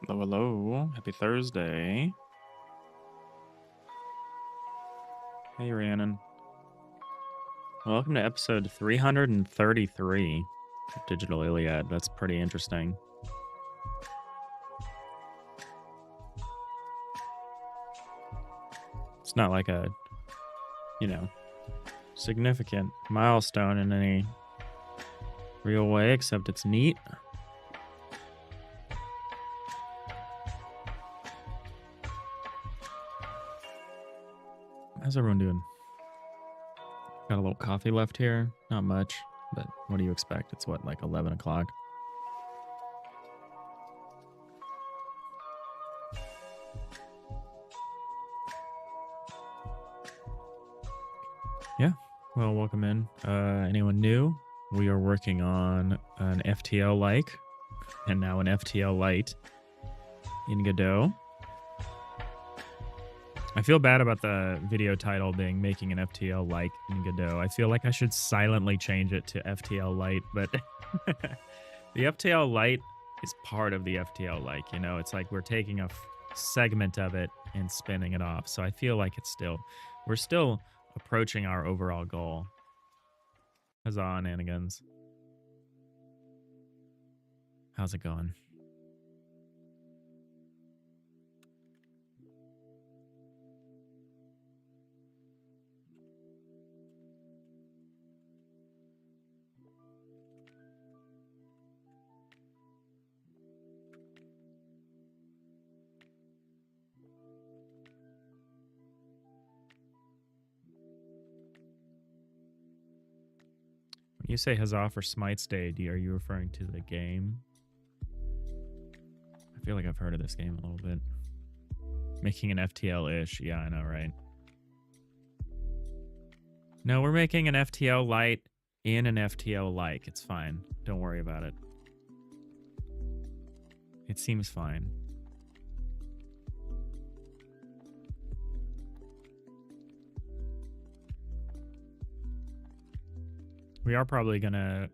Hello, hello. Happy Thursday. Hey, Rhiannon. Welcome to episode 333 of Digital Iliad. That's pretty interesting. It's not like a, significant milestone in any real way, except it's neat. How's everyone doing? Got a little coffee left here. Not much, but what do you expect? It's what, like 11 o'clock? Yeah. Well, welcome in. Anyone new? We are working on an FTL-like and now an FTL-lite in Godot. I feel bad about the video title being making an FTL-like in Godot. I feel like I should silently change it to FTL-lite, but the FTL-lite is part of the FTL-like, you know? It's like we're taking a segment of it and spinning it off. So I feel like we're still approaching our overall goal. Huzzah, Nanigans. How's it going? When you say huzzah for Smite's Day, are you referring to the game? I feel like I've heard of this game a little bit. Making an FTL-ish. Yeah, I know, right? No, we're making an FTL-lite in an FTL-like. It's fine. Don't worry about it. It seems fine. We are probably going to,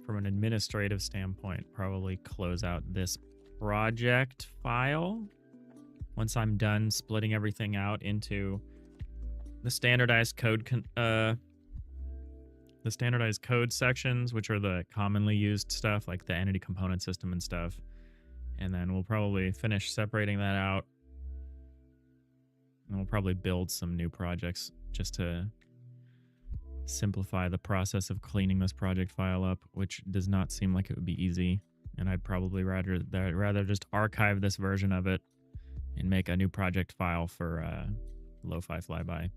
from an administrative standpoint, probably close out this project file once I'm done splitting everything out into the standardized code sections, which are the commonly used stuff like the entity component system and stuff. And then we'll probably finish separating that out. And we'll probably build some new projects just to simplify the process of cleaning this project file up, which does not seem like it would be easy. And I'd probably rather just archive this version of it and make a new project file for Lo-Fi Flyby.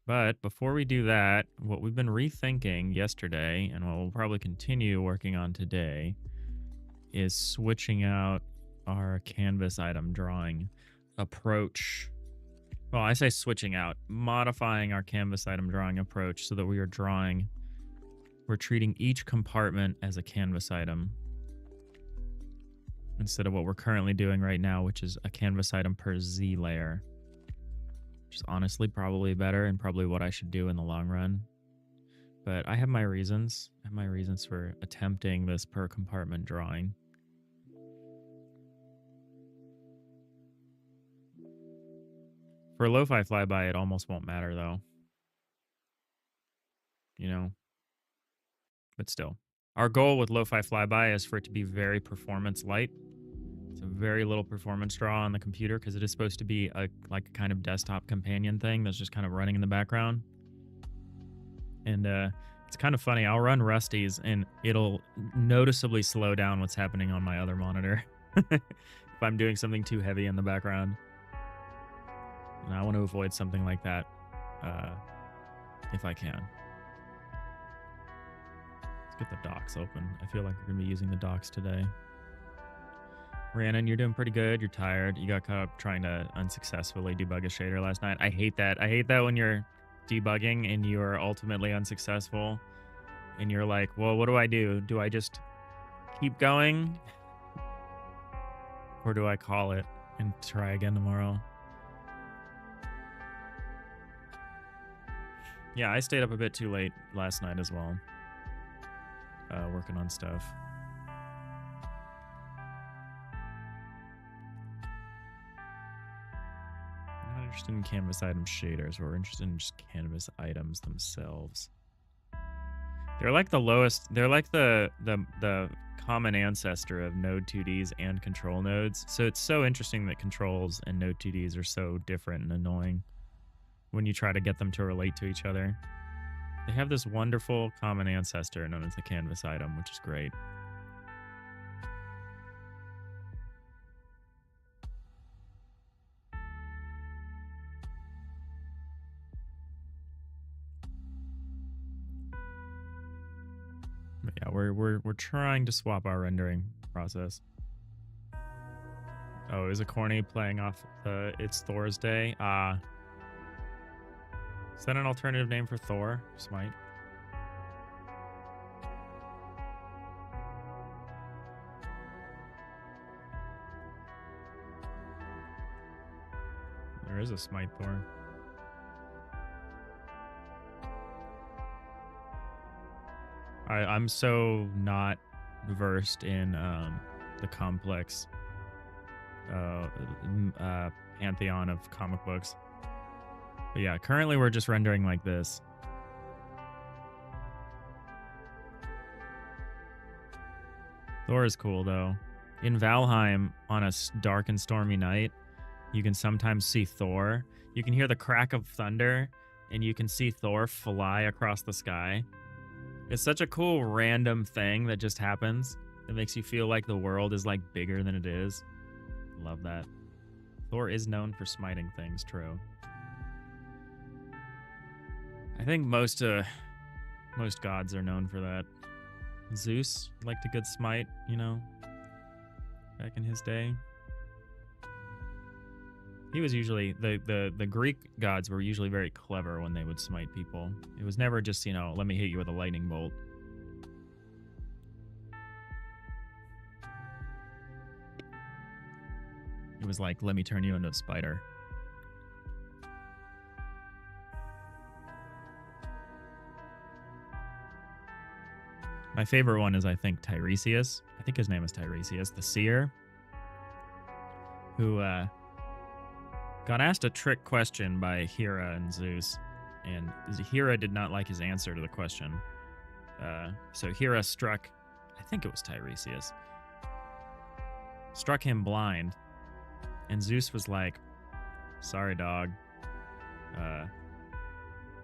But before we do that, what we've been rethinking yesterday and what we'll probably continue working on today is switching out our canvas item drawing approach. Well, I say switching out, modifying our canvas item drawing approach so that we're treating each compartment as a canvas item instead of what we're currently doing right now, which is a canvas item per Z layer, which is honestly probably better and probably what I should do in the long run. But I have my reasons. I have my reasons for attempting this per compartment drawing. For Lo-Fi Flyby, it almost won't matter, though. You know? But still. Our goal with Lo-Fi Flyby is for it to be very performance light. So very little performance draw on the computer because it is supposed to be a kind of desktop companion thing that's just kind of running in the background. And it's kind of funny. I'll run Rusty's and it'll noticeably slow down what's happening on my other monitor if I'm doing something too heavy in the background. And I want to avoid something like that if I can. Let's get the docs open. I feel like we're going to be using the docs today. Rhiannon, you're doing pretty good. You're tired. You got caught up trying to unsuccessfully debug a shader last night. I hate that. I hate that when you're debugging and you're ultimately unsuccessful. And you're like, well, what do I do? Do I just keep going? Or do I call it and try again tomorrow? Yeah, I stayed up a bit too late last night as well. Working on stuff. interested in canvas item shaders. We're interested in just canvas items themselves. They're like the lowest. They're like the common ancestor of Node 2Ds and control nodes. So it's so interesting that controls and Node 2Ds are so different and annoying when you try to get them to relate to each other. They have this wonderful common ancestor known as the canvas item, which is great. But yeah, we're trying to swap our rendering process. Oh, is a corny playing off It's Thor's Day? Is that an alternative name for Thor? Smite? There is a Smite Thor. I'm so not versed in the complex pantheon of comic books. But yeah, currently we're just rendering like this. Thor is cool though. In Valheim, on a dark and stormy night, you can sometimes see Thor. You can hear the crack of thunder, and you can see Thor fly across the sky. It's such a cool random thing that just happens. It makes you feel like the world is like bigger than it is. Love that. Thor is known for smiting things, true. I think most gods are known for that. Zeus liked a good smite, you know, back in his day. He was usually the Greek gods were usually very clever when they would smite people. It was never just, you know, let me hit you with a lightning bolt. It was like, let me turn you into a spider. My favorite one is, I think, Tiresias. I think his name is Tiresias, the seer, who got asked a trick question by Hera and Zeus, and Hera did not like his answer to the question. So Hera struck, I think it was Tiresias, struck him blind, and Zeus was like, sorry, dog. I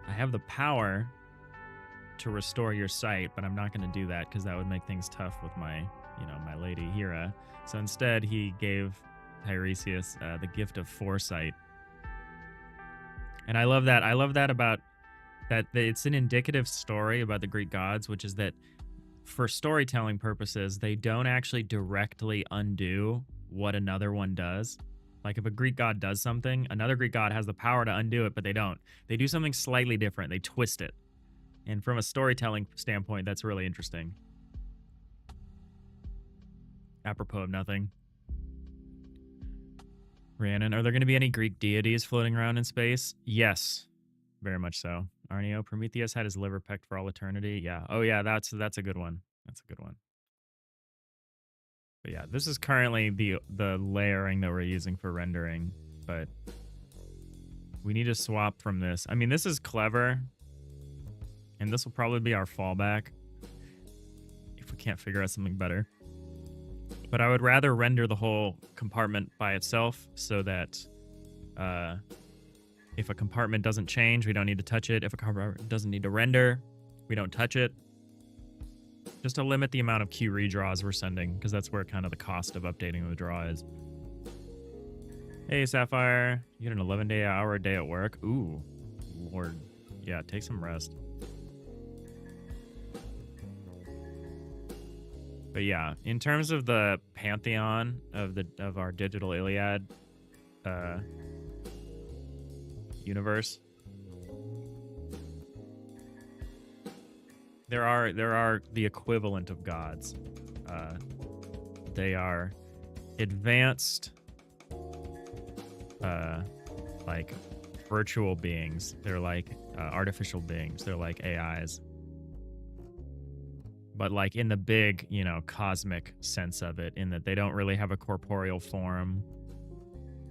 have the power to restore your sight, but I'm not going to do that because that would make things tough with my, you know, my lady Hera. So instead, he gave Tiresias the gift of foresight. And I love that. I love that about that. It's an indicative story about the Greek gods, which is that for storytelling purposes, they don't actually directly undo what another one does. Like if a Greek god does something, another Greek god has the power to undo it, but they don't. They do something slightly different. They twist it. And from a storytelling standpoint, that's really interesting. Apropos of nothing. Rhiannon, are there going to be any Greek deities floating around in space? Yes, very much so. Arneo, Prometheus had his liver pecked for all eternity. Yeah. Oh yeah, that's a good one. That's a good one. But yeah, this is currently the layering that we're using for rendering, but we need to swap from this. I mean, this is clever, and this will probably be our fallback if we can't figure out something better. But I would rather render the whole compartment by itself so that if a compartment doesn't change, we don't need to touch it. If a compartment doesn't need to render, we don't touch it. Just to limit the amount of queue redraws we're sending, because that's where kind of the cost of updating the draw is. Hey, Sapphire. You get an 11-hour day at work. Ooh, Lord. Yeah, take some rest. But yeah, in terms of the pantheon of our Digital Iliad universe, there are the equivalent of gods. They are advanced, like virtual beings. They're like artificial beings. They're like AIs. But like in the big, you know, cosmic sense of it, in that they don't really have a corporeal form,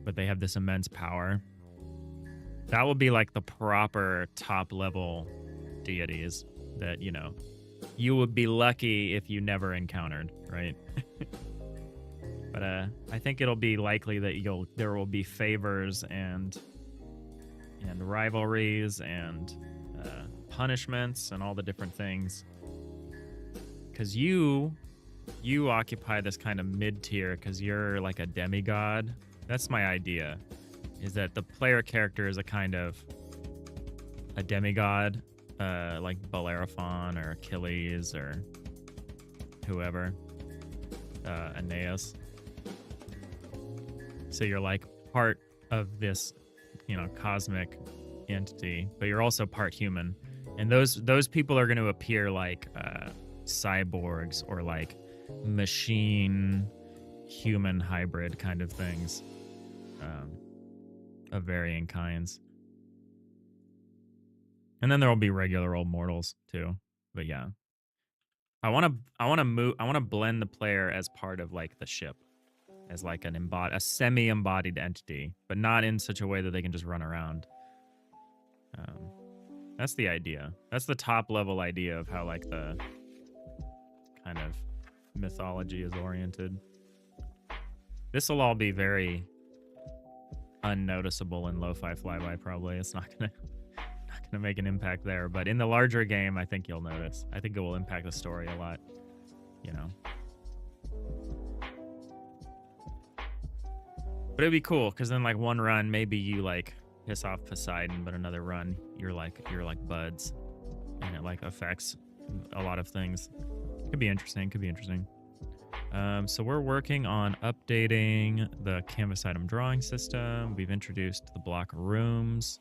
but they have this immense power. That will be like the proper top level deities that, you know, you would be lucky if you never encountered, right? But I think it'll be likely that there will be favors and rivalries and punishments and all the different things. Because you occupy this kind of mid-tier because you're like a demigod. That's my idea, is that the player character is a kind of a demigod, like Bellerophon or Achilles or whoever, Aeneas. So you're like part of this, you know, cosmic entity, but you're also part human. And those people are going to appear like cyborgs or like machine human hybrid kind of things, of varying kinds. And then there will be regular old mortals too. But yeah, I want to blend the player as part of like the ship, as like a semi-embodied entity, but not in such a way that they can just run around. That's the idea. That's the top level idea of how like the kind of mythology is oriented. This will all be very unnoticeable in lo-fi flyby. Probably it's not gonna make an impact there, but in the larger game, I think you'll notice. I think it will impact the story a lot. You know. But it'd be cool because then like one run, maybe you like piss off Poseidon, but another run, you're like buds, and it like affects a lot of things. Could be interesting. So we're working on updating the canvas item drawing system. We've introduced the block rooms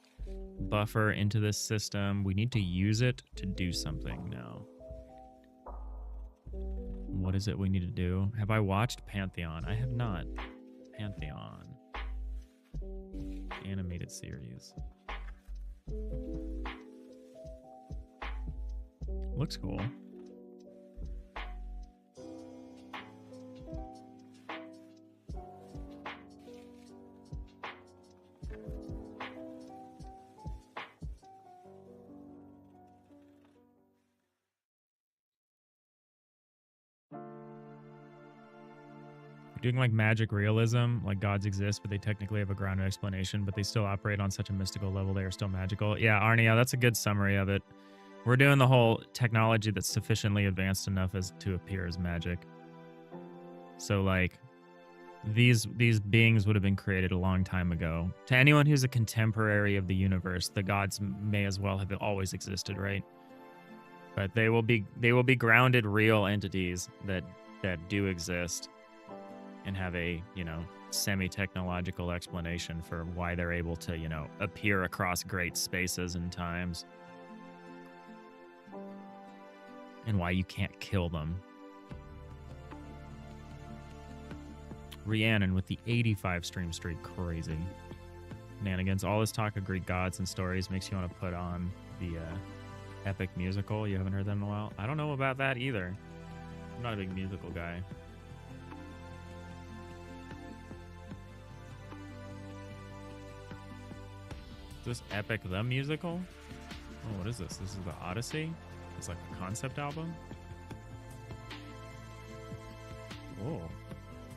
buffer into this system. We need to use it to do something now. What is it we need to do? Have I watched Pantheon? I have not. Pantheon. Animated series. Looks cool. Doing like magic realism, like gods exist, but they technically have a grounded explanation, but they still operate on such a mystical level they are still magical. Yeah, Arnie, yeah, that's a good summary of it. We're doing the whole technology that's sufficiently advanced enough as to appear as magic. So like these beings would have been created a long time ago. To anyone who's a contemporary of the universe, the gods may as well have always existed, right? But they will be grounded real entities that do exist and have a, you know, semi-technological explanation for why they're able to, you know, appear across great spaces and times. And why you can't kill them. Rhiannon with the 85 stream streak, crazy. Nanigans, all this talk of Greek gods and stories makes you want to put on the epic musical. You haven't heard them in a while? I don't know about that either. I'm not a big musical guy. Is this Epic the Musical? Oh, what is this? This is the Odyssey? It's like a concept album? Whoa.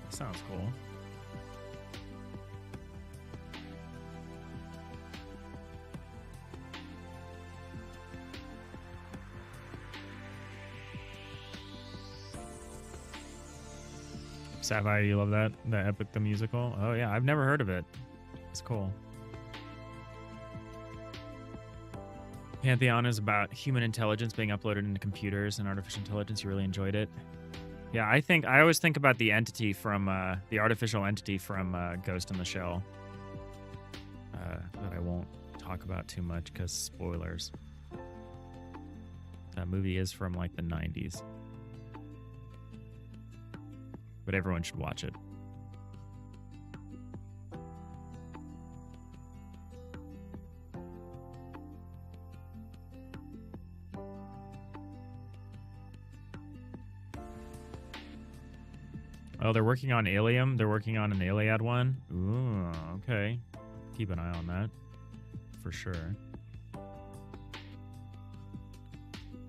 That sounds cool. Sapphire, you love that? The Epic the Musical? Oh yeah, I've never heard of it. It's cool. Pantheon is about human intelligence being uploaded into computers and artificial intelligence. You really enjoyed it. Yeah, I always think about the entity from the artificial entity from Ghost in the Shell. That I won't talk about too much because spoilers. That movie is from like the 90s. But everyone should watch it. Oh, they're working on Alium. They're working on an Iliad one. Ooh, okay. Keep an eye on that. for sure.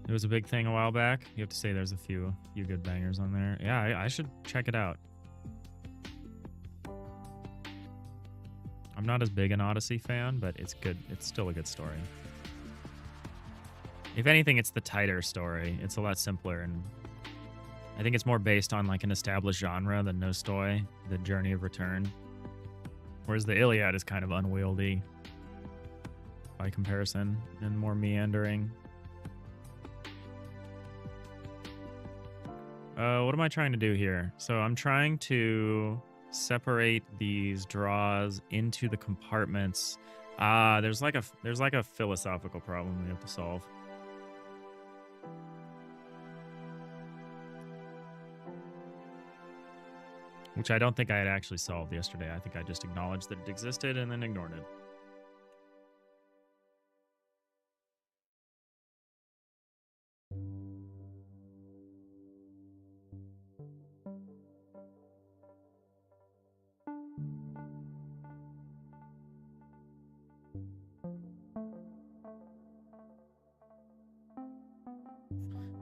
It was a big thing a while back. You have to say there's a few good bangers on there. Yeah, I should check it out. I'm not as big an Odyssey fan, but it's good. It's still a good story. If anything, it's the tighter story. It's a lot simpler, and I think it's more based on like an established genre than No Story, the Journey of Return. Whereas the Iliad is kind of unwieldy by comparison and more meandering. What am I trying to do here? So I'm trying to separate these draws into the compartments. There's like a philosophical problem we have to solve. Which I don't think I had actually solved yesterday. I think I just acknowledged that it existed and then ignored it.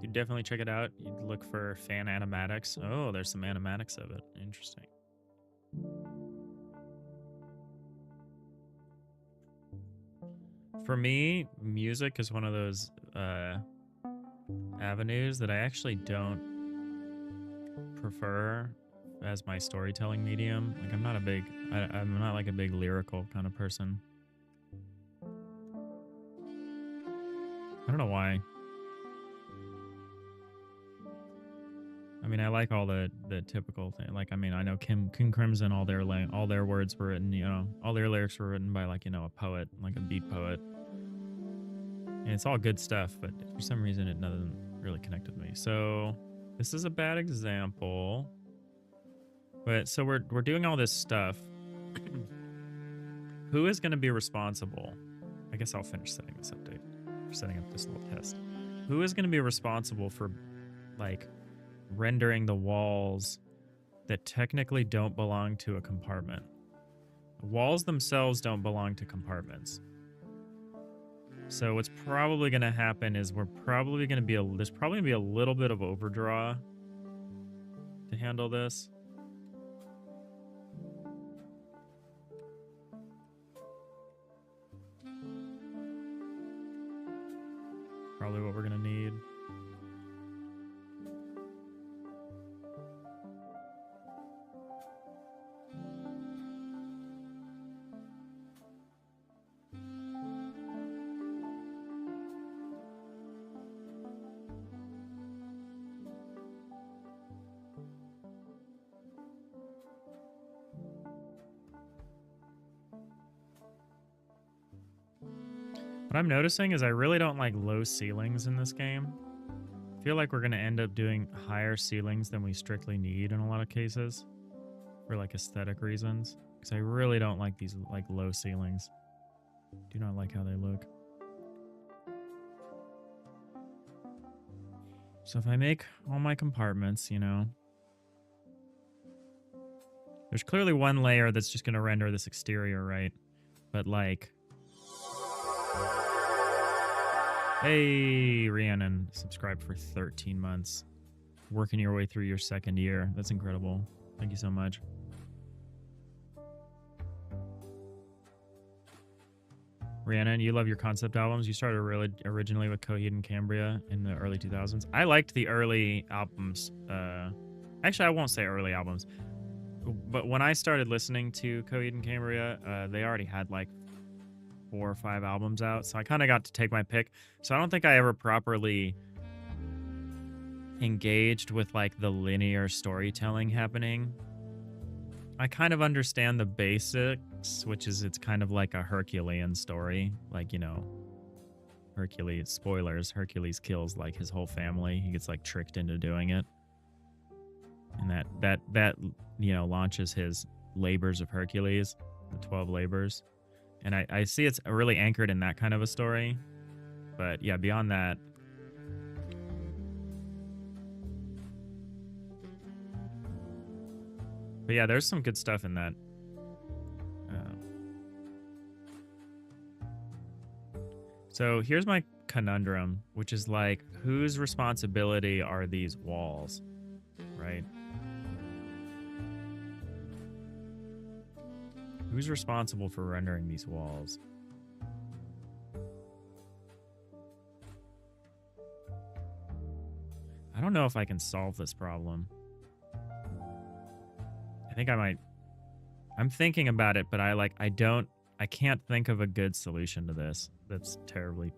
You definitely check it out. You'd look for fan animatics. Oh, there's some animatics of it. Interesting. For me, music is one of those avenues that I actually don't prefer as my storytelling medium. Like I'm not like a big lyrical kind of person. I don't know why. I mean, I like all the typical thing. Like, I mean, I know King Crimson, all their words were written, you know, all their lyrics were written by like, you know, a poet, like a beat poet. And it's all good stuff, but for some reason it doesn't really connect with me. So this is a bad example. But so we're doing all this stuff. Who is going to be responsible? I guess I'll finish setting this update. Setting up this little test. Who is going to be responsible for like rendering the walls that technically don't belong to a compartment? The walls themselves don't belong to compartments. So what's probably going to happen is there's probably going to be a little bit of overdraw to handle this. Probably what we're going to need. What I'm noticing is I really don't like low ceilings in this game. I feel like we're going to end up doing higher ceilings than we strictly need in a lot of cases for like aesthetic reasons. Because I really don't like these like low ceilings. Do not like how they look. So if I make all my compartments, you know, there's clearly one layer that's just going to render this exterior, right? But like, hey, Rhiannon, subscribed for 13 months. Working your way through your second year. That's incredible. Thank you so much. Rhiannon, you love your concept albums. You started really originally with Coheed and Cambria in the early 2000s. I liked the early albums. Actually, I won't say early albums. But when I started listening to Coheed and Cambria, they already had like 4 or 5 albums out, so I kind of got to take my pick. So I don't think I ever properly engaged with like the linear storytelling happening. I kind of understand the basics, which is it's kind of like a Herculean story. Like, you know, Hercules, spoilers, Hercules kills like his whole family. He gets like tricked into doing it. And that you know, launches his labors of Hercules, the 12 labors. And I see it's really anchored in that kind of a story. But yeah, beyond that. But yeah, there's some good stuff in that. So here's my conundrum, which is like, whose responsibility are these walls, right? Who's responsible for rendering these walls? I don't know if I can solve this problem. I think I might. I'm thinking about it, but I can't think of a good solution to this that's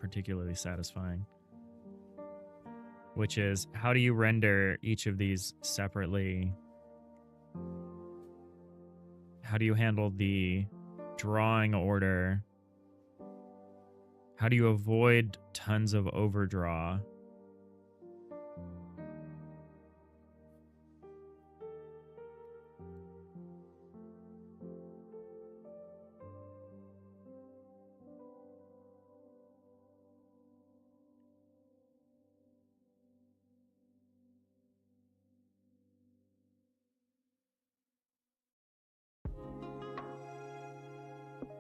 particularly satisfying. Which is, how do you render each of these separately? How do you handle the drawing order? How do you avoid tons of overdraw?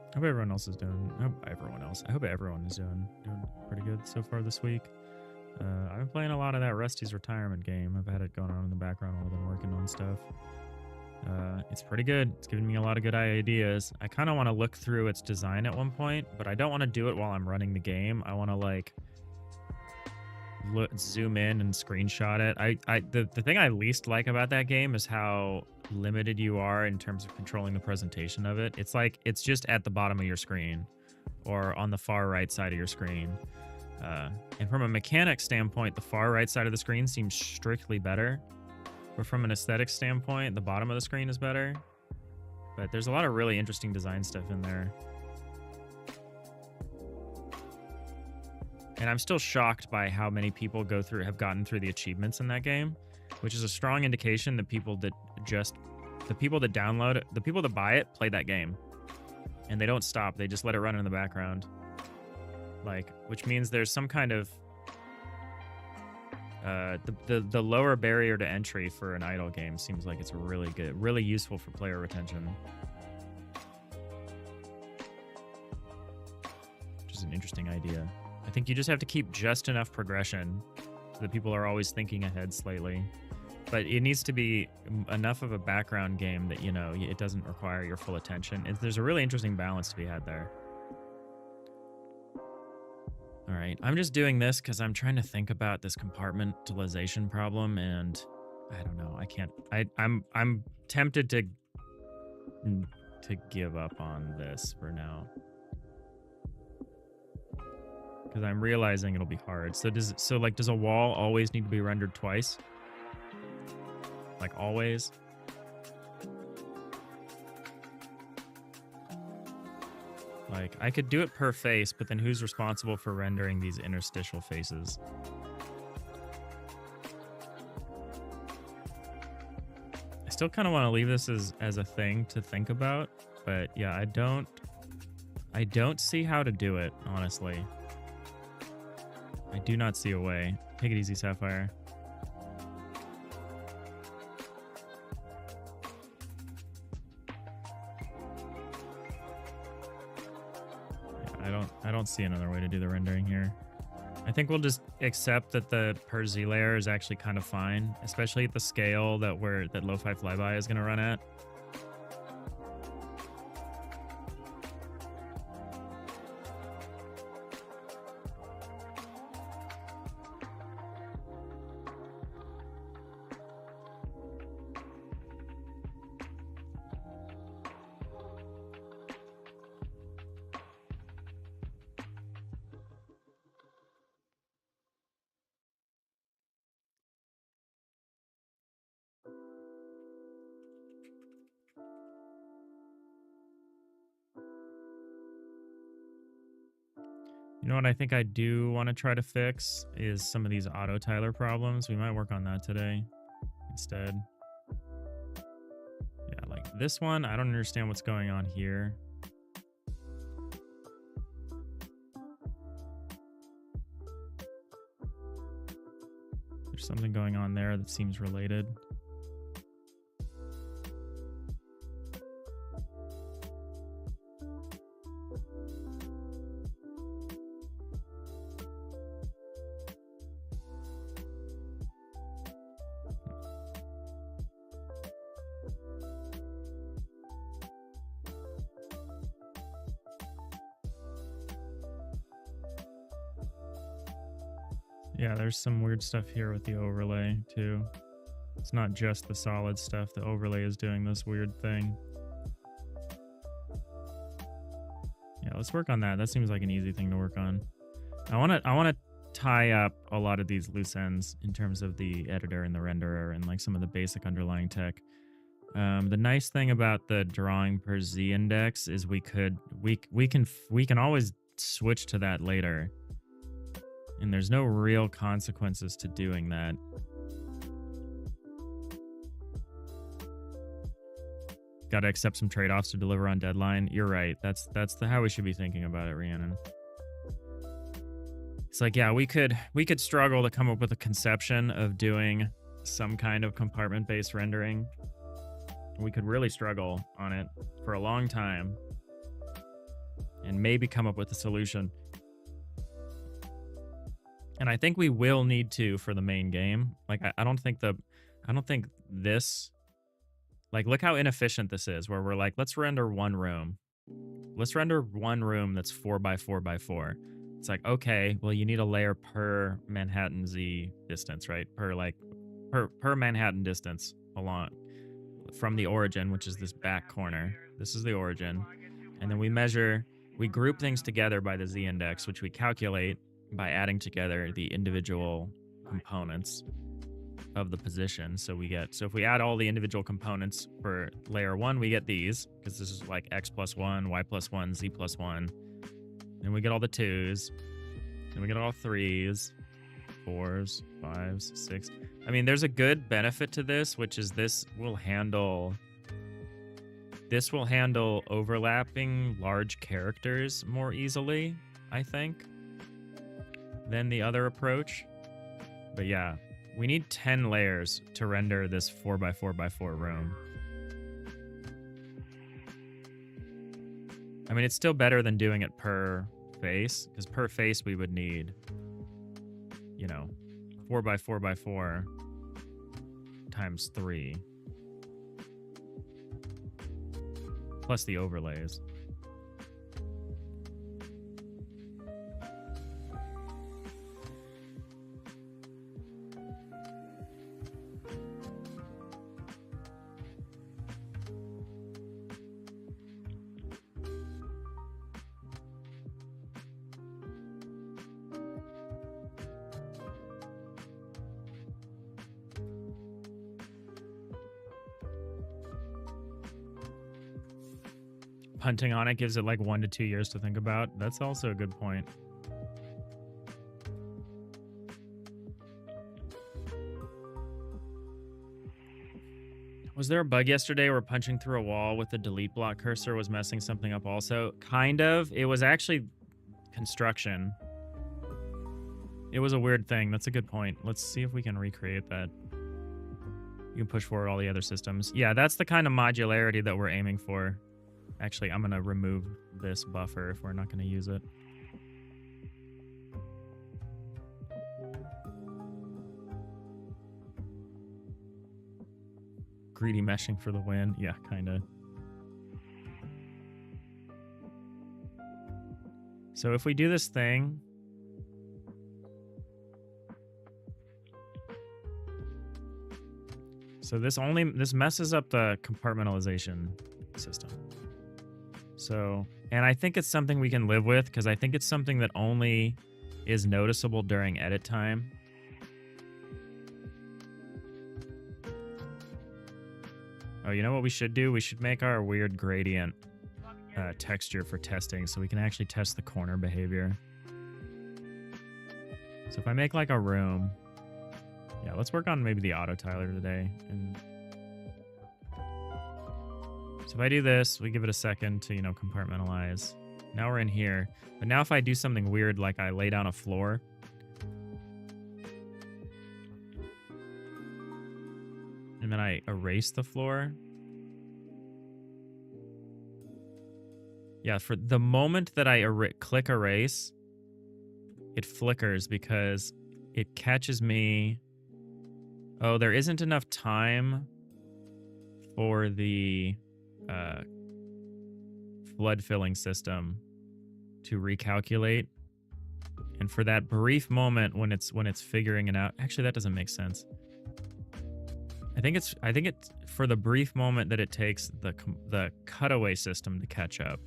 I hope everyone else is doing. I hope everyone is doing pretty good so far this week. I've been playing a lot of that Rusty's Retirement game. I've had it going on in the background while I've been working on stuff. It's pretty good. It's giving me a lot of good ideas. I kind of want to look through its design at one point, but I don't want to do it while I'm running the game. I want to like zoom in and screenshot it. The thing I least like about that game is how limited you are in terms of controlling the presentation of it. It's like it's just at the bottom of your screen or on the far right side of your screen. And from a mechanics standpoint, the far right side of the screen seems strictly better. But from an aesthetic standpoint, the bottom of the screen is better. But there's a lot of really interesting design stuff in there. And I'm still shocked by how many people have gotten through the achievements in that game, which is a strong indication that the people that download it, the people that buy it, play that game. And they don't stop. They just let it run in the background. Like, which means there's some kind of the lower barrier to entry for an idle game seems like it's really good, really useful for player retention. Which is an interesting idea. I think you just have to keep just enough progression so that people are always thinking ahead slightly. But it needs to be enough of a background game that, you know, it doesn't require your full attention. There's a really interesting balance to be had there. All right, I'm just doing this because I'm trying to think about this compartmentalization problem, and I don't know. I can't. I'm tempted to give up on this for now because I'm realizing it'll be hard. So does a wall always need to be rendered twice? Like always? Like, I could do it per face, but then who's responsible for rendering these interstitial faces? I still kind of want to leave this as a thing to think about, but yeah, I don't see how to do it, honestly. I do not see a way. Take it easy, Sapphire. I don't see another way to do the rendering here. I think we'll just accept that the per Z layer is actually kind of fine, especially at the scale that Lo-Fi Flyby is going to run at. You know what I think I do want to try to fix is some of these auto tiler problems. We might work on that today instead. Yeah, like this one, I don't understand what's going on here. There's something going on there that seems related. Yeah, there's some weird stuff here with the overlay too. It's not just the solid stuff. The overlay is doing this weird thing. Yeah, let's work on that. That seems like an easy thing to work on. I want to tie up a lot of these loose ends in terms of the editor and the renderer and like some of the basic underlying tech. The nice thing about the drawing per z index is we can always switch to that later, and there's no real consequences to doing that. Got to accept some trade-offs to deliver on deadline. You're right. That's how we should be thinking about it, Rhiannon. It's like, yeah, we could struggle to come up with a conception of doing some kind of compartment-based rendering. We could really struggle on it for a long time and maybe come up with a solution. And I think we will need to for the main game. Like, I don't think this, like, look how inefficient this is, where we're like, let's render one room. Let's render one room that's 4x4x4. It's like, okay, well, you need a layer per Manhattan Z distance, right? Per Manhattan distance along from the origin, which is this back corner. This is the origin. And then we group things together by the Z index, which we calculate by adding together the individual components of the position. So if we add all the individual components for layer 1, we get these, because this is like x plus 1, y plus 1, z plus 1. Then we get all the 2s. Then we get all 3s, 4s, 5s, 6. I mean, there's a good benefit to this, which is this will handle overlapping large characters more easily, I think, than the other approach. But yeah, we need 10 layers to render this 4x4x4 room. I mean, it's still better than doing it per face, because per face we would need, 4x4x4 times 3. Plus the overlays. Punting on it gives it like 1 to 2 years to think about. That's also a good point. Was there a bug yesterday where punching through a wall with the delete block cursor was messing something up also? Kind of. It was actually construction. It was a weird thing. That's a good point. Let's see if we can recreate that. You can push forward all the other systems. Yeah, that's the kind of modularity that we're aiming for. Actually, I'm going to remove this buffer if we're not going to use it. Greedy meshing for the win. Yeah, kind of. So if we do this thing... So this messes up the compartmentalization system. So, and I think it's something we can live with, because I think it's something that only is noticeable during edit time. Oh, you know what we should do? We should make our weird gradient texture for testing, so we can actually test the corner behavior. So if I make like a room, yeah, let's work on maybe the auto tiler today. And so if I do this, we give it a second to, compartmentalize. Now we're in here. But now if I do something weird, like I lay down a floor, and then I erase the floor. Yeah, for the moment that I click erase, it flickers because it catches me. Oh, there isn't enough time for the flood filling system to recalculate And for that brief moment when it's figuring it out, actually that doesn't make sense. I think it's for the brief moment that it takes the cutaway system to catch up.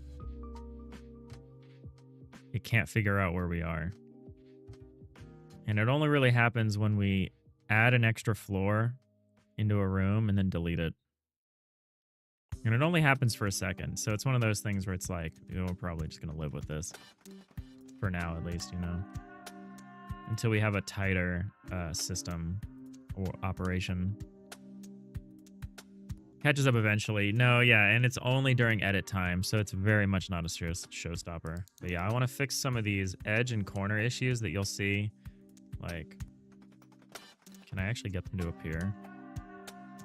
It can't figure out where we are. And it only really happens when we add an extra floor into a room and then delete it. And it only happens for a second. So it's one of those things where it's like, we're probably just going to live with this. For now, at least, you know. Until we have a tighter system or operation. Catches up eventually. No, yeah, and it's only during edit time, so it's very much not a showstopper. But yeah, I want to fix some of these edge and corner issues that you'll see. Like, can I actually get them to appear?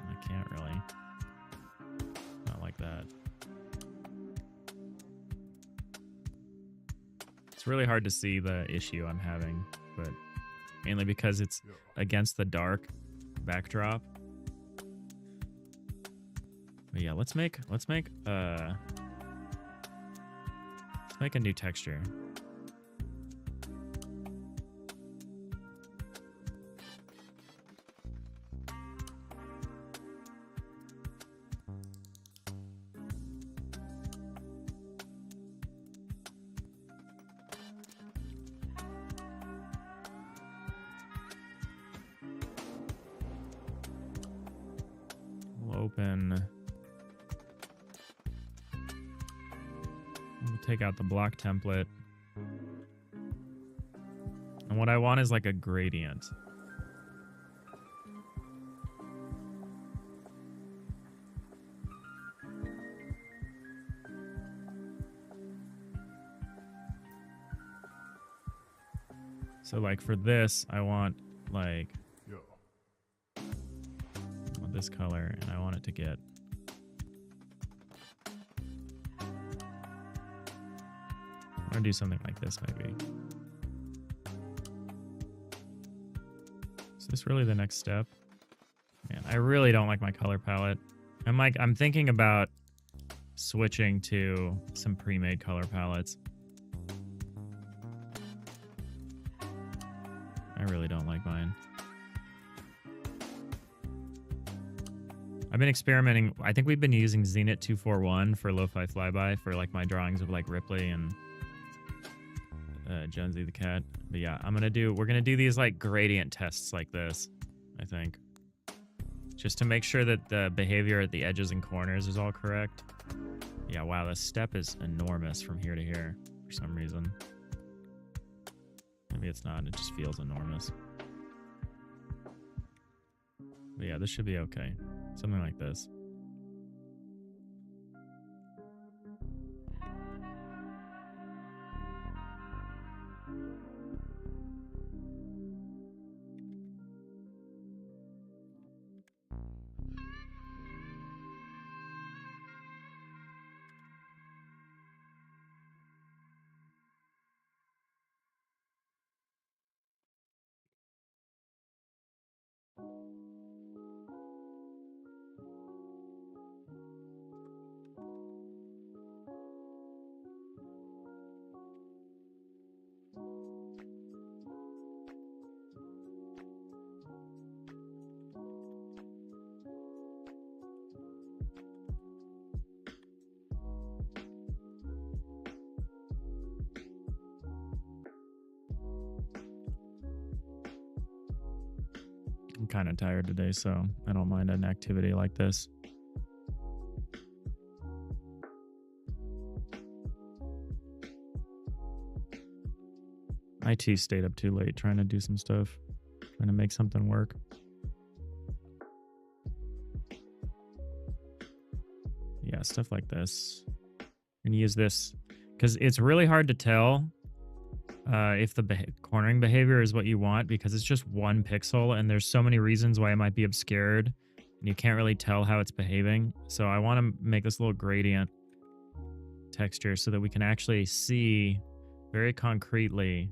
I can't really. Not like that. It's really hard to see the issue I'm having, but mainly because it's against the dark backdrop. But yeah, let's make a new texture. We'll open. We'll take out the block template. And what I want is like a gradient. So like for this, I want like this color, and I want it to get I'm gonna do something like this maybe. Is this really the next step? Man, I really don't like my color palette. I'm thinking about switching to some pre-made color palettes. I really don't like mine. I've been experimenting. I think we've been using Zenit 241 for Lo-Fi Flyby for like my drawings of like Ripley and Jonesy the cat. But yeah, we're gonna do these like gradient tests like this, I think. Just to make sure that the behavior at the edges and corners is all correct. Yeah, wow, the step is enormous from here to here for some reason. Maybe it's not, it just feels enormous. But yeah, this should be okay. Something like this. I'm kind of tired today, so I don't mind an activity like this. IT stayed up too late trying to do some stuff, trying to make something work. Yeah, stuff like this. And use this because it's really hard to tell if the cornering behavior is what you want, because it's just one pixel and there's so many reasons why it might be obscured and you can't really tell how it's behaving. So I want to make this little gradient texture so that we can actually see very concretely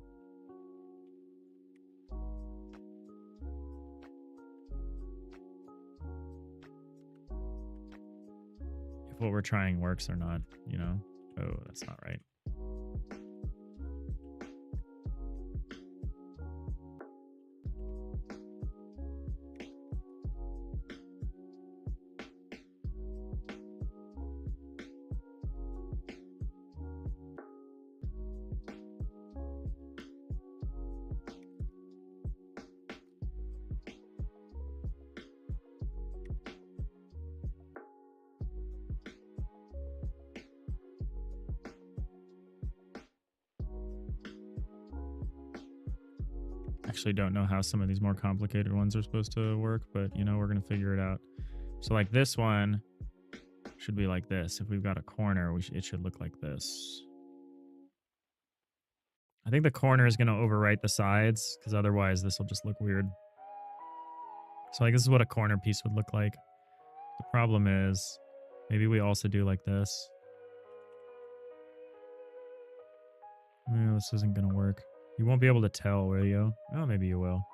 if what we're trying works or not, you know? Oh, that's not right. Actually don't know how some of these more complicated ones are supposed to work, but you know, we're going to figure it out. So like this one should be like this. If we've got a corner, it should look like this. I think the corner is going to overwrite the sides because otherwise this will just look weird. So like this is what a corner piece would look like. The problem is maybe we also do like this. This isn't going to work. You won't be able to tell, will you? Oh, maybe you will.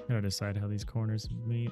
Gotta decide how these corners meet.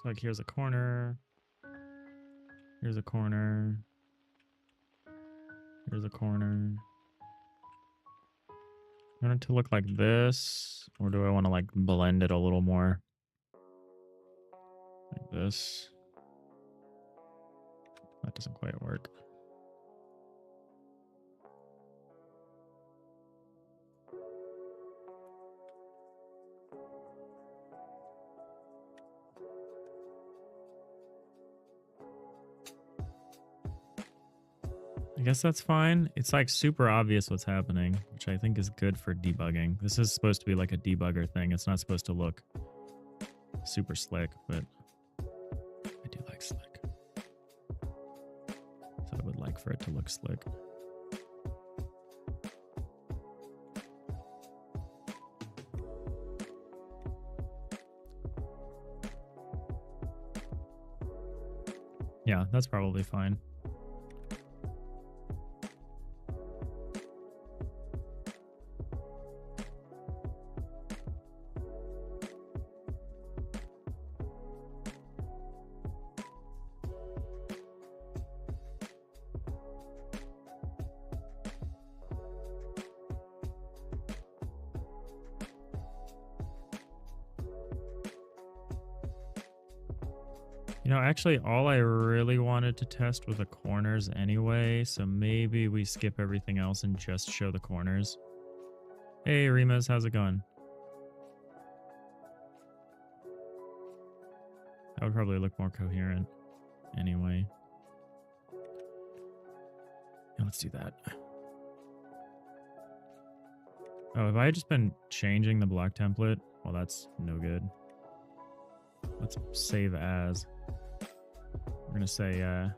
So like here's a corner. Here's a corner. Here's a corner. I want it to look like this, or do I want to like blend it a little more? Like this. That doesn't quite work. I guess that's fine. It's like super obvious what's happening, which I think is good for debugging. This is supposed to be like a debugger thing. It's not supposed to look super slick, but I do like slick. So I would like for it to look slick. Yeah, that's probably fine. You know, actually, all I really wanted to test were the corners anyway, so maybe we skip everything else and just show the corners. Hey, Rimas, how's it going? That would probably look more coherent anyway. Yeah, let's do that. Oh, have I just been changing the block template? Well, that's no good. Let's save as. We're going to say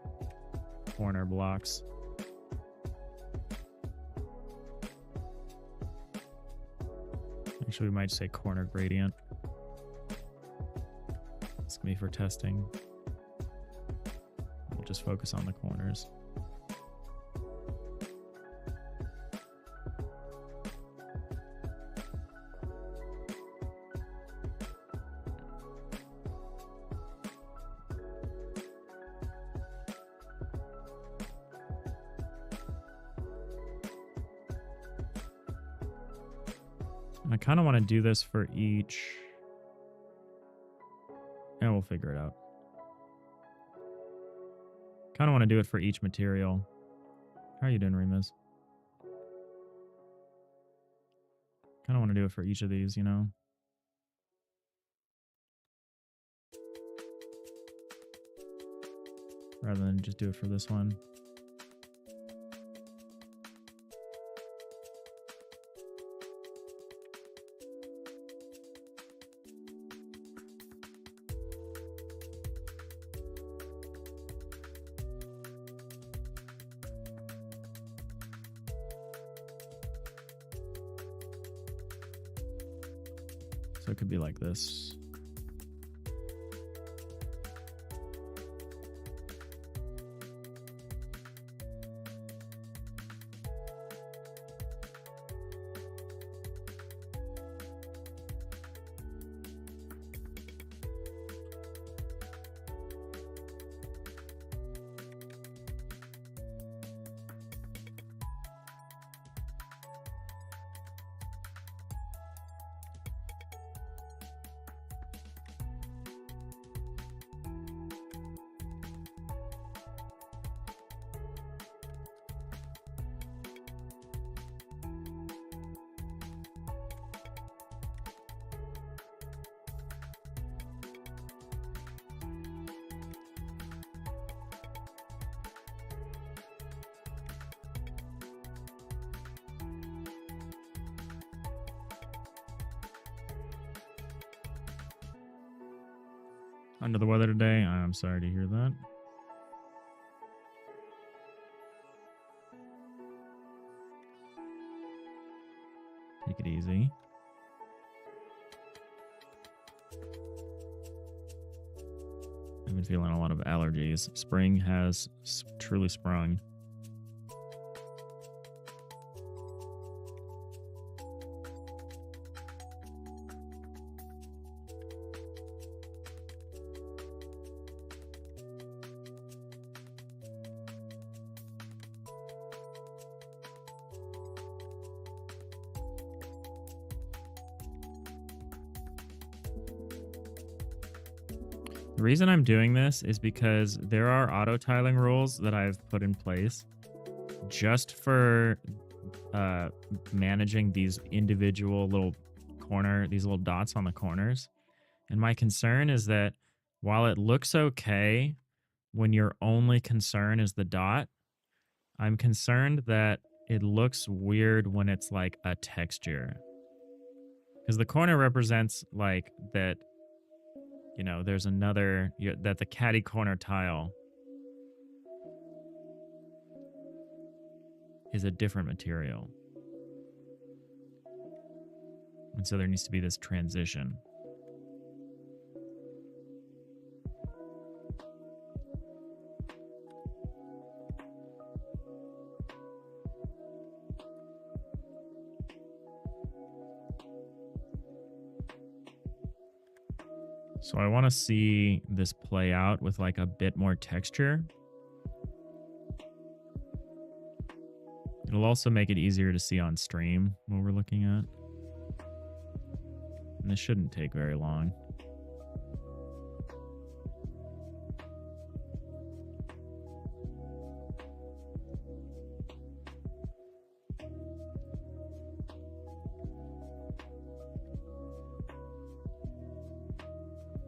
corner blocks. Actually, we might say corner gradient. It's going to be for testing. We'll just focus on the corners. I kind of want to do this for each. And we'll figure it out. Kind of want to do it for each material. How are you doing, Rimas? Kind of want to do it for each of these, you know? Rather than just do it for this one. So it could be like this. Under the weather today. I'm sorry to hear that. Take it easy. I've been feeling a lot of allergies. Spring has truly sprung. The reason I'm doing this is because there are auto tiling rules that I've put in place just for managing these individual these little dots on the corners. And my concern is that while it looks okay when your only concern is the dot, I'm concerned that it looks weird when it's like a texture. Because the corner represents like that, you know, there's another, that the catty corner tile is a different material. And so there needs to be this transition. So I want to see this play out with like a bit more texture. It'll also make it easier to see on stream what we're looking at. And this shouldn't take very long.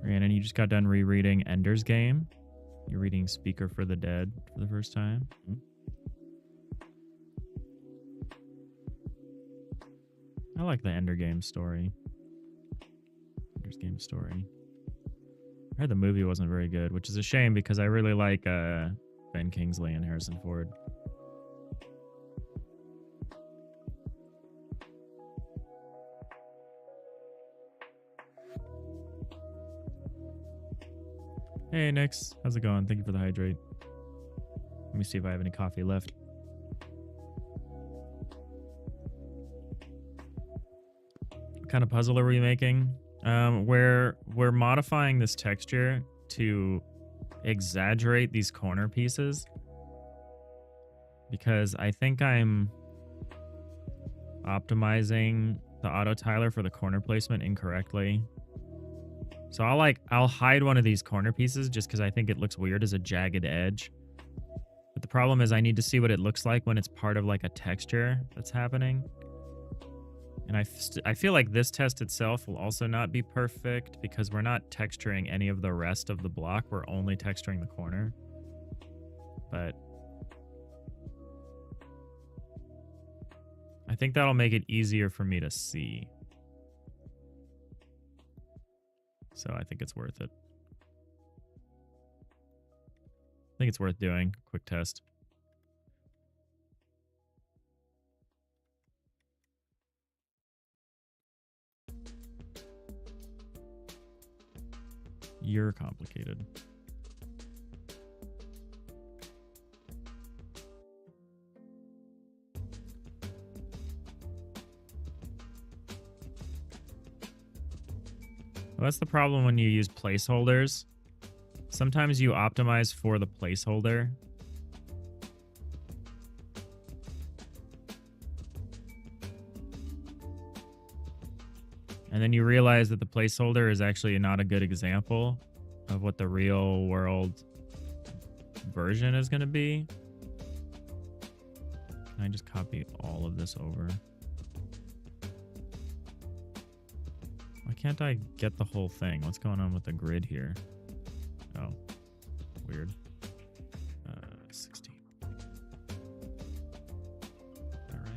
Rhiannon, you just got done rereading Ender's Game. You're reading Speaker for the Dead for the first time. I like the Ender Game story. Ender's Game story. I heard the movie wasn't very good, which is a shame because I really like Ben Kingsley and Harrison Ford. Hey, Nix. How's it going? Thank you for the hydrate. Let me see if I have any coffee left. What kind of puzzle are we making? We're modifying this texture to exaggerate these corner pieces because I think I'm optimizing the auto tiler for the corner placement incorrectly. So I'll hide one of these corner pieces just because I think it looks weird as a jagged edge. But the problem is I need to see what it looks like when it's part of like a texture that's happening. And I feel like this test itself will also not be perfect because we're not texturing any of the rest of the block. We're only texturing the corner. But I think that'll make it easier for me to see. So I think it's worth it. I think it's worth doing. Quick test. You're complicated. Well, that's the problem when you use placeholders. Sometimes you optimize for the placeholder. And then you realize that the placeholder is actually not a good example of what the real world version is going to be. Can I just copy all of this over? Why can't I get the whole thing? What's going on with the grid here? Oh, weird. 16. All right.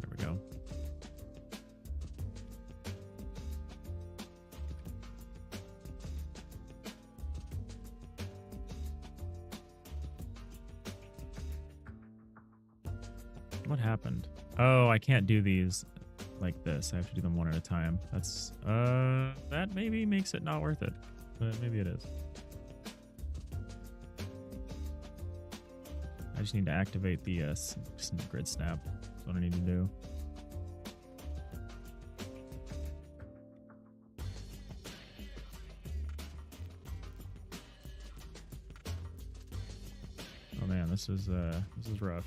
There we go. What happened? Oh, I can't do these like this. I have to do them one at a time. That's that maybe makes it not worth it, but maybe it is. I just need to activate the grid snap. That's what I need to do. Oh man, this is rough.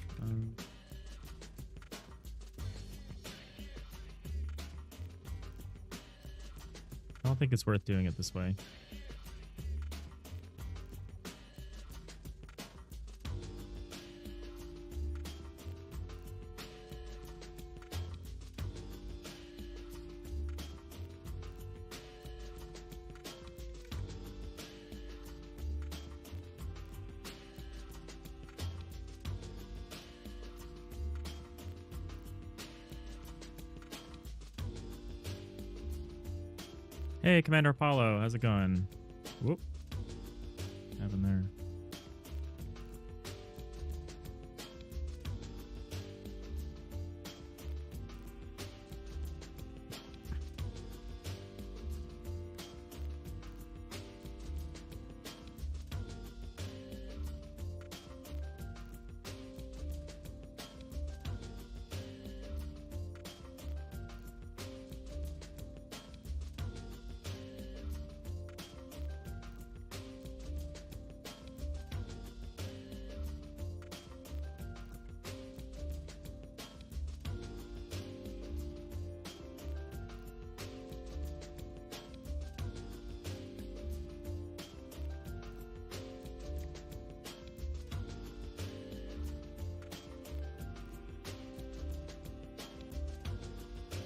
I don't think it's worth doing it this way. Hey, Commander Apollo, how's it going? Whoop. What happened there?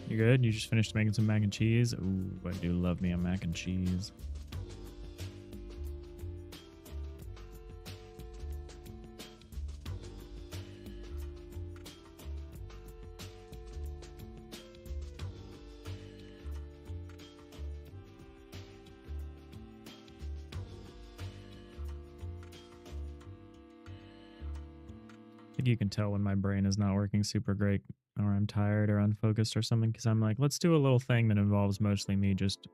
You good? You just finished making some mac and cheese? Ooh, I do love me a mac and cheese. I think you can tell when my brain is not working super great, or I'm tired or unfocused or something, because I'm like, let's do a little thing that involves mostly me just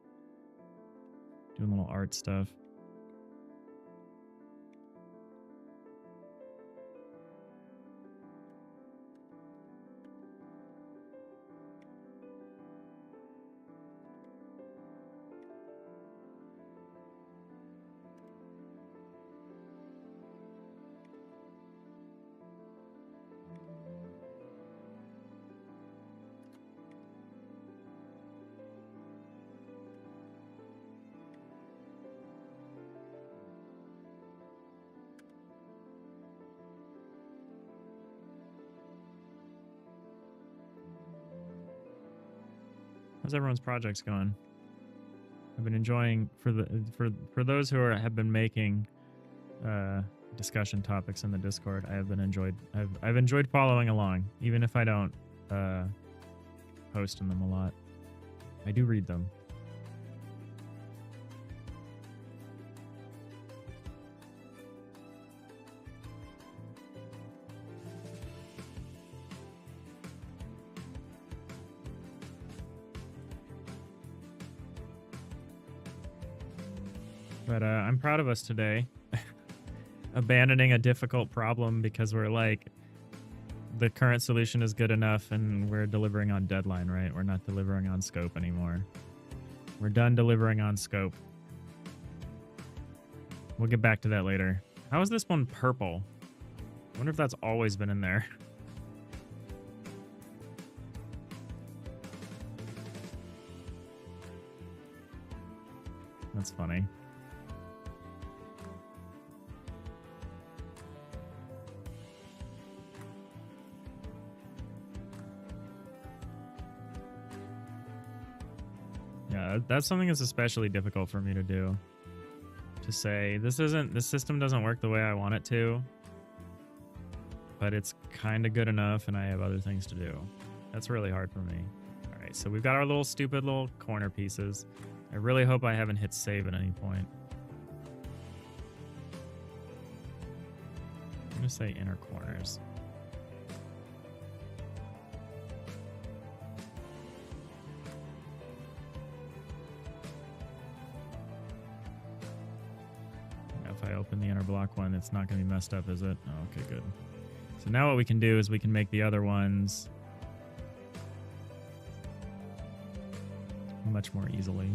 doing little art stuff. How's everyone's projects going? I've been enjoying for those who have been making discussion topics in the Discord. I've enjoyed following along, even if I don't post in them a lot. I do read them. But I'm proud of us today. Abandoning a difficult problem because we're like, the current solution is good enough and we're delivering on deadline, right? We're not delivering on scope anymore. We're done delivering on scope. We'll get back to that later. How is this one purple? I wonder if that's always been in there. That's funny. Yeah, that's something that's especially difficult for me to do. To say, this system doesn't work the way I want it to, but it's kind of good enough and I have other things to do. That's really hard for me. All right, so we've got our little stupid little corner pieces. I really hope I haven't hit save at any point. I'm gonna say inner corners. If I open the inner block one, it's not going to be messed up, is it? Oh, okay, good. So now what we can do is we can make the other ones much more easily.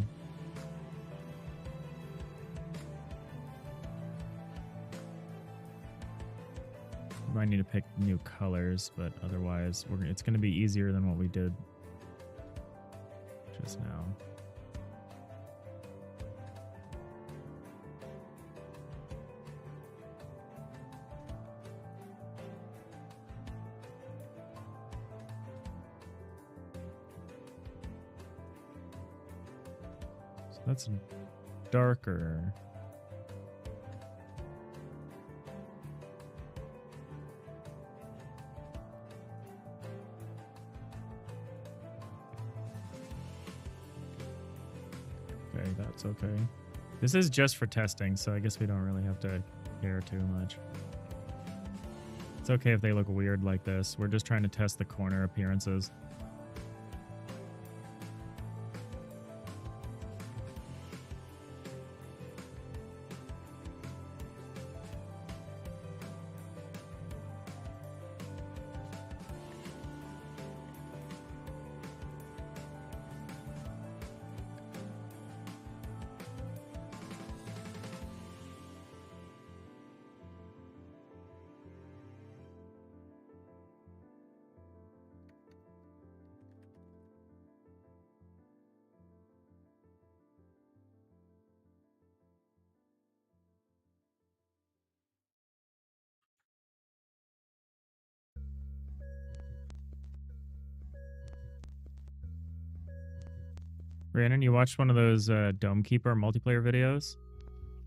We might need to pick new colors, but otherwise it's going to be easier than what we did just now. That's darker. Okay, that's okay. This is just for testing, so I guess we don't really have to care too much. It's okay if they look weird like this. We're just trying to test the corner appearances. Brandon, you watched one of those Dome Keeper multiplayer videos?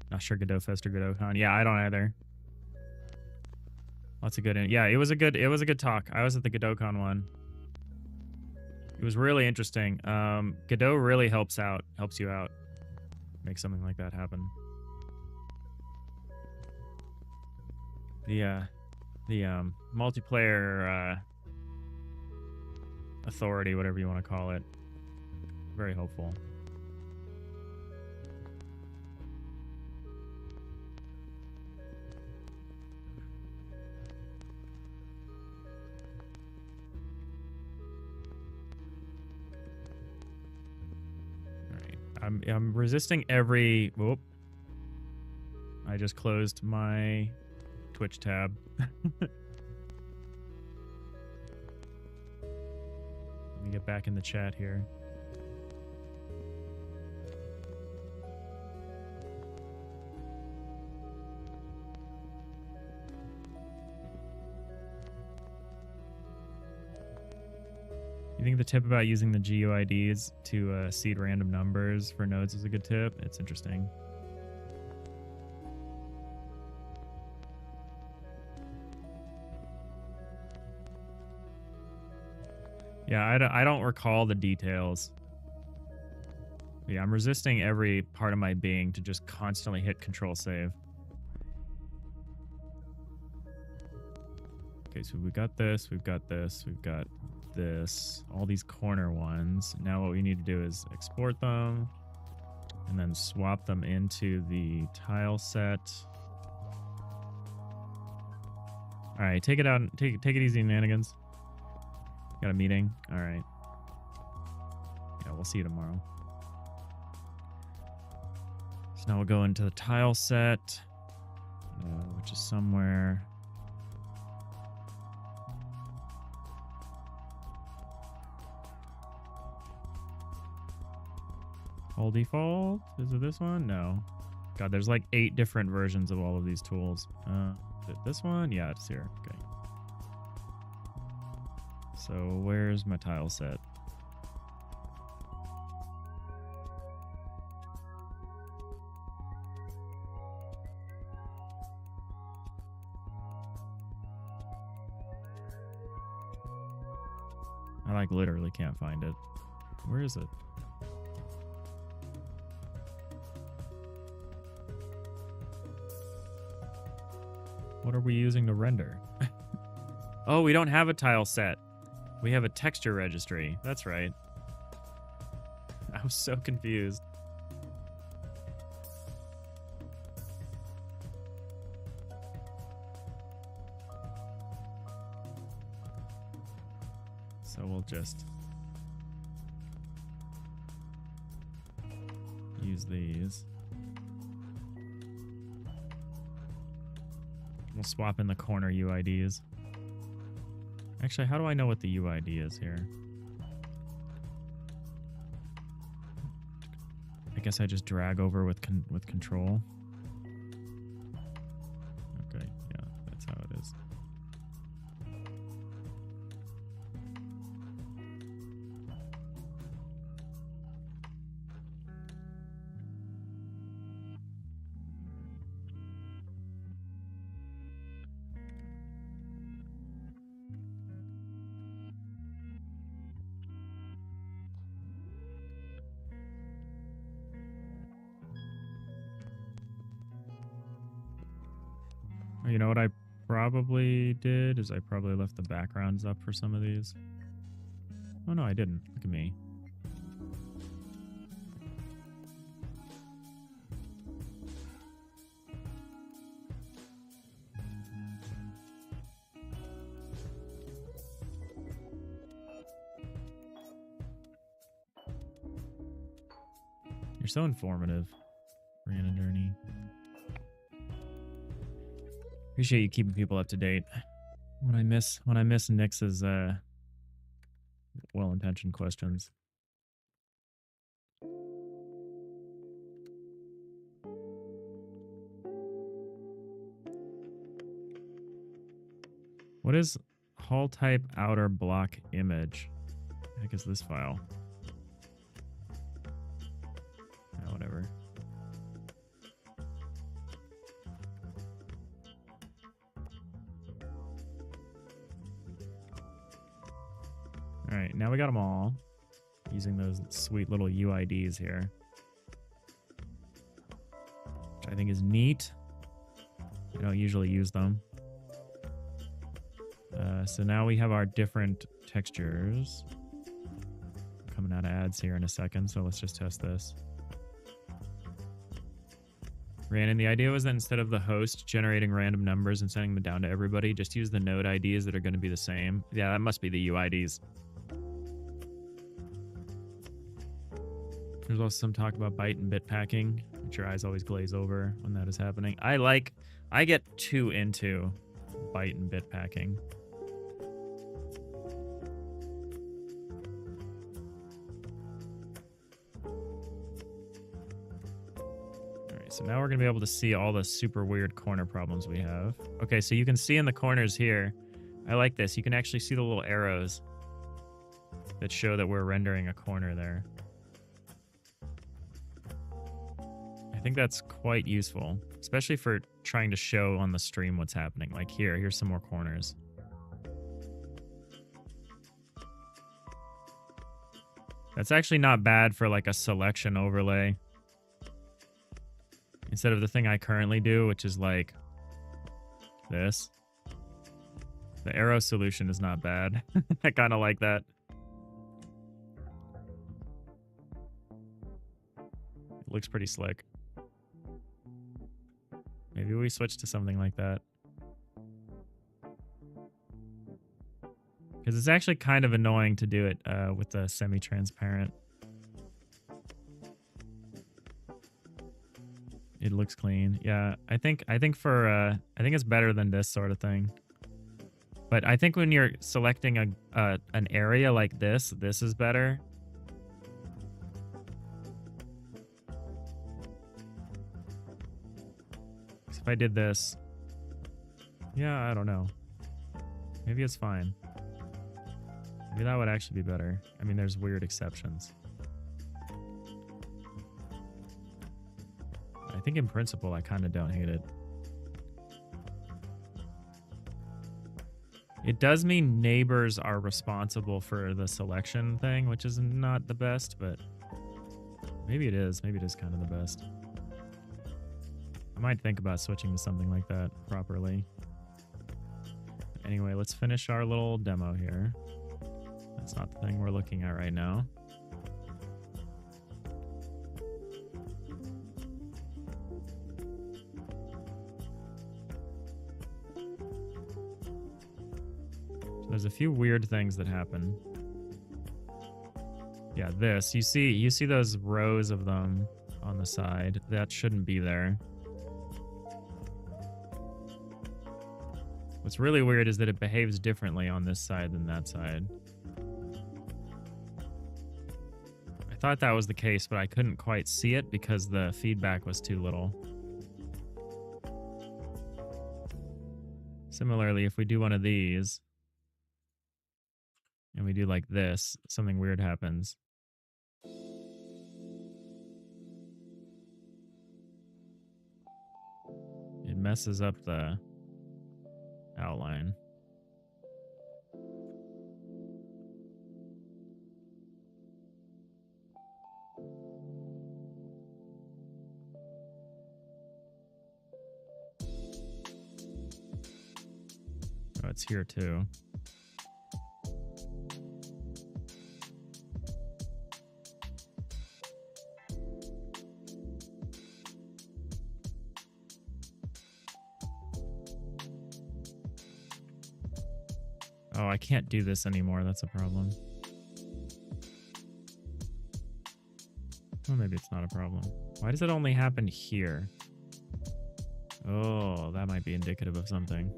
Not sure Godot Fest or Godot Con. Yeah, I don't either. Lots of good. Yeah, it was a good talk. I was at the Godot Con one. It was really interesting. Godot really helps you out, make something like that happen. The multiplayer authority, whatever you want to call it. Very hopeful. All right. I'm resisting every... Whoop. I just closed my Twitch tab. Let me get back in the chat here. You think the tip about using the GUIDs to seed random numbers for nodes is a good tip? It's interesting. Yeah, I don't recall the details. Yeah, I'm resisting every part of my being to just constantly hit Control Save. Okay, so we've got this, we've got this, we've got this, all these corner ones. Now what we need to do is export them. and then swap them into the tile set. All right, take it out. Take it easy, Nanigans. Got a meeting. All right. Yeah, we'll see you tomorrow. So now we'll go into the tile set, which is somewhere. All default? Is it this one? No. God, there's like 8 different versions of all of these tools. Is it this one? Yeah, it's here. Okay. So where's my tile set? I like literally can't find it. Where is it? What are we using to render? Oh, we don't have a tile set. We have a texture registry. That's right. I was so confused. So we'll just use these. We'll swap in the corner UIDs. Actually, how do I know what the UID is here? I guess I just drag over with control. Okay, yeah, that's how it is. You know what I probably did is I probably left the backgrounds up for some of these. Oh no, I didn't. Look at me. You're so informative, Brianna Journey. Appreciate you keeping people up to date. When I miss Nix's well-intentioned questions. What is hull type outer block image? What the heck is this file? Oh, whatever. All right, now we got them all using those sweet little UIDs here, which I think is neat. I don't usually use them. So now we have our different textures. Coming out of ads here in a second, so let's just test this. Random. The idea was that instead of the host generating random numbers and sending them down to everybody, just use the node IDs that are going to be the same. Yeah, that must be the UIDs. There's also some talk about byte and bit packing, which your eyes always glaze over when that is happening. I get too into byte and bit packing. So now we're going to be able to see all the super weird corner problems we have. Okay, so you can see in the corners here, I like this. You can actually see the little arrows that show that we're rendering a corner there. I think that's quite useful, especially for trying to show on the stream what's happening. Like here's some more corners. That's actually not bad for like a selection overlay. Instead of the thing I currently do, which is like this. The arrow solution is not bad. I kind of like that. It looks pretty slick. Maybe we switch to something like that. Because it's actually kind of annoying to do it with the semi-transparent. It looks clean. Yeah, I think it's better than this sort of thing. But I think when you're selecting an area like this is better. If I did this, yeah, I don't know. Maybe it's fine. Maybe that would actually be better. I mean, there's weird exceptions. I think in principle, I kind of don't hate it. It does mean neighbors are responsible for the selection thing, which is not the best, but maybe it is. Maybe it is kind of the best. I might think about switching to something like that properly. Anyway, let's finish our little demo here. That's not the thing we're looking at right now. So there's a few weird things that happen. Yeah, this. You see those rows of them on the side. That shouldn't be there. What's really weird is that it behaves differently on this side than that side. I thought that was the case, but I couldn't quite see it because the feedback was too little. Similarly, if we do one of these, and we do like this, something weird happens. It messes up the outline. Oh, it's here too. Oh, I can't do this anymore. That's a problem. Well, maybe it's not a problem. Why does it only happen here? Oh, that might be indicative of something.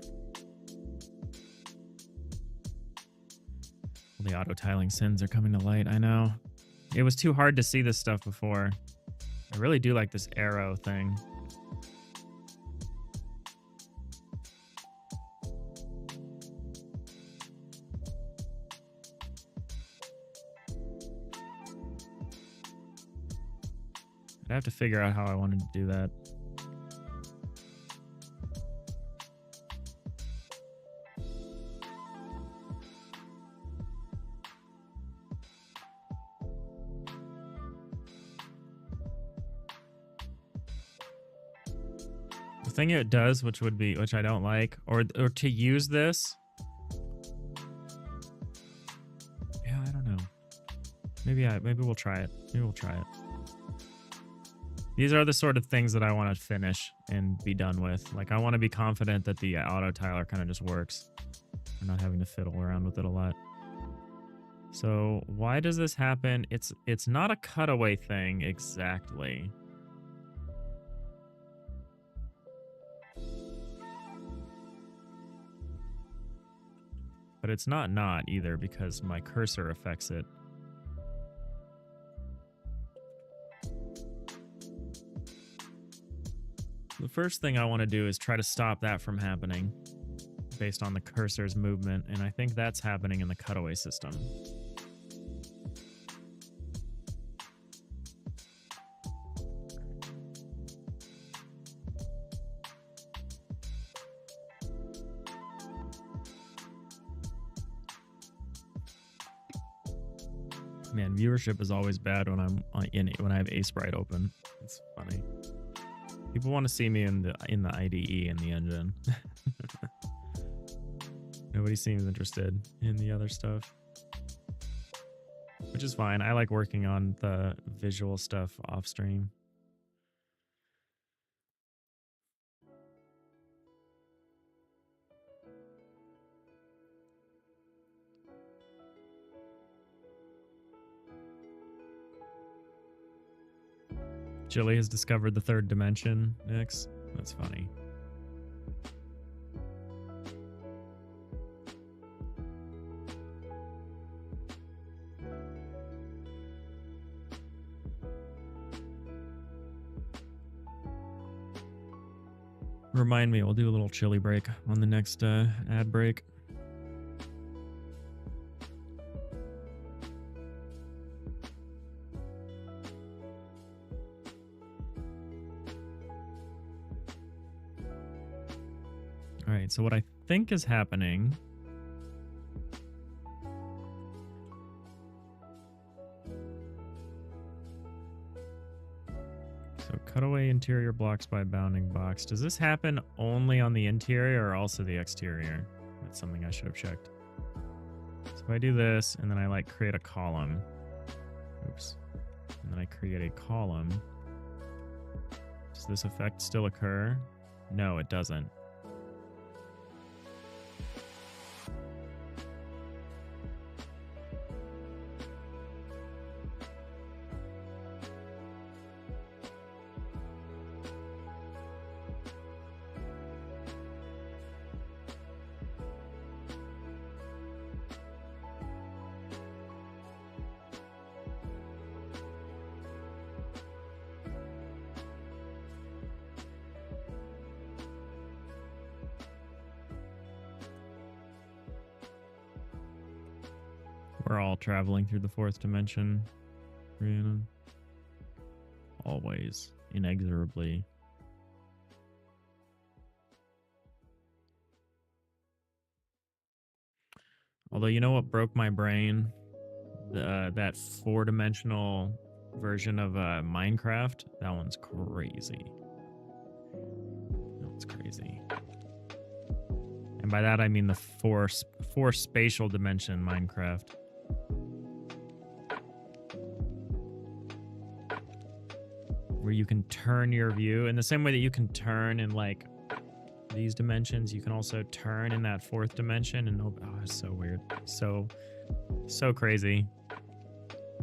Well, the auto-tiling sins are coming to light, I know. It was too hard to see this stuff before. I really do like this arrow thing. I'd have to figure out how I wanted to do that. The thing it does, which I don't like, or to use this. Yeah, I don't know. Maybe we'll try it. Maybe we'll try it. These are the sort of things that I want to finish and be done with. Like, I want to be confident that the auto tiler kind of just works. I'm not having to fiddle around with it a lot. So why does this happen? It's not a cutaway thing exactly. But it's not either because my cursor affects it. The first thing I want to do is try to stop that from happening based on the cursor's movement, and I think that's happening in the cutaway system. Man, viewership is always bad when when I have Aseprite open. It's funny. People want to see me in the IDE in the engine. Nobody seems interested in the other stuff, which is fine. I like working on the visual stuff off stream. Chili has discovered the third dimension, Nix. That's funny. Remind me, we'll do a little Chili break on the next ad break. All right, so what I think is happening so cut away interior blocks by bounding box. Does this happen only on the interior or also the exterior? That's something I should have checked. So if I do this and then I like create a column. Oops. And then I create a column. Does this effect still occur? No, it doesn't. We're all traveling through the fourth dimension, Brianna. Always, inexorably. Although, you know what broke my brain? That four-dimensional version of Minecraft. That one's crazy. That one's crazy. And by that, I mean the four spatial dimension Minecraft. Where you can turn your view in the same way that you can turn in like these dimensions, you can also turn in that fourth dimension. And oh, it's so weird. So crazy.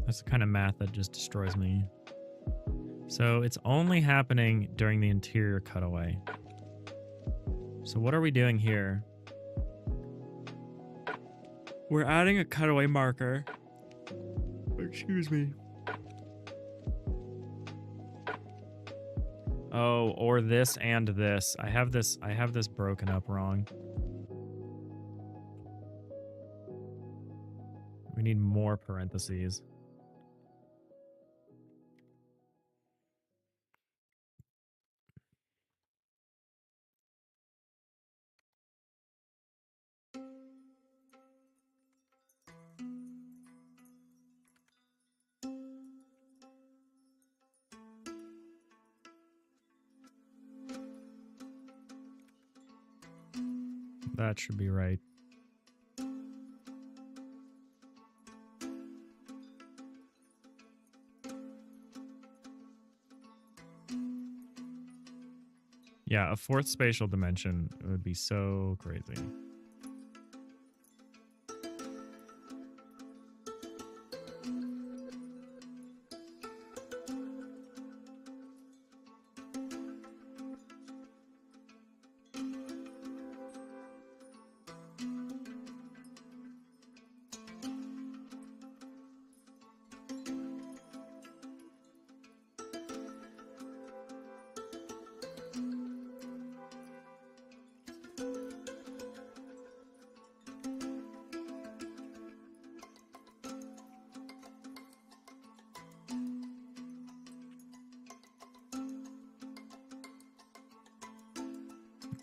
That's the kind of math that just destroys me. So it's only happening during the interior cutaway. So what are we doing here? We're adding a cutaway marker. Excuse me. Oh, or this and this. I have this broken up wrong. We need more parentheses. That should be right. Yeah, a fourth spatial dimension would be so crazy.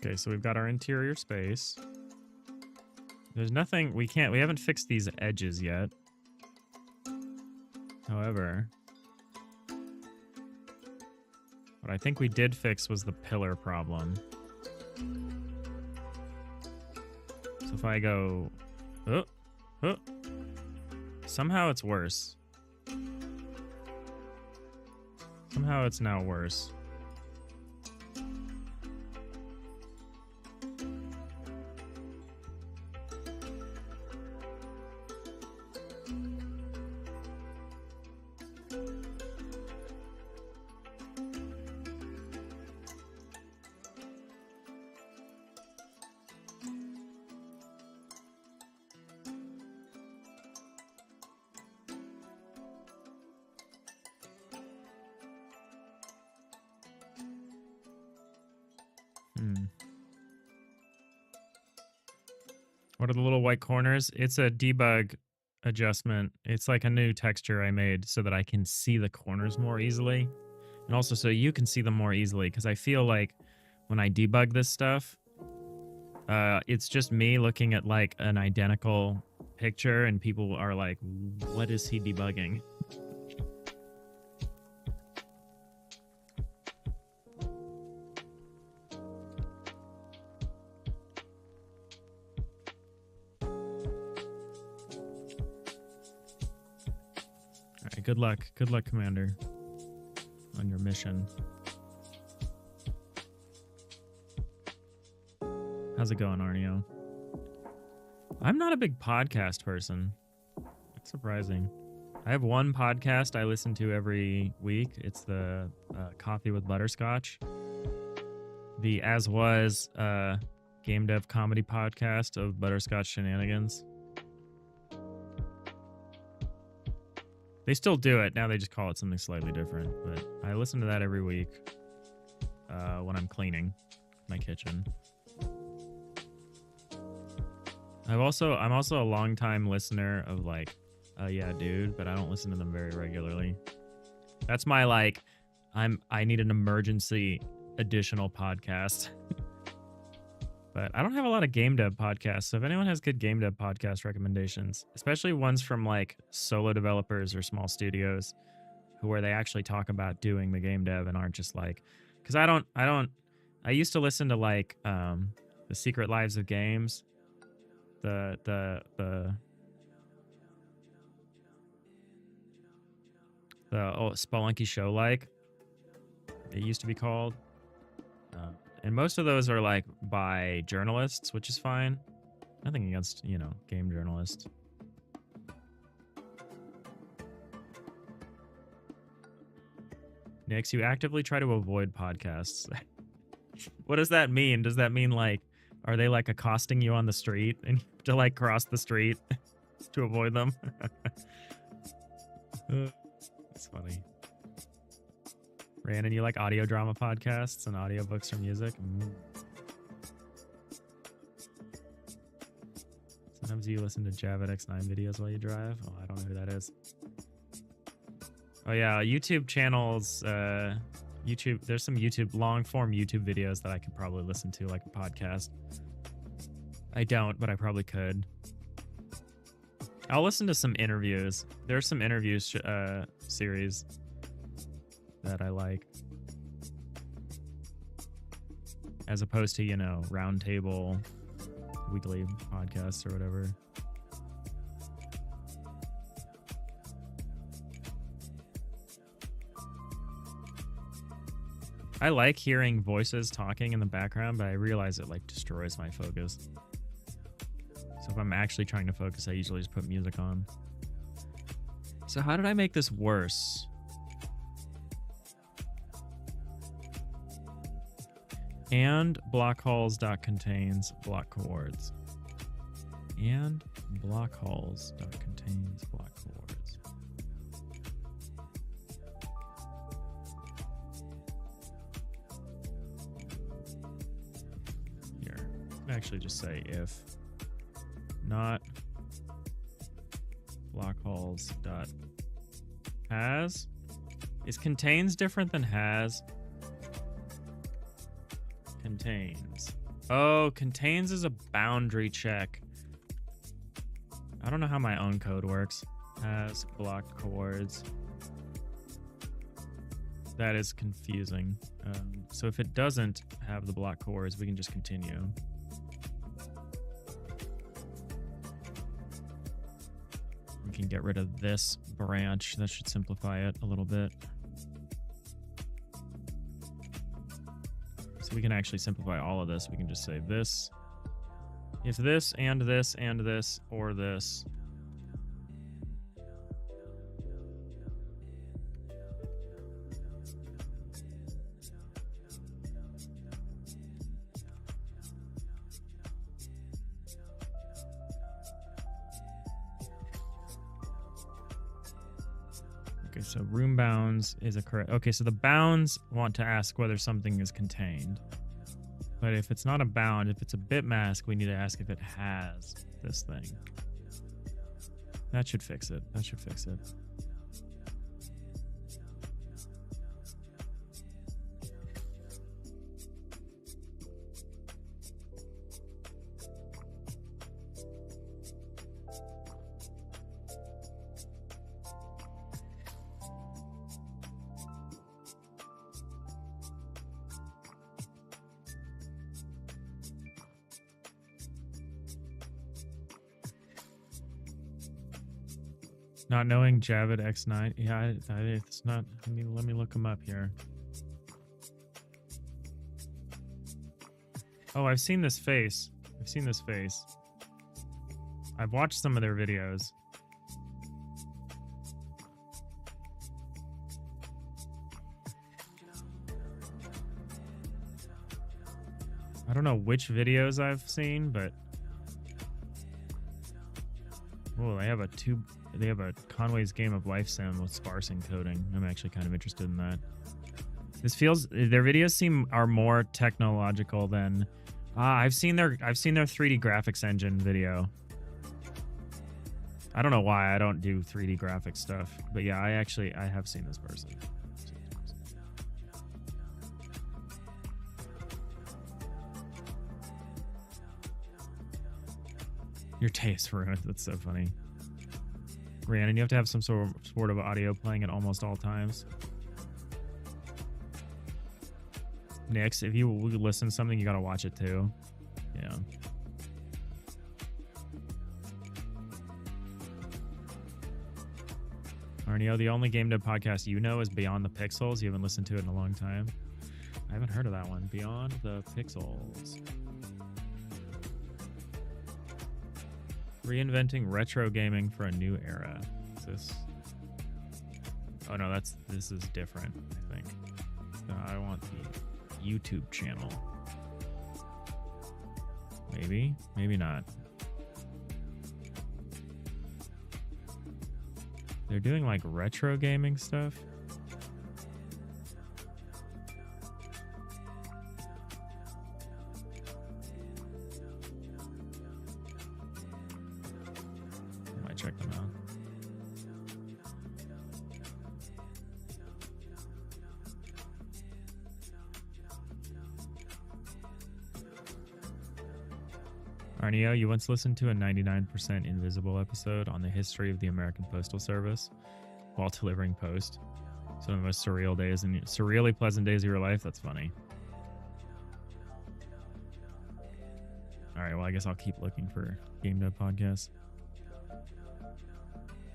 Okay, so we've got our interior space. There's nothing, we haven't fixed these edges yet. However, what I think we did fix was the pillar problem. So if I go, somehow it's worse. Somehow it's now worse. What are the little white corners? It's a debug adjustment. It's like a new texture I made so that I can see the corners more easily. And also so you can see them more easily, because I feel like when I debug this stuff, it's just me looking at like an identical picture and people are like, what is he debugging? All right, good luck. Good luck, Commander, on your mission. How's it going, Arnio? I'm not a big podcast person. That's surprising. I have one podcast I listen to every week. It's the Coffee with Butterscotch. The As Was game dev comedy podcast of Butterscotch Shenanigans. They still do it. Now they just call it something slightly different. But I listen to that every week when I'm cleaning my kitchen. I'm also a longtime listener of like, yeah, dude, but I don't listen to them very regularly. That's my like, I need an emergency additional podcast. But I don't have a lot of game dev podcasts. So if anyone has good game dev podcast recommendations, especially ones from like solo developers or small studios, where they actually talk about doing the game dev and aren't just like, because I used to listen to like The Secret Lives of Games. The Spelunky Show, like it used to be called, and most of those are like by journalists, which is fine. Nothing against, you know, game journalists. Nix, you actively try to avoid podcasts. What does that mean? Does that mean like, are they like accosting you on the street and you have to like cross the street to avoid them? That's funny. Rhiannon, you like audio drama podcasts and audiobooks or music? Sometimes you listen to Javid X9 videos while you drive. Oh, I don't know who that is. Oh yeah, YouTube channels, YouTube, there's some YouTube, long form YouTube videos that I could probably listen to like a podcast. I don't, but I probably could. I'll listen to some interviews. There's some interviews series that I like, as opposed to, you know, roundtable weekly podcasts or whatever. I like hearing voices talking in the background, but I realize it like destroys my focus. So if I'm actually trying to focus, I usually just put music on. So how did I make this worse? And blockholes.contains block coords. And blockholes.contains block coords. Here, actually just say if not blockholes.has. Is contains different than has? Contains. Oh, contains is a boundary check. I don't know how my own code works. Has blocked coords. That is confusing. So if it doesn't have the block coords, we can just continue. We can get rid of this branch. That should simplify it a little bit. So we can actually simplify all of this. We can just say this. If this and this and this or this. Okay, so room bounds is a correct. Okay, so the bounds want to ask whether something is contained. But if it's not a bound, if it's a bit mask, we need to ask if it has this thing. That should fix it. That should fix it. Not knowing Javid X9. Yeah, it's not. I mean, let me look him up here. Oh, I've seen this face. I've seen this face. I've watched some of their videos. I don't know which videos I've seen, but oh, they have a Conway's Game of Life sim with sparse encoding. I'm actually kind of interested in that. This feels, their videos are more technological than I've seen their 3D graphics engine video. I don't know why I don't do 3D graphics stuff, but yeah, I have seen this person. Your taste ruined. That's so funny. Rhiannon, you have to have some sort of audio playing at almost all times. Nix, if you listen to something, you gotta watch it too. Yeah. Arneo, the only game dev podcast you know is Beyond the Pixels. You haven't listened to it in a long time. I haven't heard of that one. Beyond the Pixels. Reinventing retro gaming for a new era. Is this? Oh no, this is different, I think. I want the YouTube channel. Maybe, maybe not. They're doing like retro gaming stuff. Check them out. Arneo, you once listened to a 99% Invisible episode on the history of the American Postal Service while delivering post. Some of the most surreal days and surreally pleasant days of your life. That's funny. All right, well, I guess I'll keep looking for Game Dev podcasts.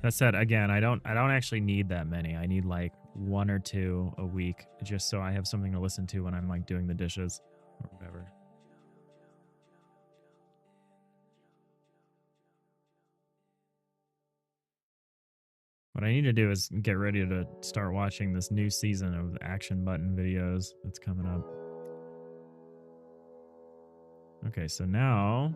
That said, again, I don't actually need that many. I need like 1 or 2 a week just so I have something to listen to when I'm like doing the dishes or whatever. What I need to do is get ready to start watching this new season of Action Button videos that's coming up. Okay, so now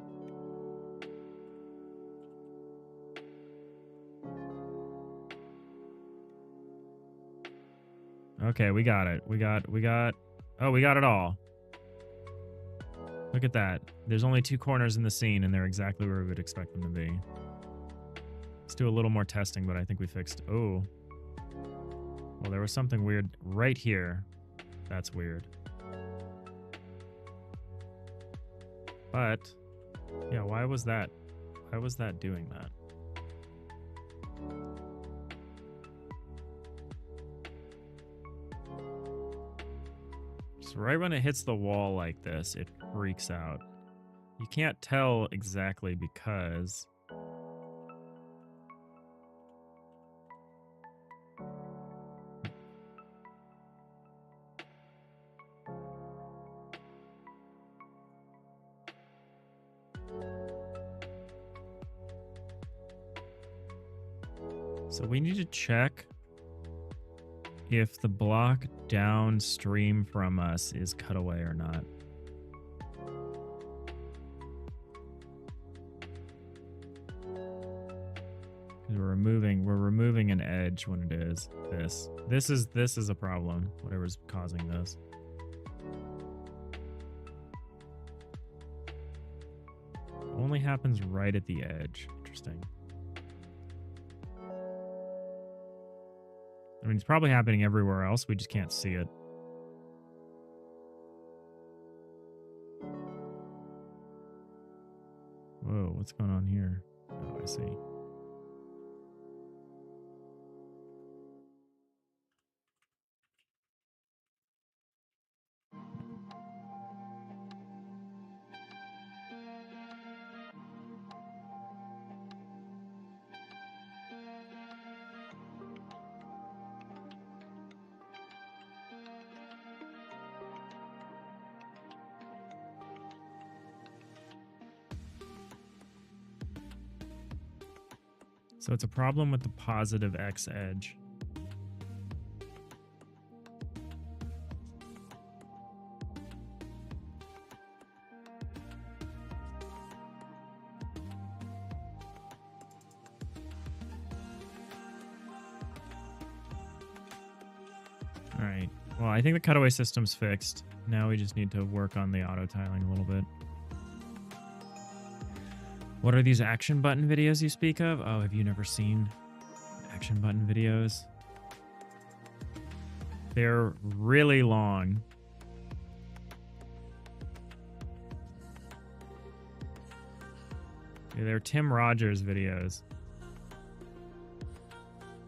okay, we got it. We got oh, we got it all. Look at that. There's only 2 corners in the scene and they're exactly where we would expect them to be. Let's do a little more testing, but I think we fixed. Oh. Well, there was something weird right here. That's weird. But yeah, why was that doing that? So right when it hits the wall like this, it freaks out. You can't tell exactly because so we need to check if the block downstream from us is cut away or not. We're removing an edge when it is this. This is a problem, whatever's causing this. happens right at the edge. Interesting. I mean, it's probably happening everywhere else. We just can't see it. Whoa, what's going on here? Oh, I see. So it's a problem with the positive X edge. All right. Well, I think the cutaway system's fixed. Now we just need to work on the auto tiling a little bit. What are these action button videos you speak of? Oh, have you never seen action button videos? They're really long. Yeah, they're Tim Rogers videos.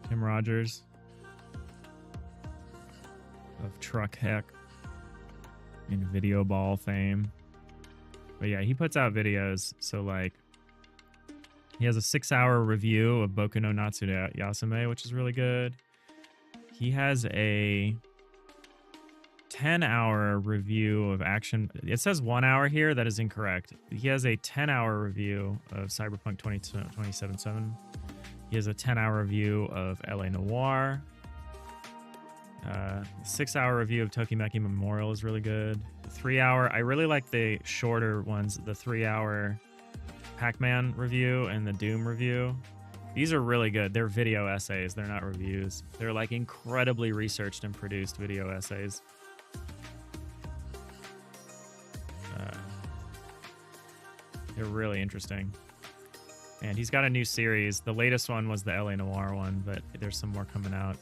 Tim Rogers of Truck Heck and Video Ball fame. But yeah, he puts out videos. So like, he has a 6-hour review of Boku no Natsume Yasume, which is really good. He has a 10-hour review of action. It says 1 hour here. That is incorrect. He has a 10-hour review of Cyberpunk 2077. He has a 10-hour review of LA Noire. 6-hour review of Tokimeki Memorial is really good. 3-hour. I really like the shorter ones. The 3-hour Pac-Man review and the Doom review. These are really good. They're video essays. They're not reviews. They're like incredibly researched and produced video essays. They're really interesting. And he's got a new series. The latest one was the LA Noire one, but there's some more coming out.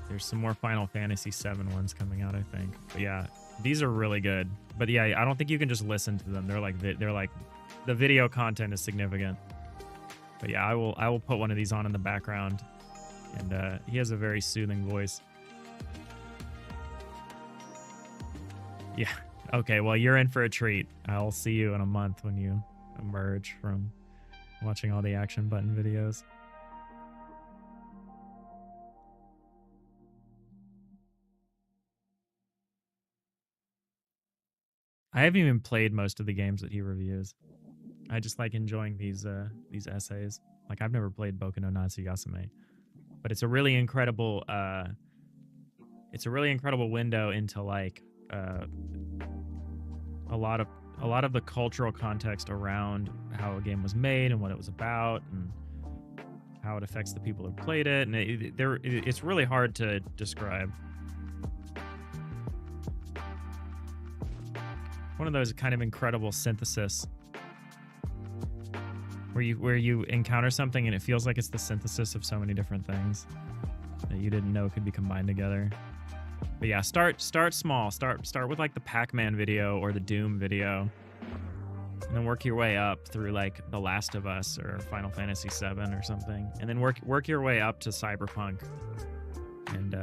There's some more Final Fantasy VII ones coming out, I think. But yeah, these are really good. But yeah, I don't think you can just listen to them. They're like the video content is significant. But yeah, I will put one of these on in the background. And he has a very soothing voice. Yeah. Okay, well, you're in for a treat. I'll see you in a month when you emerge from watching all the action button videos. I haven't even played most of the games that he reviews. I just like enjoying these essays. Like, I've never played Boku no Natsu Yasume, but it's a really incredible window into like a lot of the cultural context around how a game was made and what it was about and how it affects the people who played it, and it's really hard to describe. One of those kind of incredible synthesis where you encounter something and it feels like it's the synthesis of so many different things that you didn't know could be combined together. But yeah, start small. Start with like the Pac-Man video or the Doom video, and then work your way up through like The Last of Us or Final Fantasy VII or something, and then work your way up to Cyberpunk and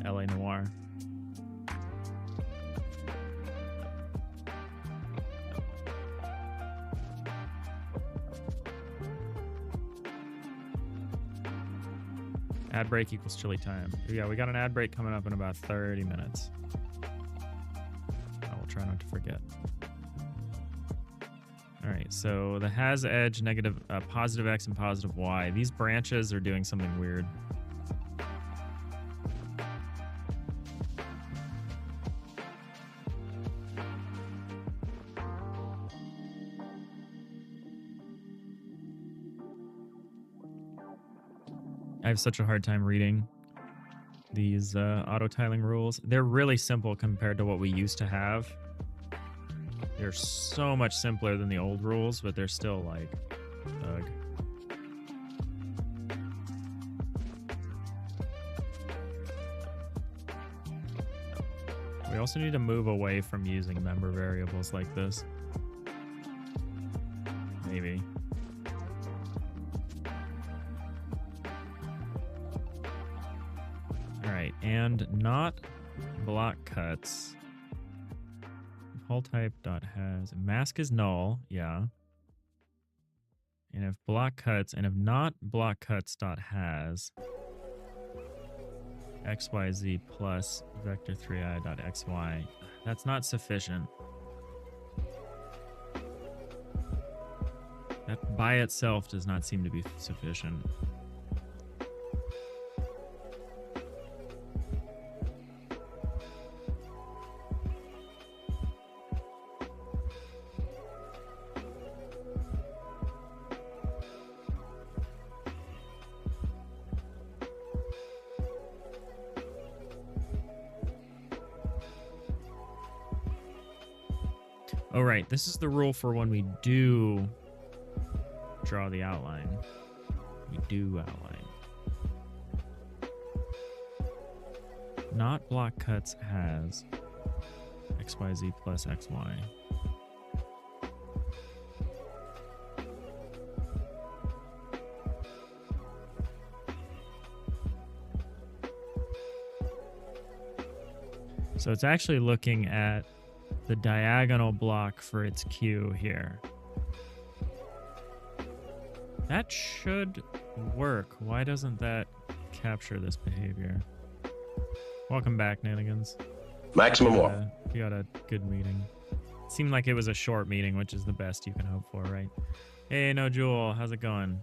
LA Noire. Ad break equals chili time. Yeah, we got an ad break coming up in about 30 minutes. I will try not to forget. All right, so the has edge, negative, positive X and positive Y. These branches are doing something weird. I have such a hard time reading these auto tiling rules. They're really simple compared to what we used to have. They're so much simpler than the old rules, but they're still like, ugh. We also need to move away from using member variables like this. Maybe. Alright, and not block cuts. Hull type dot has mask is null, yeah. And if block cuts, and if not block cuts dot has xyz plus vector 3i dot xy, that's not sufficient. That by itself does not seem to be sufficient. Oh, right. This is the rule for when we do draw the outline. We do outline. Not block cuts has xyz plus xy. So it's actually looking at the diagonal block for its Q here. That should work. Why doesn't that capture this behavior? Welcome back, Nanigans. Maximum warp. We got a good meeting. It seemed like it was a short meeting, which is the best you can hope for, right? Hey, No Jewel, how's it going?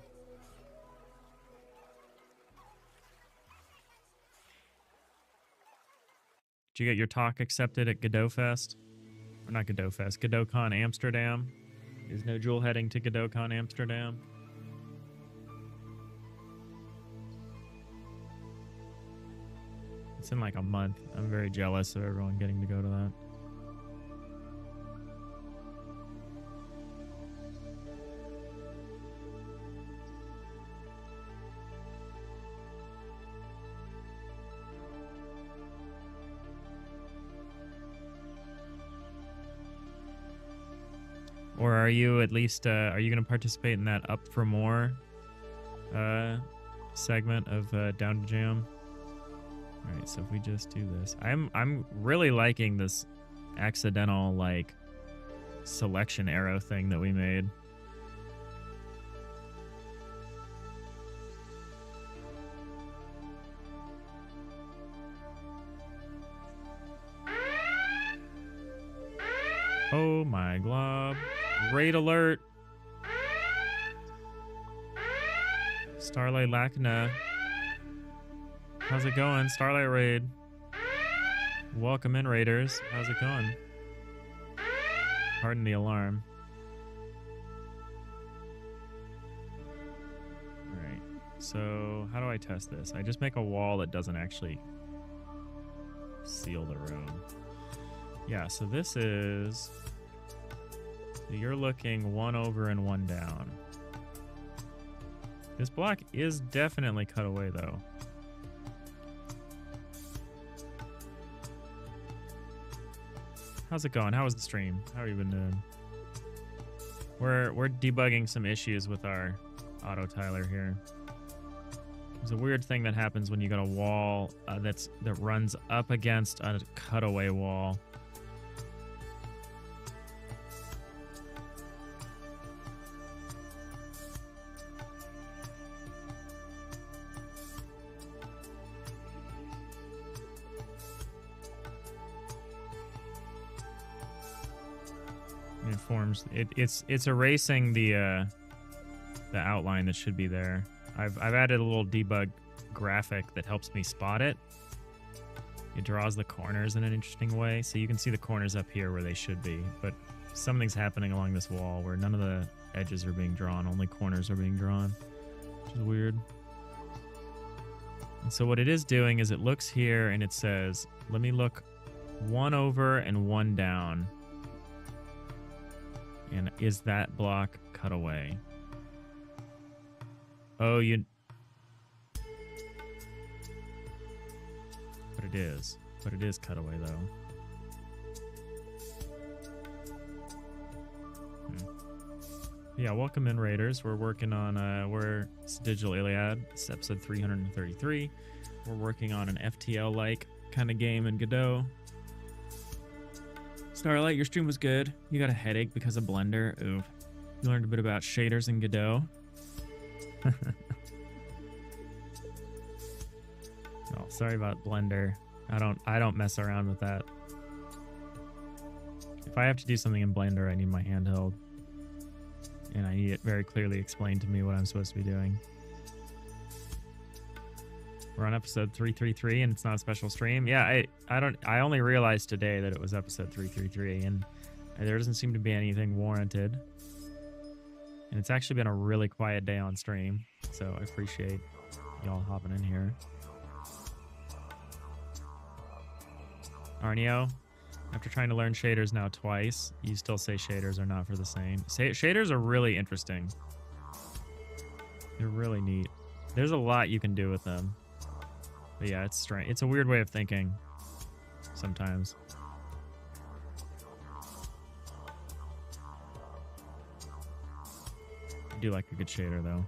Did you get your talk accepted at Godot Fest? Or not Godot Fest, GodotCon Amsterdam. Is No Jewel heading to GodotCon Amsterdam? It's in like a month. I'm very jealous of everyone getting to go to that. Or are you at least, are you going to participate in that Up for More segment of Down to Jam? All right, so if we just do this, I'm really liking this accidental like selection arrow thing that we made. Oh my glob. Raid alert. Starlight Lacna. How's it going? Starlight Raid. Welcome in, Raiders. How's it going? Pardon the alarm. Alright. So, how do I test this? I just make a wall that doesn't actually seal the room. Yeah, so this is... You're looking one over and one down. This block is definitely cut away, though. How's it going? How was the stream? How have you been doing? We're debugging some issues with our auto tiler here. There's a weird thing that happens when you got a wall that runs up against a cutaway wall. It forms. It's erasing the outline that should be there. I've added a little debug graphic that helps me spot it. It draws the corners in an interesting way, so you can see the corners up here where they should be. But something's happening along this wall where none of the edges are being drawn, only corners are being drawn, which is weird. And so what it is doing is it looks here and it says, let me look one over and one down. And is that block cut away? Oh, you... But it is. But it is cut away, though. Yeah, welcome in, Raiders. We're working on, it's Digital Iliad. It's episode 333. We're working on an FTL-like kind of game in Godot. Starlight, your stream was good. You got a headache because of Blender. Ooh. You learned a bit about shaders in Godot. Oh, sorry about Blender. I don't mess around with that. If I have to do something in Blender, I need my handheld. And I need it very clearly explained to me what I'm supposed to be doing. We're on episode 333 and it's not a special stream. Yeah, I only realized today that it was episode 333 and there doesn't seem to be anything warranted. And it's actually been a really quiet day on stream, so I appreciate y'all hopping in here. Arneo, after trying to learn shaders now twice, you still say shaders are not for the same. Shaders are really interesting. They're really neat. There's a lot you can do with them. But yeah, it's strange. It's a weird way of thinking sometimes. I do like a good shader, though.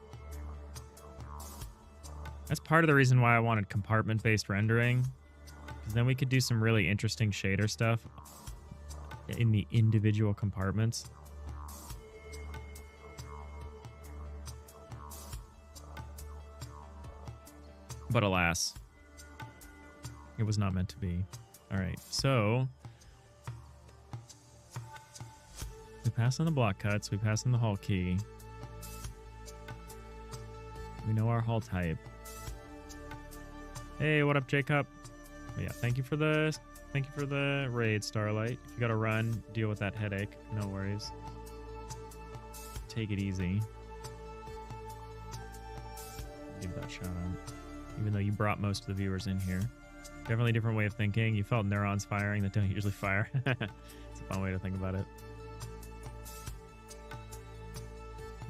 That's part of the reason why I wanted compartment-based rendering. Because then we could do some really interesting shader stuff in the individual compartments. But alas, it was not meant to be. All right, so we pass on the block cuts. We pass on the hull key. We know our hull type. Hey, what up, Jacob? But yeah, thank you for the raid, Starlight. If you gotta run, deal with that headache. No worries. Take it easy. Give that shout out. Even though you brought most of the viewers in here. Definitely a different way of thinking. You felt neurons firing that don't usually fire. It's a fun way to think about it.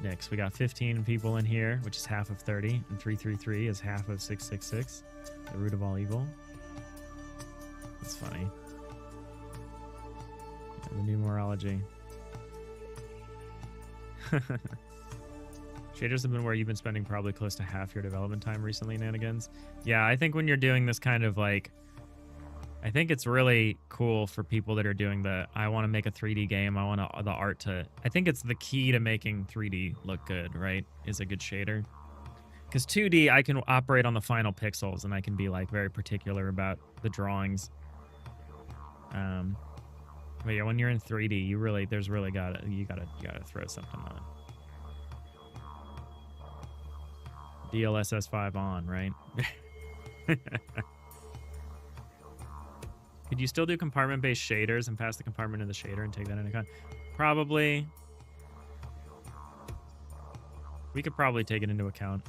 Next, we got 15 people in here, which is half of 30, and 333 is half of 666. The root of all evil. That's funny. Yeah, the numerology. Shaders have been where you've been spending probably close to half your development time recently, Nanigans. Yeah, I think when you're doing this kind of like... I think it's really cool for people that are doing the, I want to make a 3D game, I want the art to... I think it's the key to making 3D look good, right? Is a good shader. Because 2D, I can operate on the final pixels, and I can be like very particular about the drawings. But yeah, when you're in 3D, you really, you gotta throw something on it. DLSS5 on, right? Could you still do compartment-based shaders and pass the compartment in the shader and take that into account? Probably. We could probably take it into account.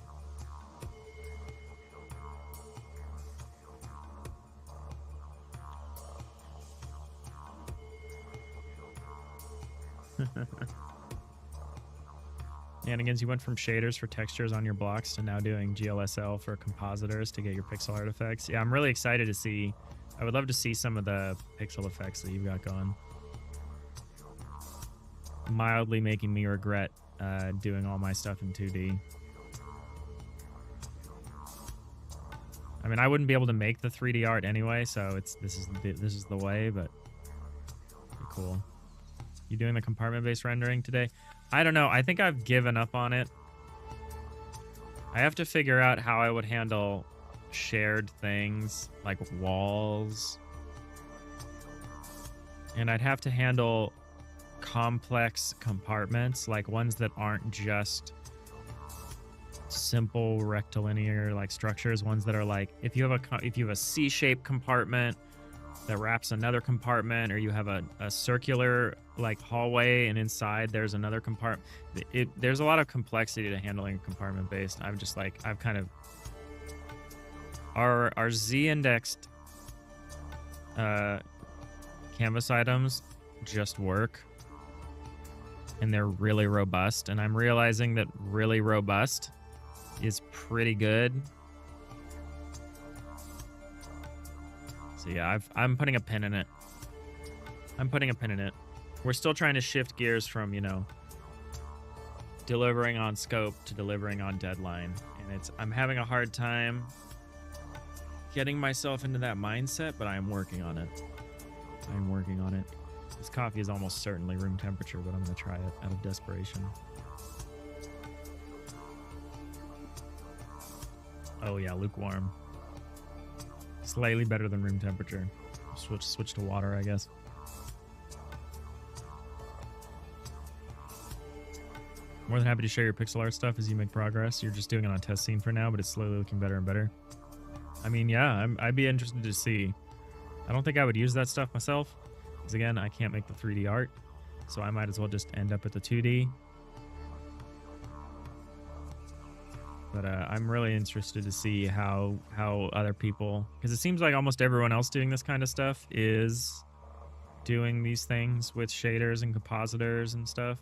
Nanigans, you went from shaders for textures on your blocks to now doing GLSL for compositors to get your pixel art effects. Yeah, I'm really excited to see. I would love to see some of the pixel effects that you've got going. Mildly making me regret doing all my stuff in 2D. I mean, I wouldn't be able to make the 3D art anyway, so this is the way, but cool. You doing the compartment-based rendering today? I don't know. I think I've given up on it. I have to figure out how I would handle shared things like walls. And I'd have to handle complex compartments, like ones that aren't just simple rectilinear like structures, ones that are like if you have a C-shaped compartment that wraps another compartment, or you have a circular like hallway and inside there's another compartment. There's a lot of complexity to handling compartment based. I'm just like, I've kind of our Z indexed canvas items just work. and they're really robust, and I'm realizing that really robust is pretty good. So yeah, I'm putting a pin in it. I'm putting a pin in it. We're still trying to shift gears from, you know, delivering on scope to delivering on deadline. And I'm having a hard time getting myself into that mindset, but I'm working on it. I'm working on it. This coffee is almost certainly room temperature, but I'm going to try it out of desperation. Oh yeah, lukewarm. Slightly better than room temperature. Switch to water, I guess. More than happy to share your pixel art stuff as you make progress. You're just doing it on test scene for now, but it's slowly looking better and better. I mean, yeah, I'd be interested to see. I don't think I would use that stuff myself, because again, I can't make the 3D art, so I might as well just end up at the 2D. But I'm really interested to see how other people, because it seems like almost everyone else doing this kind of stuff is doing these things with shaders and compositors and stuff.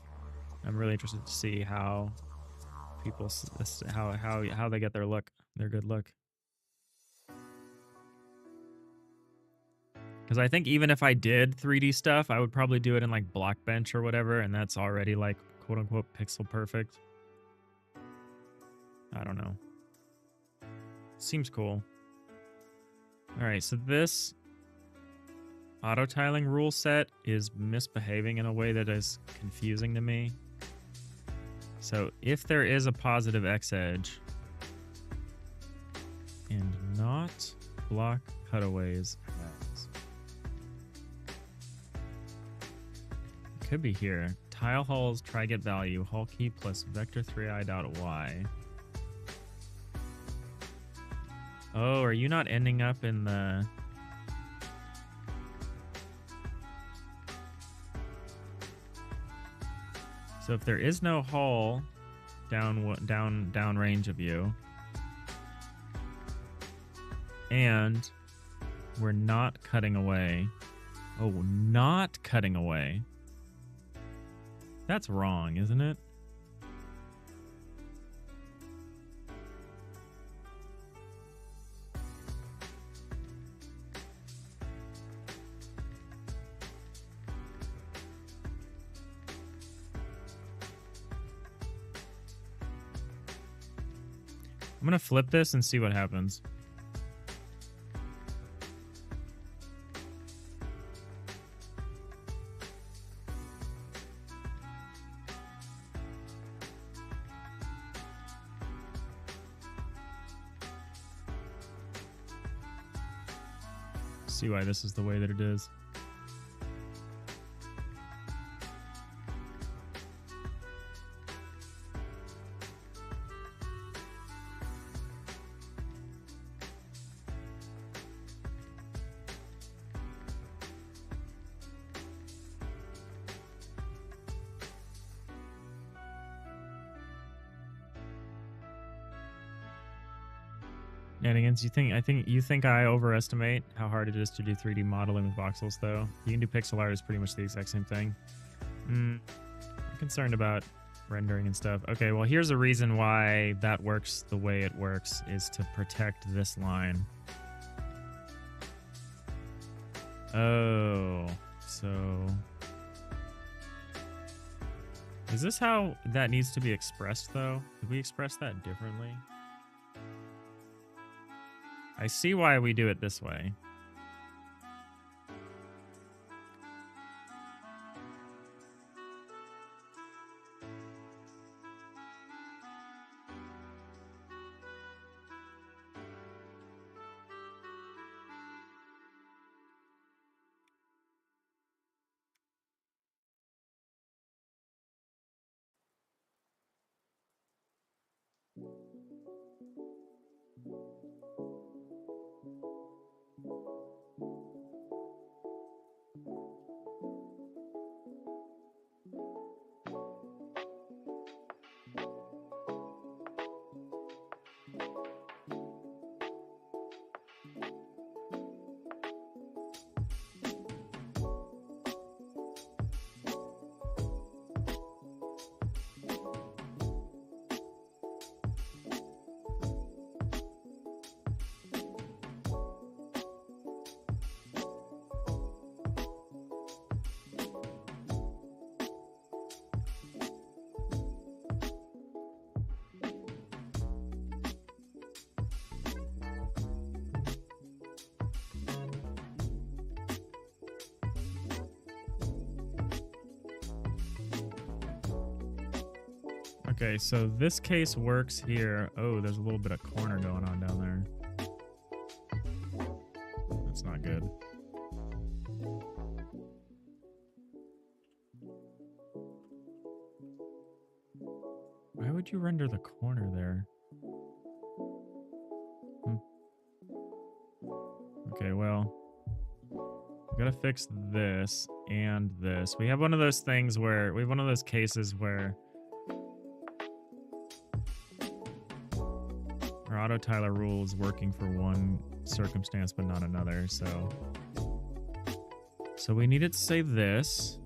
I'm really interested to see how people, how they get their look, their good look. Because I think even if I did 3D stuff, I would probably do it in like Blockbench or whatever, and that's already like quote unquote pixel perfect. I don't know. Seems cool. All right, so this auto tiling rule set is misbehaving in a way that is confusing to me. So if there is a positive X edge and not block cutaways, it could be here. Tile hulls try get value hull key plus vector 3i.y. Oh, are you not ending up in the... So if there is no hull down range of you, and we're not cutting away. Oh, not cutting away. That's wrong, isn't it? I'm gonna flip this and see what happens. See why this is the way that it is. Shenanigans, you think I overestimate how hard it is to do 3D modeling with voxels, though. You can do pixel art, is pretty much the exact same thing. I'm concerned about rendering and stuff. Okay, well, here's a reason why that works the way it works, is to protect this line. Oh, so... Is this how that needs to be expressed, though? Did we express that differently? I see why we do it this way. Okay, so this case works here. Oh, there's a little bit of corner going on down there. That's not good. Why would you render the corner there? Okay, well, we gotta fix this and this. We have one of those things where we have one of those cases where our auto tiler rule is working for one circumstance but not another. So we need it to say this.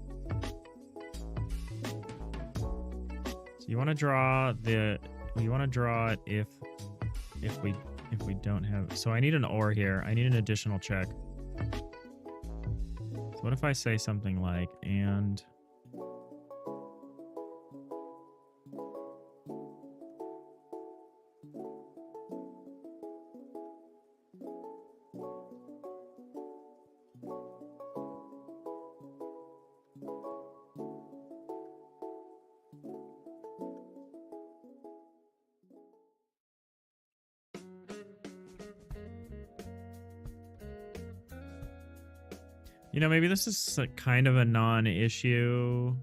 So you want to draw the it if we don't have. So I need an or here. I need an additional check. So what if I say something like and you know, maybe this is kind of a non-issue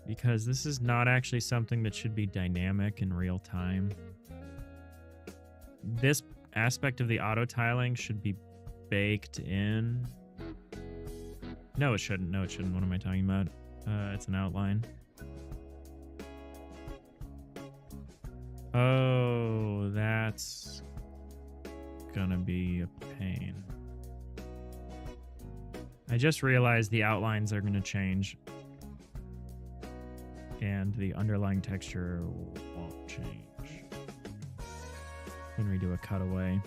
because this is not actually something that should be dynamic in real time. This aspect of the auto tiling should be baked in. No, it shouldn't. No, it shouldn't. What am I talking about? It's an outline. Oh, that's gonna be a pain. I just realized the outlines are going to change and the underlying texture won't change when we do a cutaway.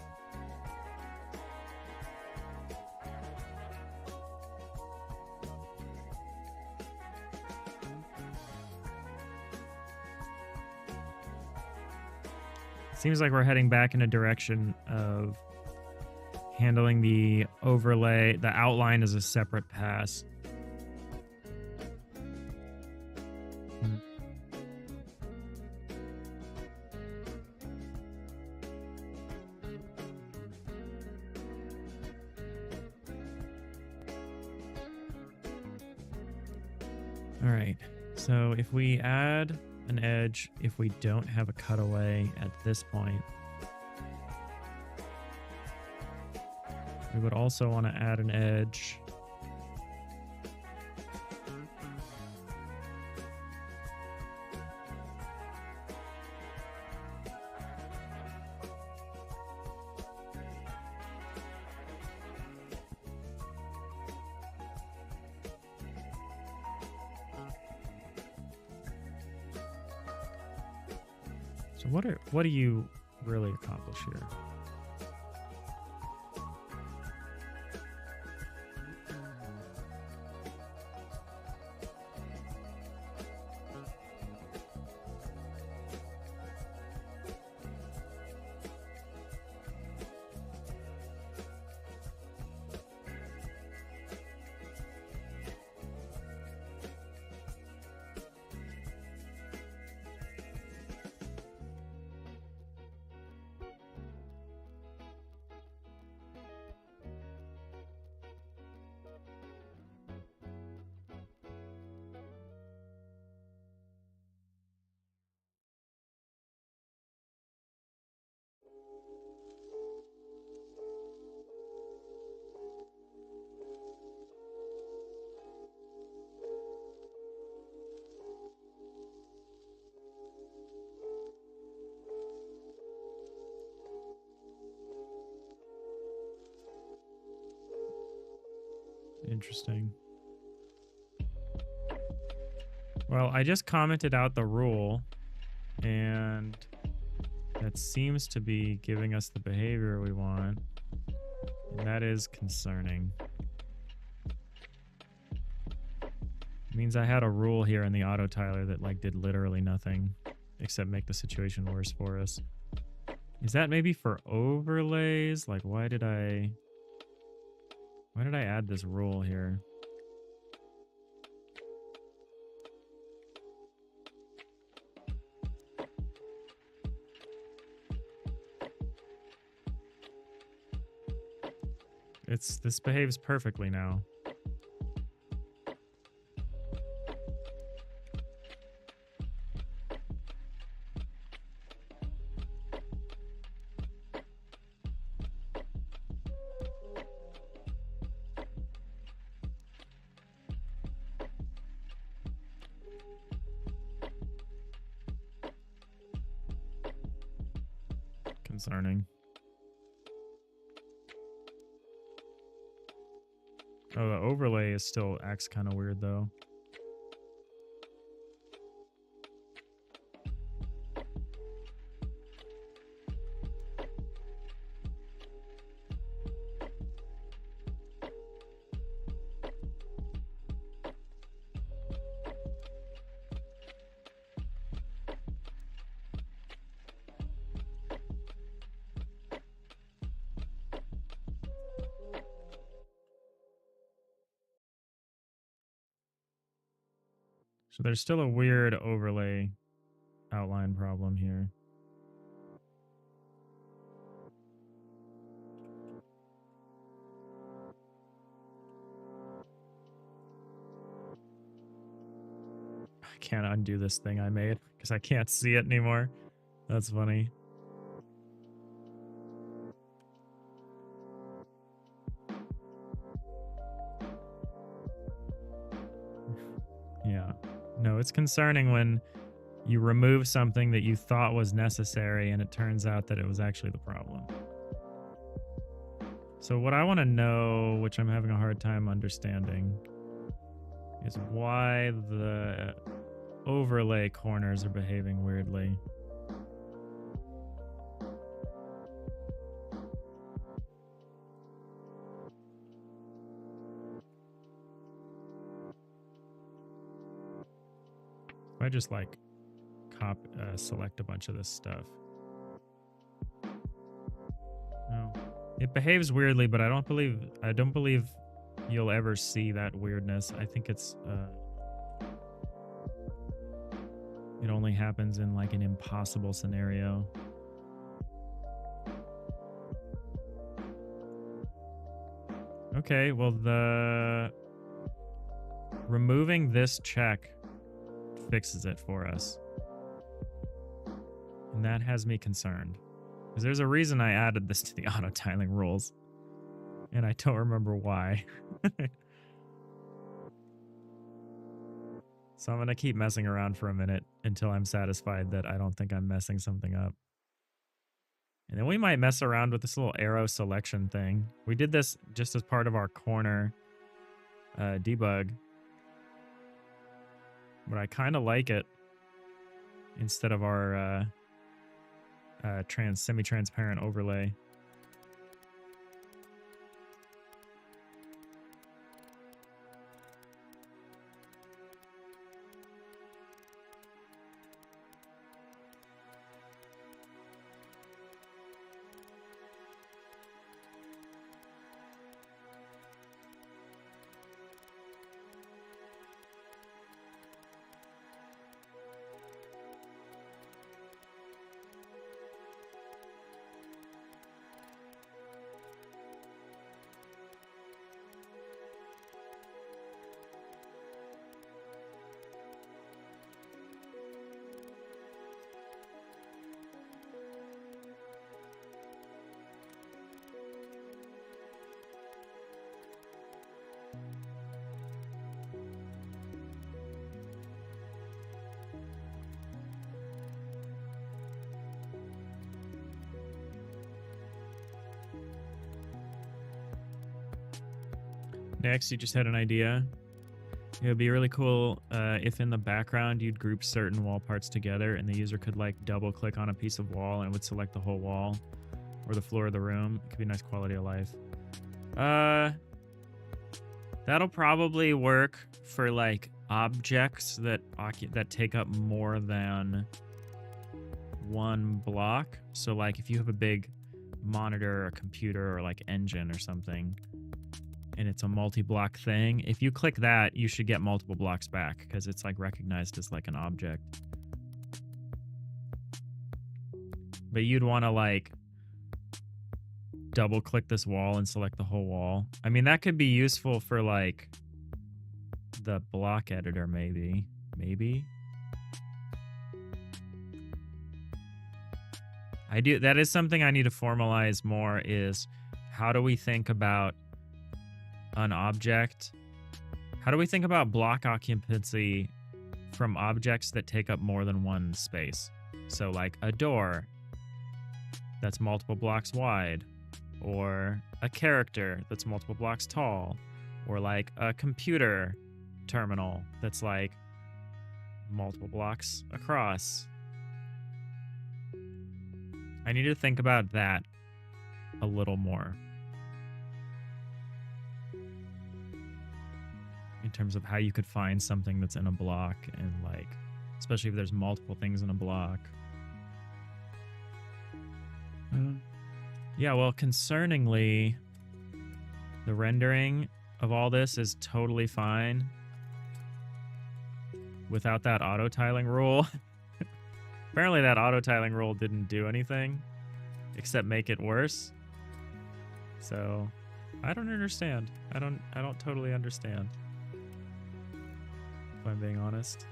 Seems like we're heading back in a direction of handling the overlay, the outline as a separate pass. All right, so if we add an edge, if we don't have a cutaway at this point, we would also want to add an edge. So what do you really accomplish here? Interesting. Well, I just commented out the rule, and that seems to be giving us the behavior we want. And that is concerning. It means I had a rule here in the auto tiler that like did literally nothing except make the situation worse for us. Is that maybe for overlays? Like why did I add this rule here? This behaves perfectly now. Concerning. Oh, the overlay is still acts kind of weird though. So there's still a weird overlay outline problem here. I can't undo this thing I made because I can't see it anymore. That's funny. Yeah. No, it's concerning when you remove something that you thought was necessary and it turns out that it was actually the problem. So what I want to know, which I'm having a hard time understanding, is why the overlay corners are behaving weirdly. If I just like select a bunch of this stuff. No. It behaves weirdly, but I don't believe you'll ever see that weirdness. I think it's it only happens in like an impossible scenario. Okay, well the removing this check fixes it for us. And that has me concerned. Because there's a reason I added this to the auto tiling rules. And I don't remember why. So I'm going to keep messing around for a minute until I'm satisfied that I don't think I'm messing something up. And then we might mess around with this little arrow selection thing. We did this just as part of our corner debug. But I kind of like it instead of our semi-transparent overlay. Next, you just had an idea. It would be really cool if in the background you'd group certain wall parts together and the user could like double click on a piece of wall and it would select the whole wall or the floor of the room. It could be nice quality of life. That'll probably work for like objects that take up more than one block. So like if you have a big monitor or a computer or like engine or something, and it's a multi-block thing, if you click that, you should get multiple blocks back because it's like recognized as like an object. But you'd want to like double click this wall and select the whole wall. I mean, that could be useful for like the block editor, maybe. That is something I need to formalize more, is how do we think about an object? How do we think about block occupancy from objects that take up more than one space? So like a door that's multiple blocks wide, or a character that's multiple blocks tall, or like a computer terminal that's like multiple blocks across. I need to think about that a little more in terms of how you could find something that's in a block, and like, especially if there's multiple things in a block. Yeah, well, concerningly, the rendering of all this is totally fine without that auto tiling rule. Apparently that auto tiling rule didn't do anything except make it worse. So I don't understand. I don't totally understand, if I'm being honest.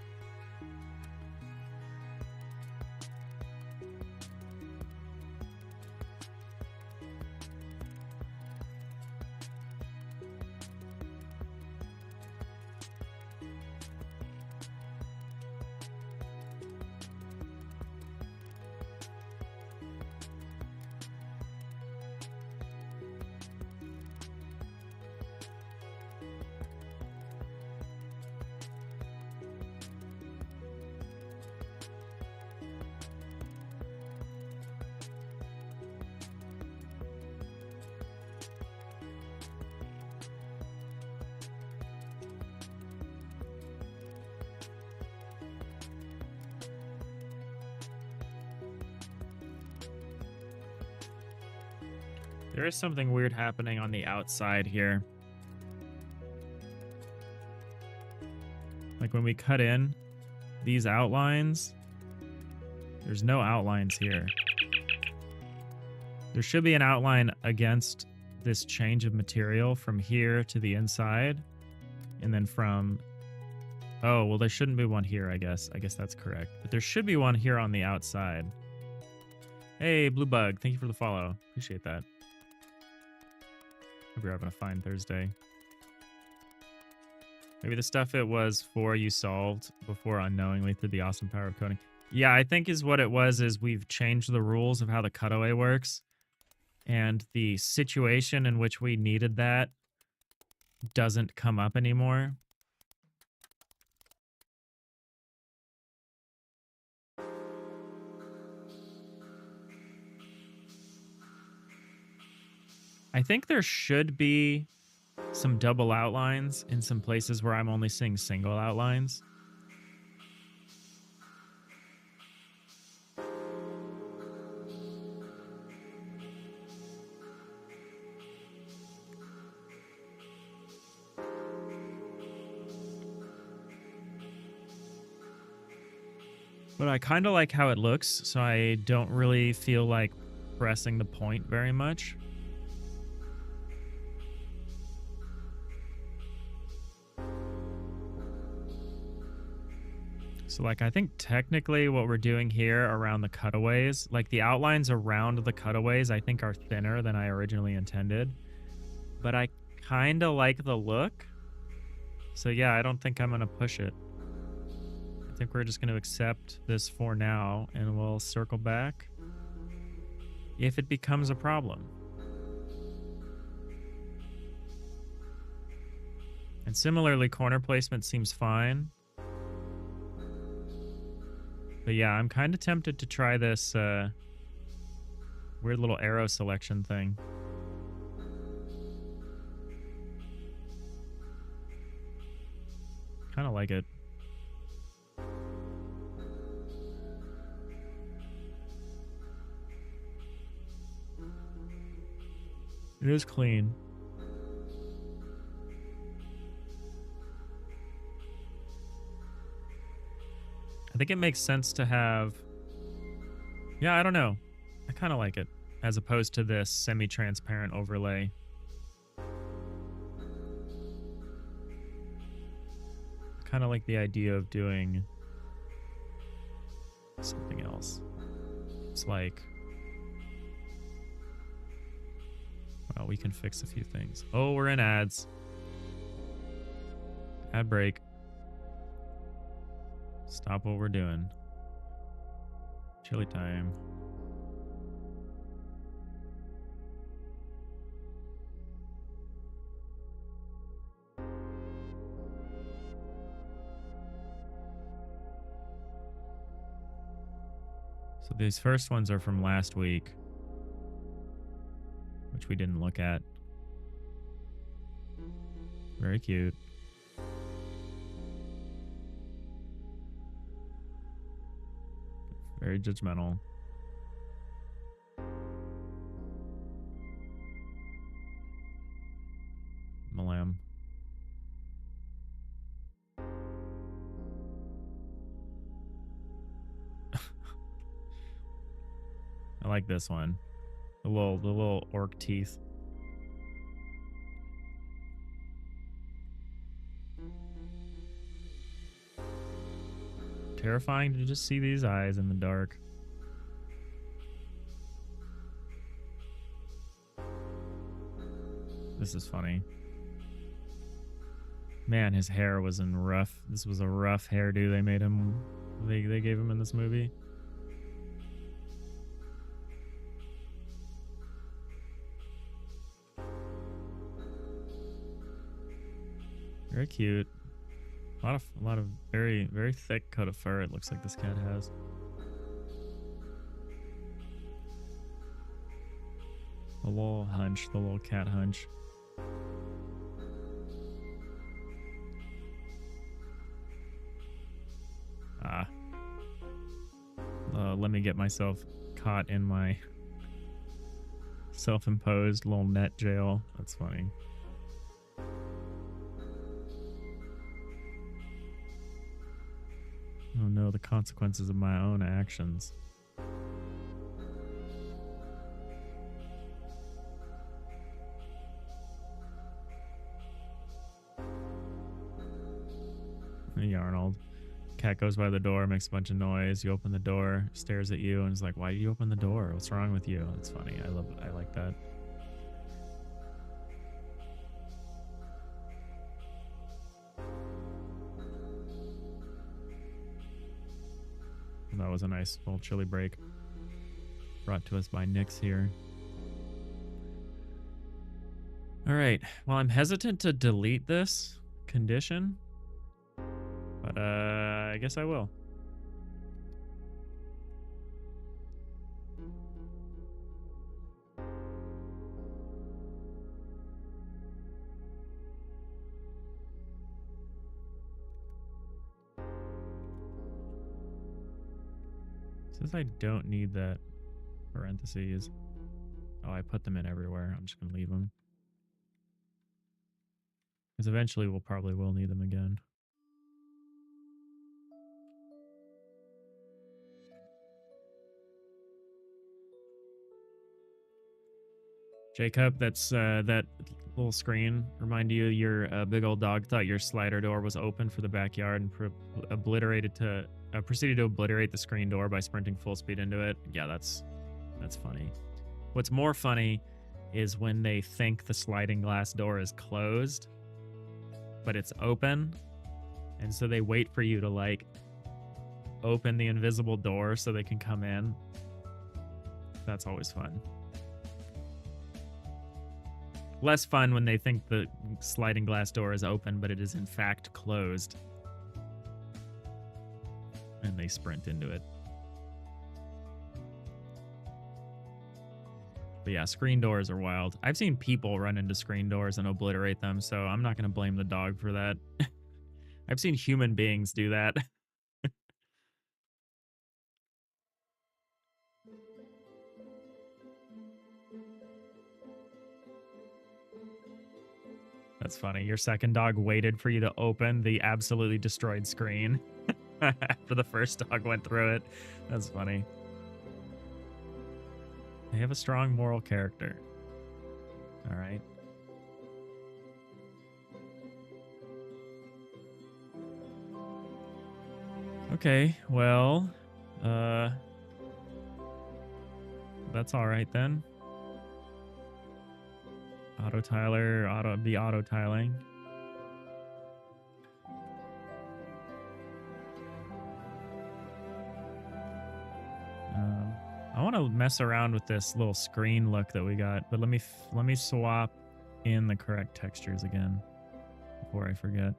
There is something weird happening on the outside here. Like when we cut in these outlines, there's no outlines here. There should be an outline against this change of material from here to the inside. And then from... Oh, well, there shouldn't be one here, I guess. I guess that's correct. But there should be one here on the outside. Hey, Blue Bug, thank you for the follow. Appreciate that. Hope you're having a fine Thursday. Maybe the stuff it was for you solved before unknowingly through the awesome power of coding. Yeah, I think is what it was, is we've changed the rules of how the cutaway works. And the situation in which we needed that doesn't come up anymore. I think there should be some double outlines in some places where I'm only seeing single outlines. But I kind of like how it looks, so I don't really feel like pressing the point very much. So like, I think technically what we're doing here around the cutaways, like the outlines around the cutaways, I think are thinner than I originally intended. But I kind of like the look. So yeah, I don't think I'm going to push it. I think we're just going to accept this for now, and we'll circle back if it becomes a problem. And similarly, corner placement seems fine. But yeah, I'm kind of tempted to try this weird little arrow selection thing. Kind of like it. It is clean. I think it makes sense to have... Yeah, I don't know. I kind of like it. as opposed to this semi-transparent overlay. Kind of like the idea of doing something else. It's like, well, we can fix a few things. Oh, we're in ads. Ad break. Stop what we're doing. Chili time. So these first ones are from last week, which we didn't look at. Very cute. Very judgmental. Malam. I like this one. The little orc teeth. Terrifying to just see these eyes in the dark. This is funny. Man, his hair was in rough. This was a rough hairdo they made him. They gave him in this movie. Very cute. A lot of very, very thick coat of fur it looks like this cat has. The little hunch, the little cat hunch. Let me get myself caught in my self-imposed little net jail. That's funny. Oh no, the consequences of my own actions. Hey, Arnold. Cat goes by the door, makes a bunch of noise. You open the door, stares at you, and is like, "Why did you open the door? What's wrong with you?" It's funny. I like that. That was a nice little chili break brought to us by Nyx here. All right. Well, I'm hesitant to delete this condition, but I guess I will. Since I don't need that parentheses. Oh, I put them in everywhere. I'm just going to leave them. Because eventually we'll probably will need them again. Jacob, that's that little screen remind you your big old dog thought your slider door was open for the backyard and proceeded to obliterate the screen door by sprinting full speed into it. Yeah, that's funny. What's more funny is when they think the sliding glass door is closed, but it's open, and so they wait for you to like open the invisible door so they can come in. That's always fun. Less fun when they think the sliding glass door is open, but it is in fact closed. And they sprint into it. But yeah, screen doors are wild. I've seen people run into screen doors and obliterate them, so I'm not going to blame the dog for that. I've seen human beings do that. That's funny. Your second dog waited for you to open the absolutely destroyed screen after the first dog went through it. That's funny. They have a strong moral character. All right. Okay, well, that's all right then. Auto tiler, auto tiling. I want to mess around with this little screen look that we got, but let me swap in the correct textures again before I forget.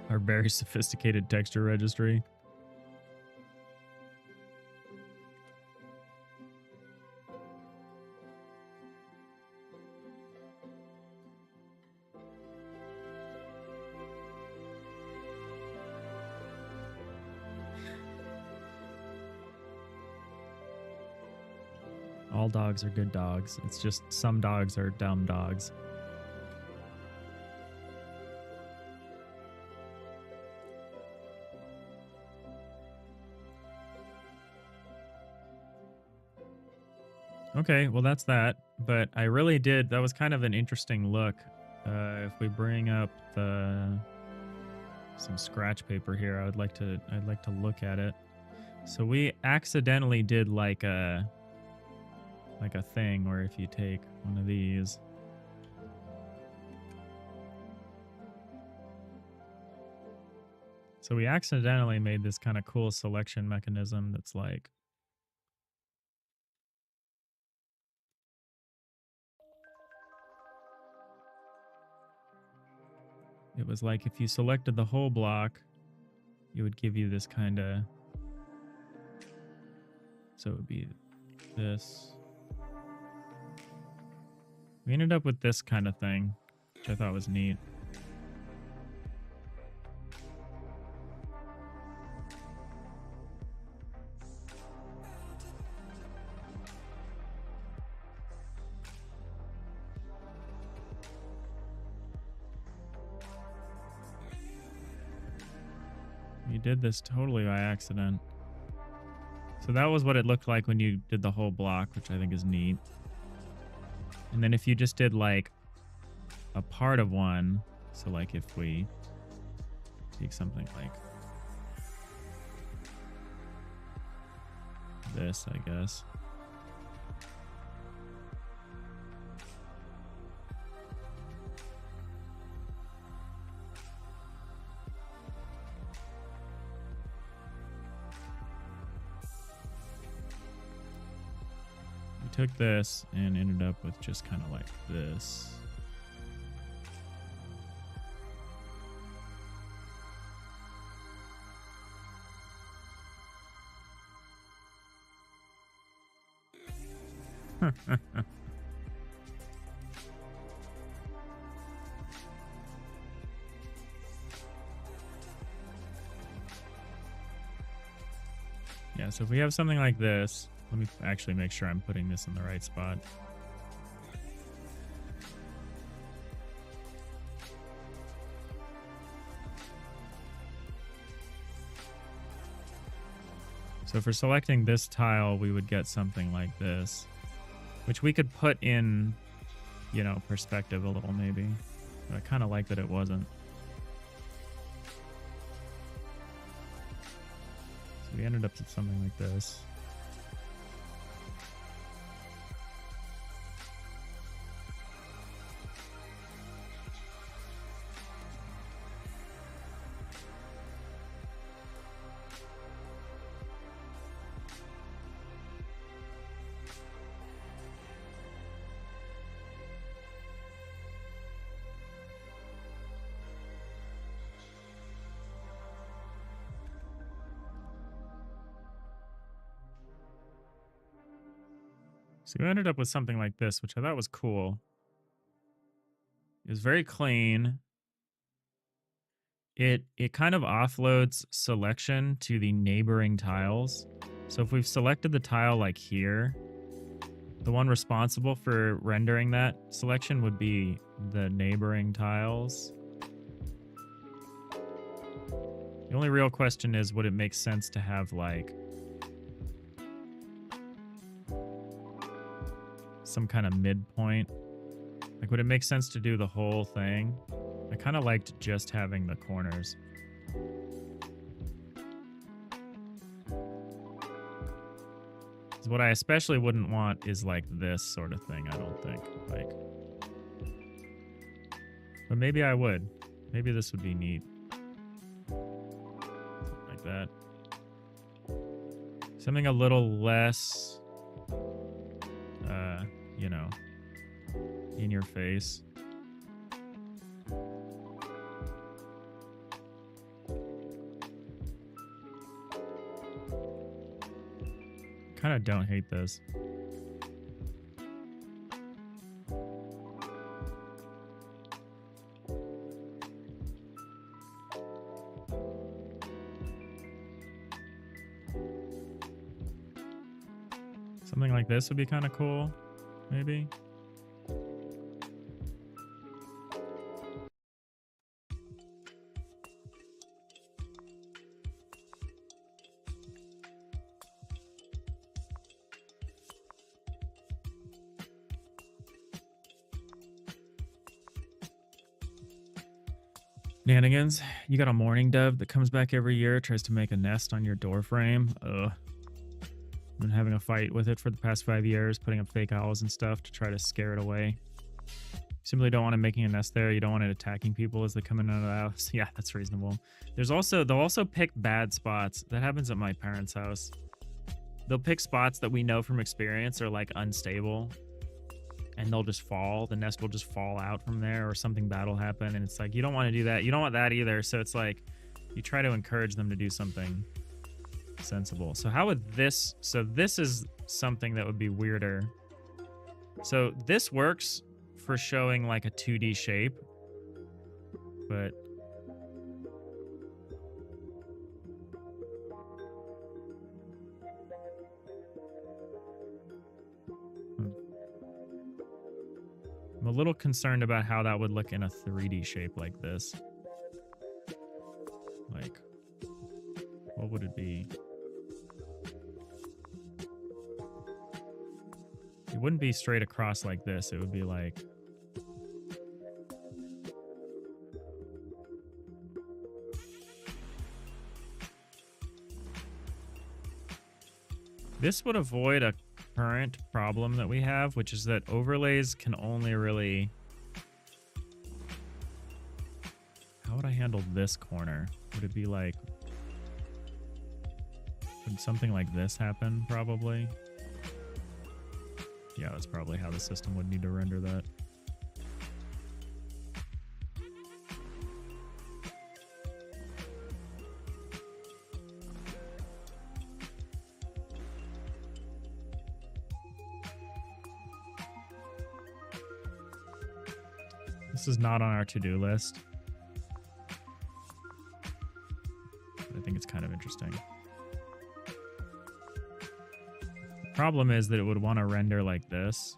Our very sophisticated texture registry. All dogs are good dogs. It's just some dogs are dumb dogs. Okay, well that's that. But I really did. That was kind of an interesting look. If we bring up some scratch paper here, I'd like to look at it. So we accidentally did like a thing where if you take one of these, so we accidentally made this kind of cool selection mechanism that's like, it was like if you selected the whole block, it would give you this kind of, so it would be this. We ended up with this kind of thing, which I thought was neat. You did this totally by accident. So that was what it looked like when you did the whole block, which I think is neat. And then if you just did like a part of one, so like if we take something like this, I guess. Took this and ended up with just kind of like this. Yeah, so if we have something like this, let me actually make sure I'm putting this in the right spot. So for selecting this tile, we would get something like this, which we could put in, you know, perspective a little maybe. But I kind of like that it wasn't. So we ended up with something like this. So we ended up with something like this, which I thought was cool. It was very clean. It kind of offloads selection to the neighboring tiles. So if we've selected the tile like here, The one responsible for rendering that selection would be the neighboring tiles. The only real question is, would it make sense to have, like, some kind of midpoint? Like, would it make sense to do the whole thing? I kind of liked just having the corners. What I especially wouldn't want is like this sort of thing, I don't think. Like, but maybe I would. Maybe this would be neat. Something like that. Something a little less, you know, in your face. Kind of don't hate this. Something like this would be kind of cool, maybe. Shenanigans. You got a mourning dove that comes back every year, tries to make a nest on your door frame. Ugh. I've been having a fight with it for the past 5 years, putting up fake owls and stuff to try to scare it away. You simply don't want it making a nest there. You don't want it attacking people as they come in and out of the house. Yeah, that's reasonable. They'll also pick bad spots. That happens at my parents' house. They'll pick spots that we know from experience are like unstable. And they'll just fall. The nest will just fall out from there, or something bad will happen. And it's like, you don't want to do that. You don't want that either. So it's like, you try to encourage them to do something sensible. So how would this... So this is something that would be weirder. So this works for showing like a 2D shape. But... I'm a little concerned about how that would look in a 3D shape like this. Like, what would it be? It wouldn't be straight across like this. It would be like... This would avoid a current problem that we have, which is that overlays can only really... How would I handle this corner? Would it be like... Would something like this happen, probably? Yeah, that's probably how the system would need to render that. This is not on our to-do list. I think it's kind of interesting. The problem is that it would want to render like this.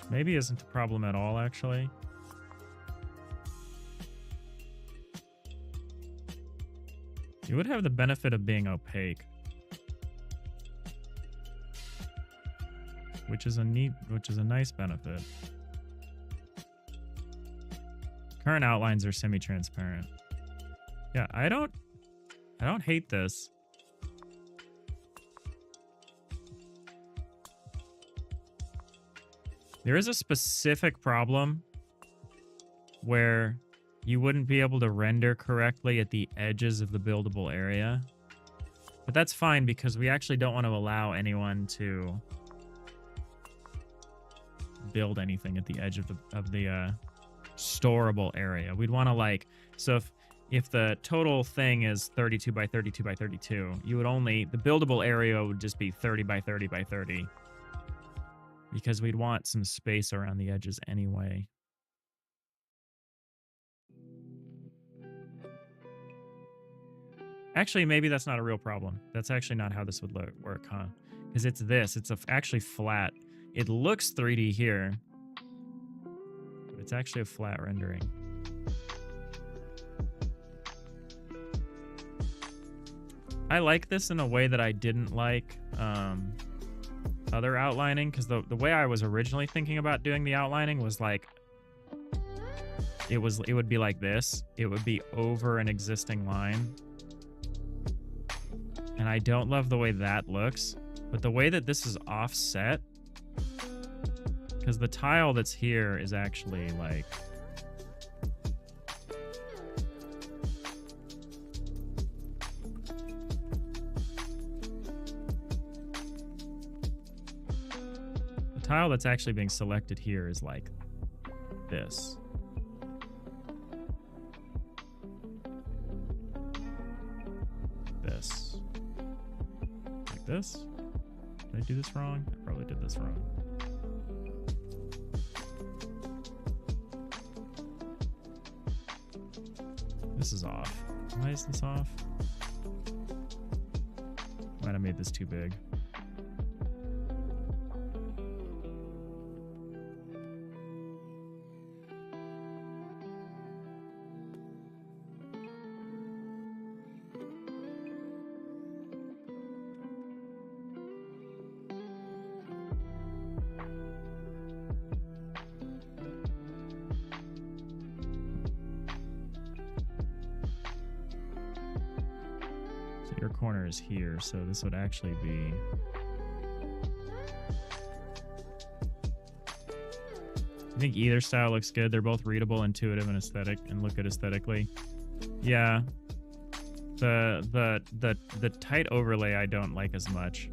Maybe isn't a problem at all, actually. You would have the benefit of being opaque. Which is a nice benefit. Current outlines are semi-transparent. Yeah, I don't hate this. There is a specific problem where you wouldn't be able to render correctly at the edges of the buildable area. But that's fine because we actually don't want to allow anyone to build anything at the edge of the storable area. We'd want to like, so if the total thing is 32 by 32 by 32, you would only, the buildable area would just be 30 by 30 by 30. because we'd want some space around the edges anyway. Actually, maybe that's not a real problem. That's actually not how this would work, huh? Because it's this. It's actually flat. It looks 3D here, but it's actually a flat rendering. I like this in a way that I didn't like other outlining, because the way I was originally thinking about doing the outlining was like it would be like this. It would be over an existing line. And I don't love the way that looks, but the way that this is offset, because the tile that's here is actually like the tile that's actually being selected here is like this. This. Like this. Did I do this wrong? I probably did this wrong. This is off. Why is this off? Might have made this too big. Your corner is here, so this would actually be I think either style looks good. They're both readable, intuitive, and aesthetic, and look good aesthetically. Yeah. The tight overlay I don't like as much.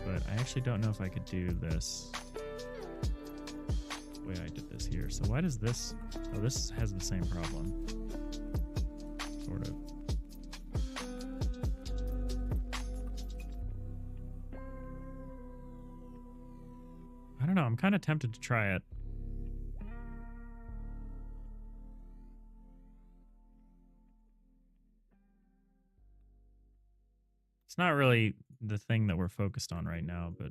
But I actually don't know if I could do this the way I did this here. So why does this... Oh, this has the same problem. Sort of. I don't know. I'm kind of tempted to try it. It's not really the thing that we're focused on right now, but...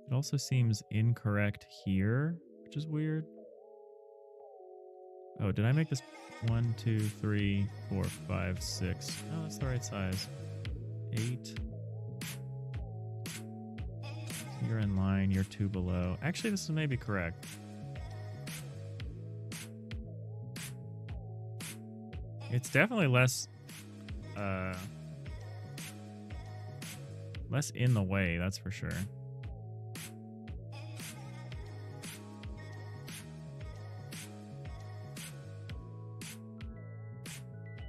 It also seems incorrect here, which is weird. Oh, did I make this 1, 2, 3, 4, 5, 6? Oh, that's the right size. 8. You're in line, you're 2 below. Actually, this is maybe correct. It's definitely less in the way, that's for sure.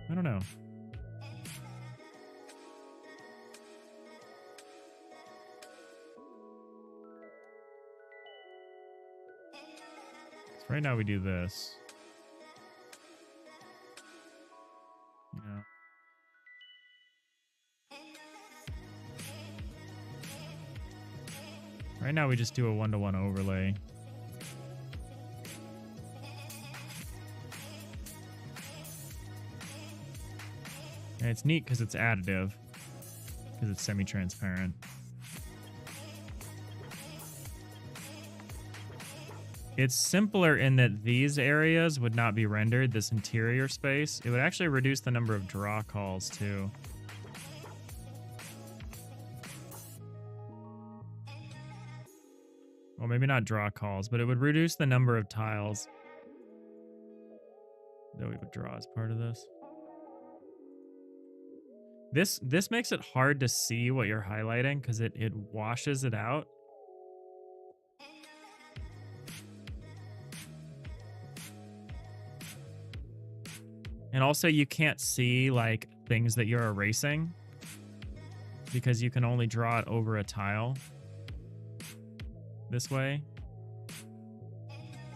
I don't know. So right now we do this. You know. Right now we just do a 1-to-1 overlay. And it's neat because it's additive, because it's semi-transparent. It's simpler in that these areas would not be rendered, this interior space. It would actually reduce the number of draw calls too. Well, maybe not draw calls, but it would reduce the number of tiles that we would draw as part of this. This makes it hard to see what you're highlighting because it washes it out. And also you can't see like things that you're erasing because you can only draw it over a tile this way.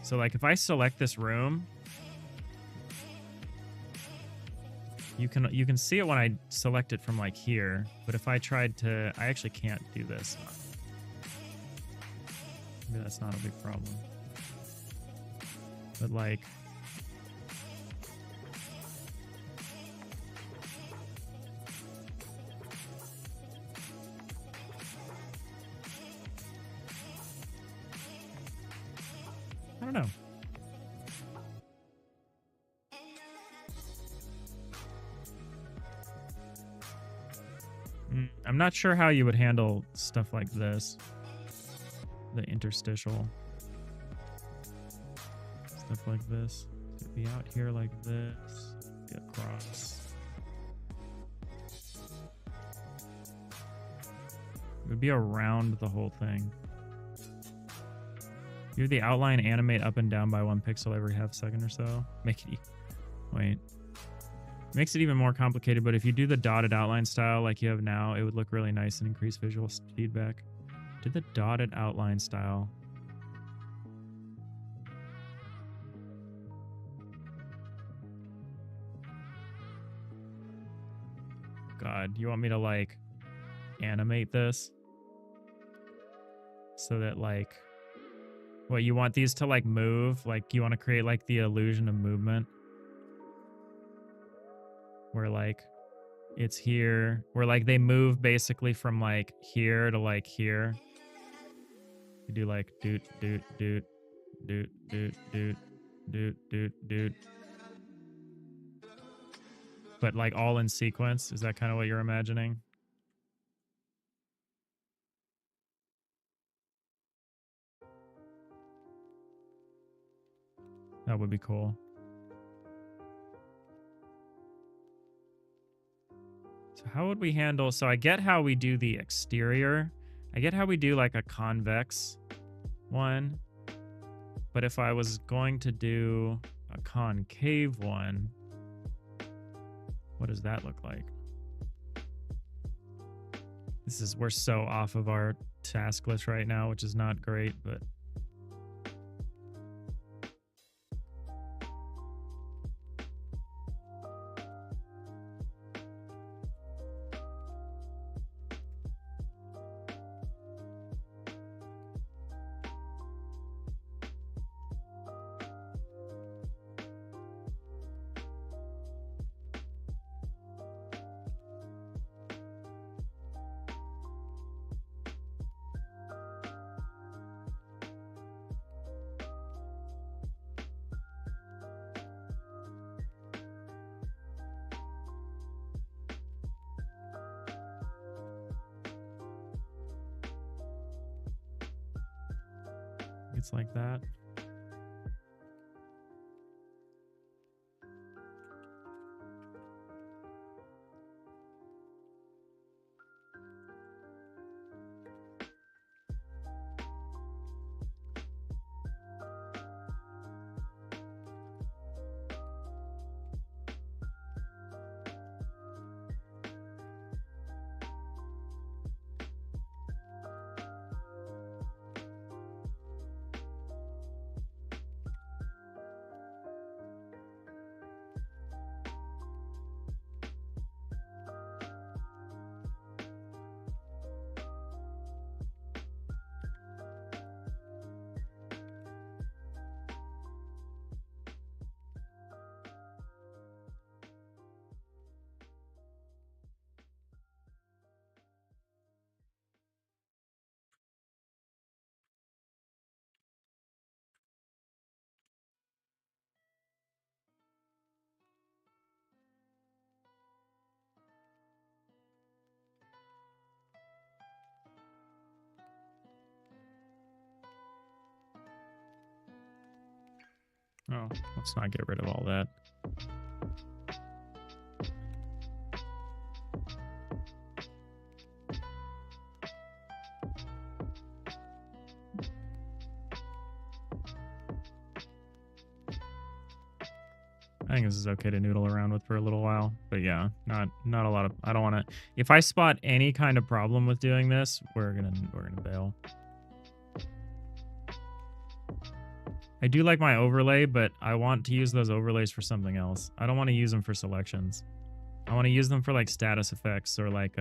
So like if I select this room, You can see it when I select it from like here, but if I tried to, I actually can't do this. Maybe that's not a big problem. But like, I don't know. I'm not sure how you would handle stuff like this. The interstitial. Stuff like this. It'd be out here like this. Be across. It would be around the whole thing. Do the outline animate up and down by 1 pixel every half second or so. Make it... Wait. Makes it even more complicated, but if you do the dotted outline style like you have now, it would look really nice and increase visual feedback. Do the dotted outline style. God, you want me to like animate this? So that like, what, you want these to like move? Like you want to create like the illusion of movement? Where like it's here, where like they move basically from like here to like here. You do like doot doot doot doot doot doot doot doot doot, but like all in sequence. Is that kind of what you're imagining? That would be cool. So how would we handle... So I get how we do the exterior. I get how we do like a convex one. But if I was going to do a concave one, what does that look like? We're so off of our task list right now, which is not great, but... It's like that. Oh, let's not get rid of all that. I think this is okay to noodle around with for a little while, but yeah, not a lot of... I don't want to... If I spot any kind of problem with doing this, we're gonna bail. I do like my overlay, but I want to use those overlays for something else. I don't want to use them for selections. I want to use them for like status effects or like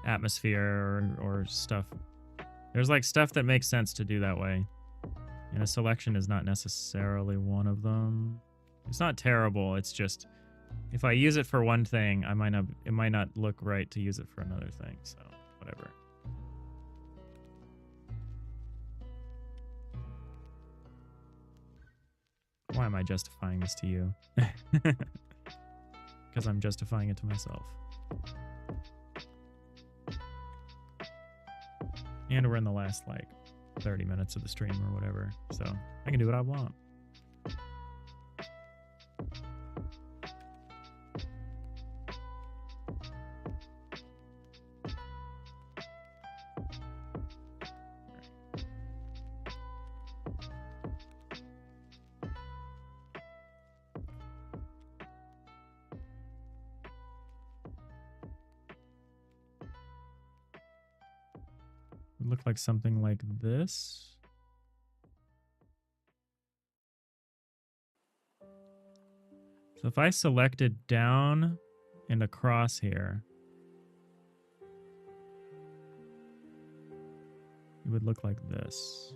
atmosphere or stuff. There's like stuff that makes sense to do that way. And a selection is not necessarily one of them. It's not terrible. It's just if I use it for one thing, it might not look right to use it for another thing. So whatever. Why am I justifying this to you? Because I'm justifying it to myself. And we're in the last like 30 minutes of the stream or whatever, so I can do what I want. It looked like something like this. So if I selected down and across here, it would look like this.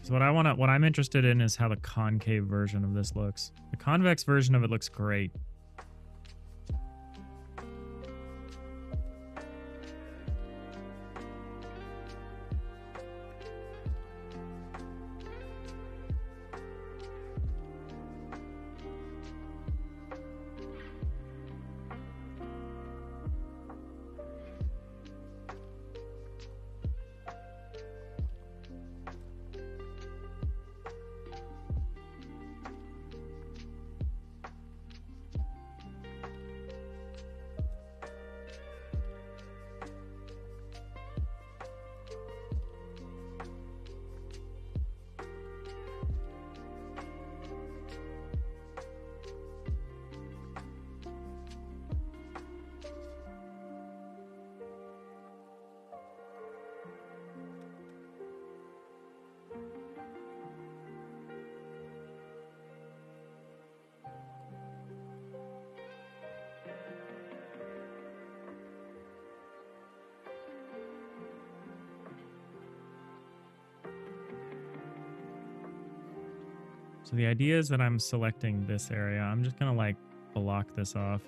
So what I'm interested in is how the concave version of this looks. The convex version of it looks great. So the idea is that I'm selecting this area. I'm just going to like block this off.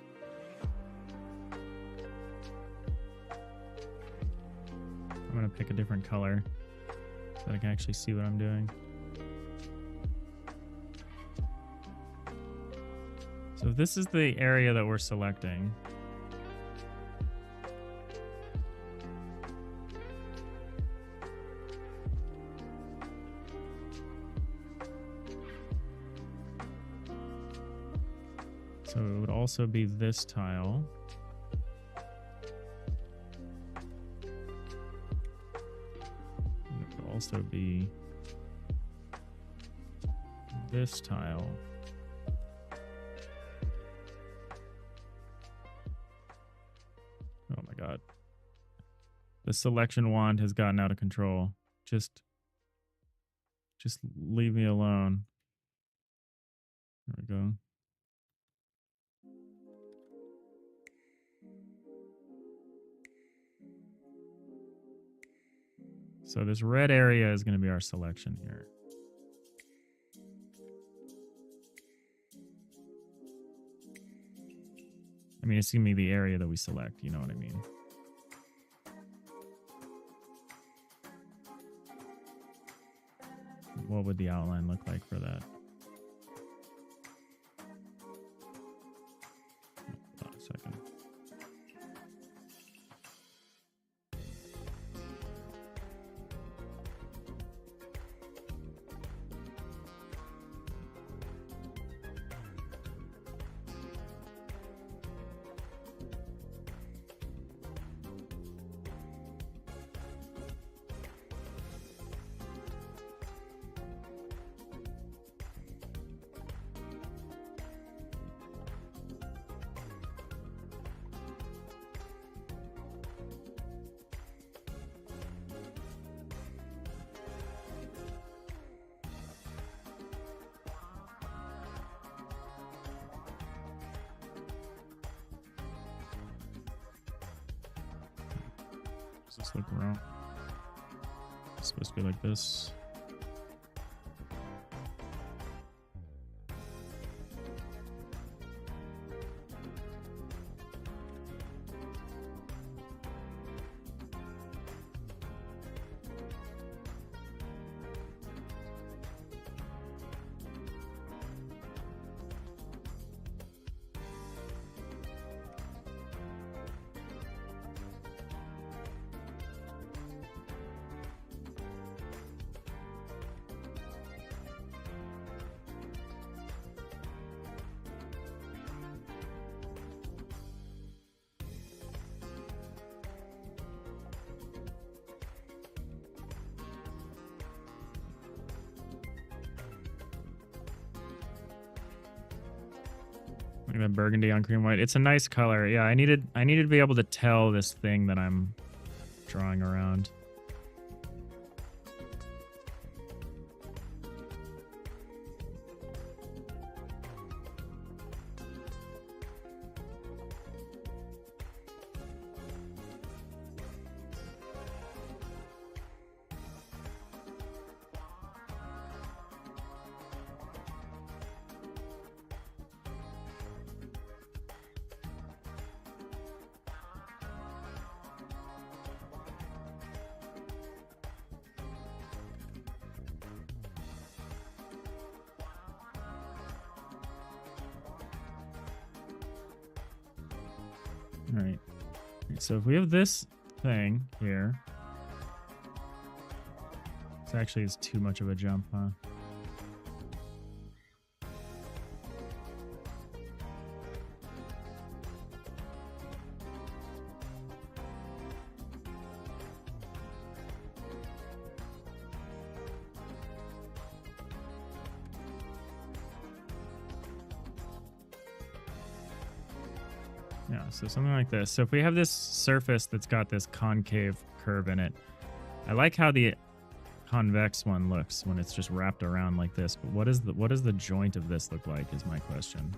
I'm going to pick a different color so that I can actually see what I'm doing. So if this is the area that we're selecting, so it would also be this tile. And it would also be this tile. Oh my God. The selection wand has gotten out of control. Just leave me alone. There we go. So this red area is going to be our selection here. I mean, it's going to be the area that we select, you know what I mean? What would the outline look like for that? Hold on a second. Does this look wrong? It's supposed to be like this. Look at that burgundy on cream white. It's a nice color. Yeah, I needed to be able to tell this thing that I'm drawing around. All right. So if we have this thing here, this actually is too much of a jump, huh? Yeah, so something like this. So if we have this surface that's got this concave curve in it, I like how the convex one looks when it's just wrapped around like this. But what does the joint of this look like is my question.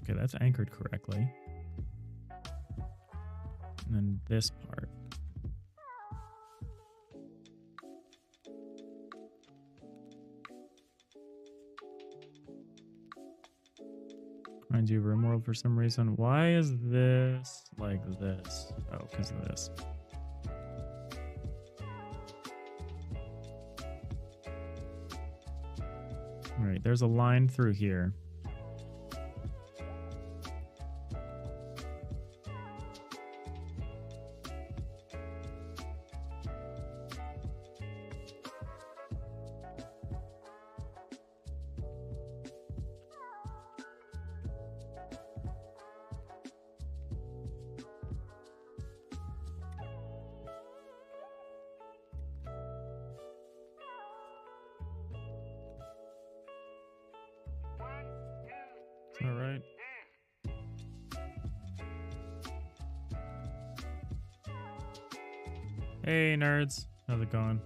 Okay, that's anchored correctly. And then this part. Reminds you of RimWorld for some reason. Why is this like this? Oh, because of this. All right, there's a line through here. All right. Hey, nerds. How's it going?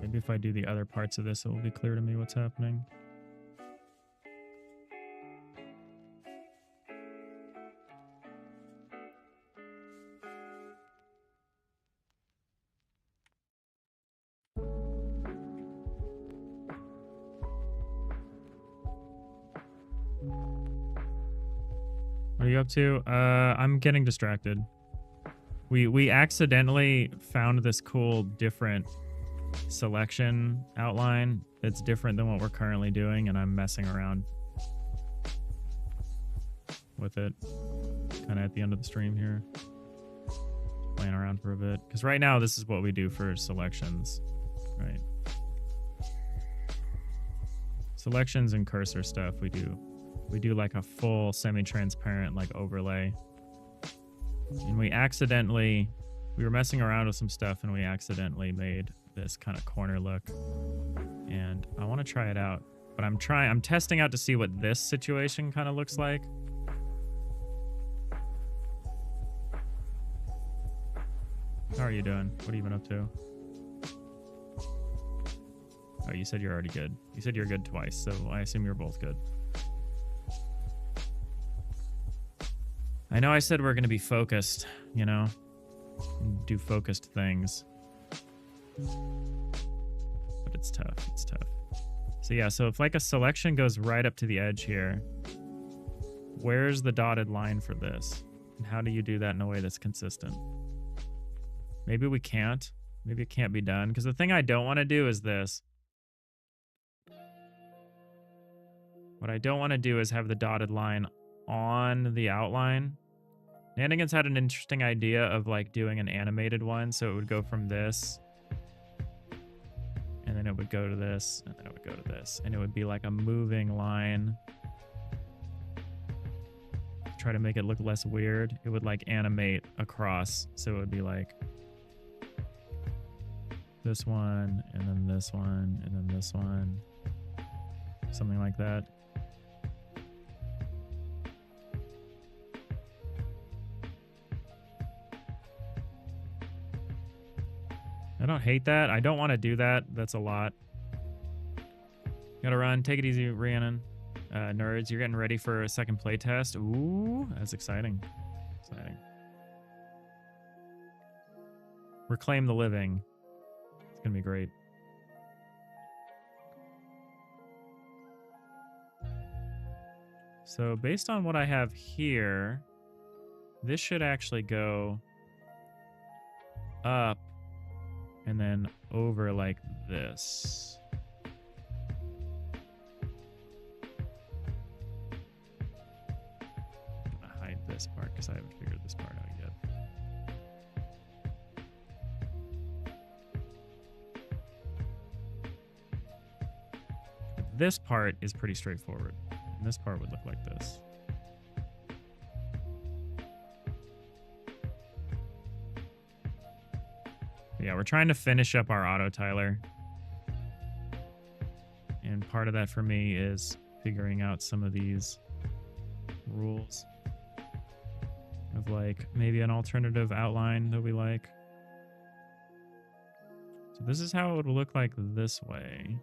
Maybe if I do the other parts of this, it will be clear to me what's happening. What are you up to? I'm getting distracted. We accidentally found this cool different selection outline that's different than what we're currently doing, and I'm messing around with it kind of at the end of the stream here, playing around for a bit, because right now this is what we do for selections, right? Selections and cursor stuff, we do like a full semi-transparent like overlay, and we were messing around with some stuff and we accidentally made this kind of corner look, and I want to try it out, but I'm testing out to see what this situation kind of looks like. How are you doing? What have you been up to? Oh, you said you're already good. You said you're good twice, so I assume you're both good. I know I said we're going to be focused, you know, do focused things, but it's tough. It's tough. So yeah, so if like a selection goes right up to the edge here, where's the dotted line for this? And how do you do that in a way that's consistent? Maybe we can't. Maybe it can't be done. Because the thing I don't want to do is this. What I don't want to do is have the dotted line on the outline. Nanigans had an interesting idea of like doing an animated one. So it would go from this, and then it would go to this, and then it would go to this. And it would be like a moving line. To try to make it look less weird. It would like animate across. So it would be like this one, and then this one, and then this one. Something like that. I don't hate that. I don't want to do that. That's a lot. Gotta run. Take it easy, Rhiannon. Nerds, you're getting ready for a second playtest. Ooh, that's exciting. Exciting. Reclaim the living. It's gonna be great. So based on what I have here, this should actually go up and then over like this. I'm gonna hide this part because I haven't figured this part out yet. But this part is pretty straightforward. And this part would look like this. But yeah, we're trying to finish up our auto tiler. And part of that for me is figuring out some of these rules of like maybe an alternative outline that we like. So this is how it would look like this way.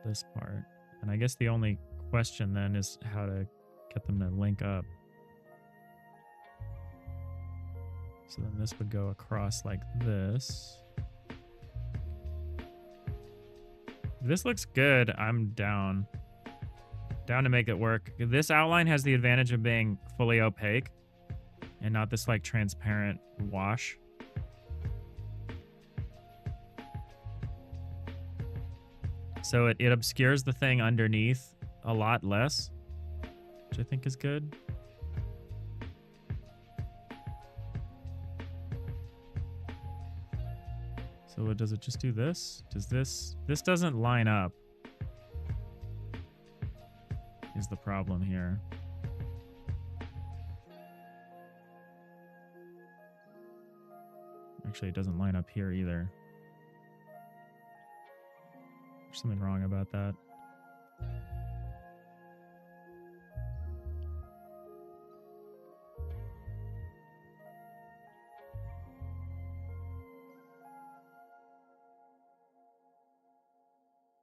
This part. And I guess the only question then is how to get them to link up. So then this would go across like this. If this looks good, I'm down. Down to make it work. This outline has the advantage of being fully opaque and not this like transparent wash. So it obscures the thing underneath a lot less, which I think is good. So does it just do this? Does this doesn't line up is the problem here. Actually, it doesn't line up here either. There's something wrong about that.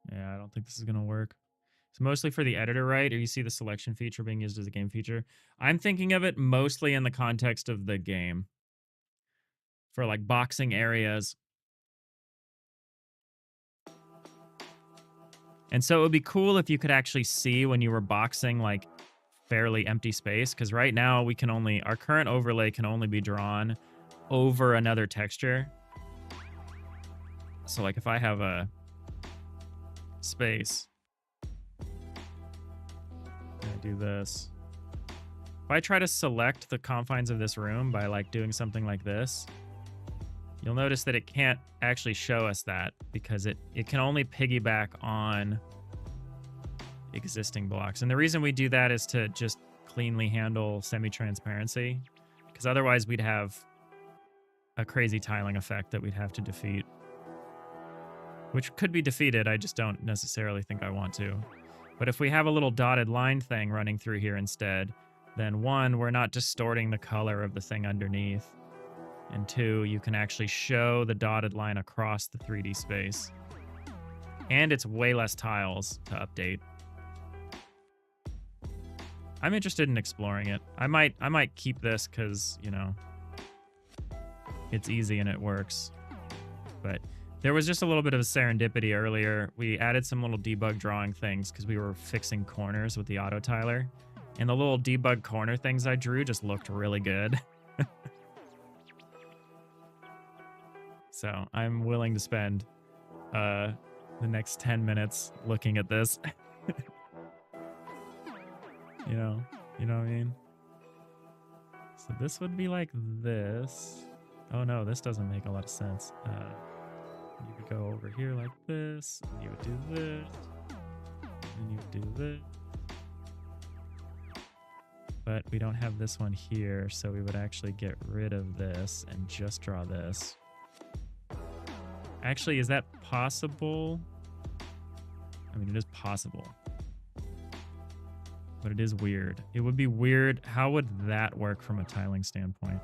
Yeah, I don't think this is going to work. It's mostly for the editor, right? Or you see the selection feature being used as a game feature. I'm thinking of it mostly in the context of the game. For like boxing areas. And so it would be cool if you could actually see when you were boxing, like fairly empty space, because right now we can only, our current overlay can only be drawn over another texture. So like if I have a space, and I do this, if I try to select the confines of this room by like doing something like this, you'll notice that it can't actually show us that, because it can only piggyback on existing blocks. And the reason we do that is to just cleanly handle semi-transparency, because otherwise we'd have a crazy tiling effect that we'd have to defeat, which could be defeated. I just don't necessarily think I want to. But if we have a little dotted line thing running through here instead, then one, we're not distorting the color of the thing underneath. And two, you can actually show the dotted line across the 3D space. And it's way less tiles to update. I'm interested in exploring it. I might keep this because, you know, it's easy and it works. But there was just a little bit of serendipity earlier. We added some little debug drawing things because we were fixing corners with the auto tiler. And the little debug corner things I drew just looked really good. So I'm willing to spend the next 10 minutes looking at this. You know what I mean? So this would be like this. Oh no, this doesn't make a lot of sense. You would go over here like this, and you would do this, and you would do this. But we don't have this one here, so we would actually get rid of this and just draw this. Actually, is that possible? I mean, it is possible. But it is weird. It would be weird. How would that work from a tiling standpoint?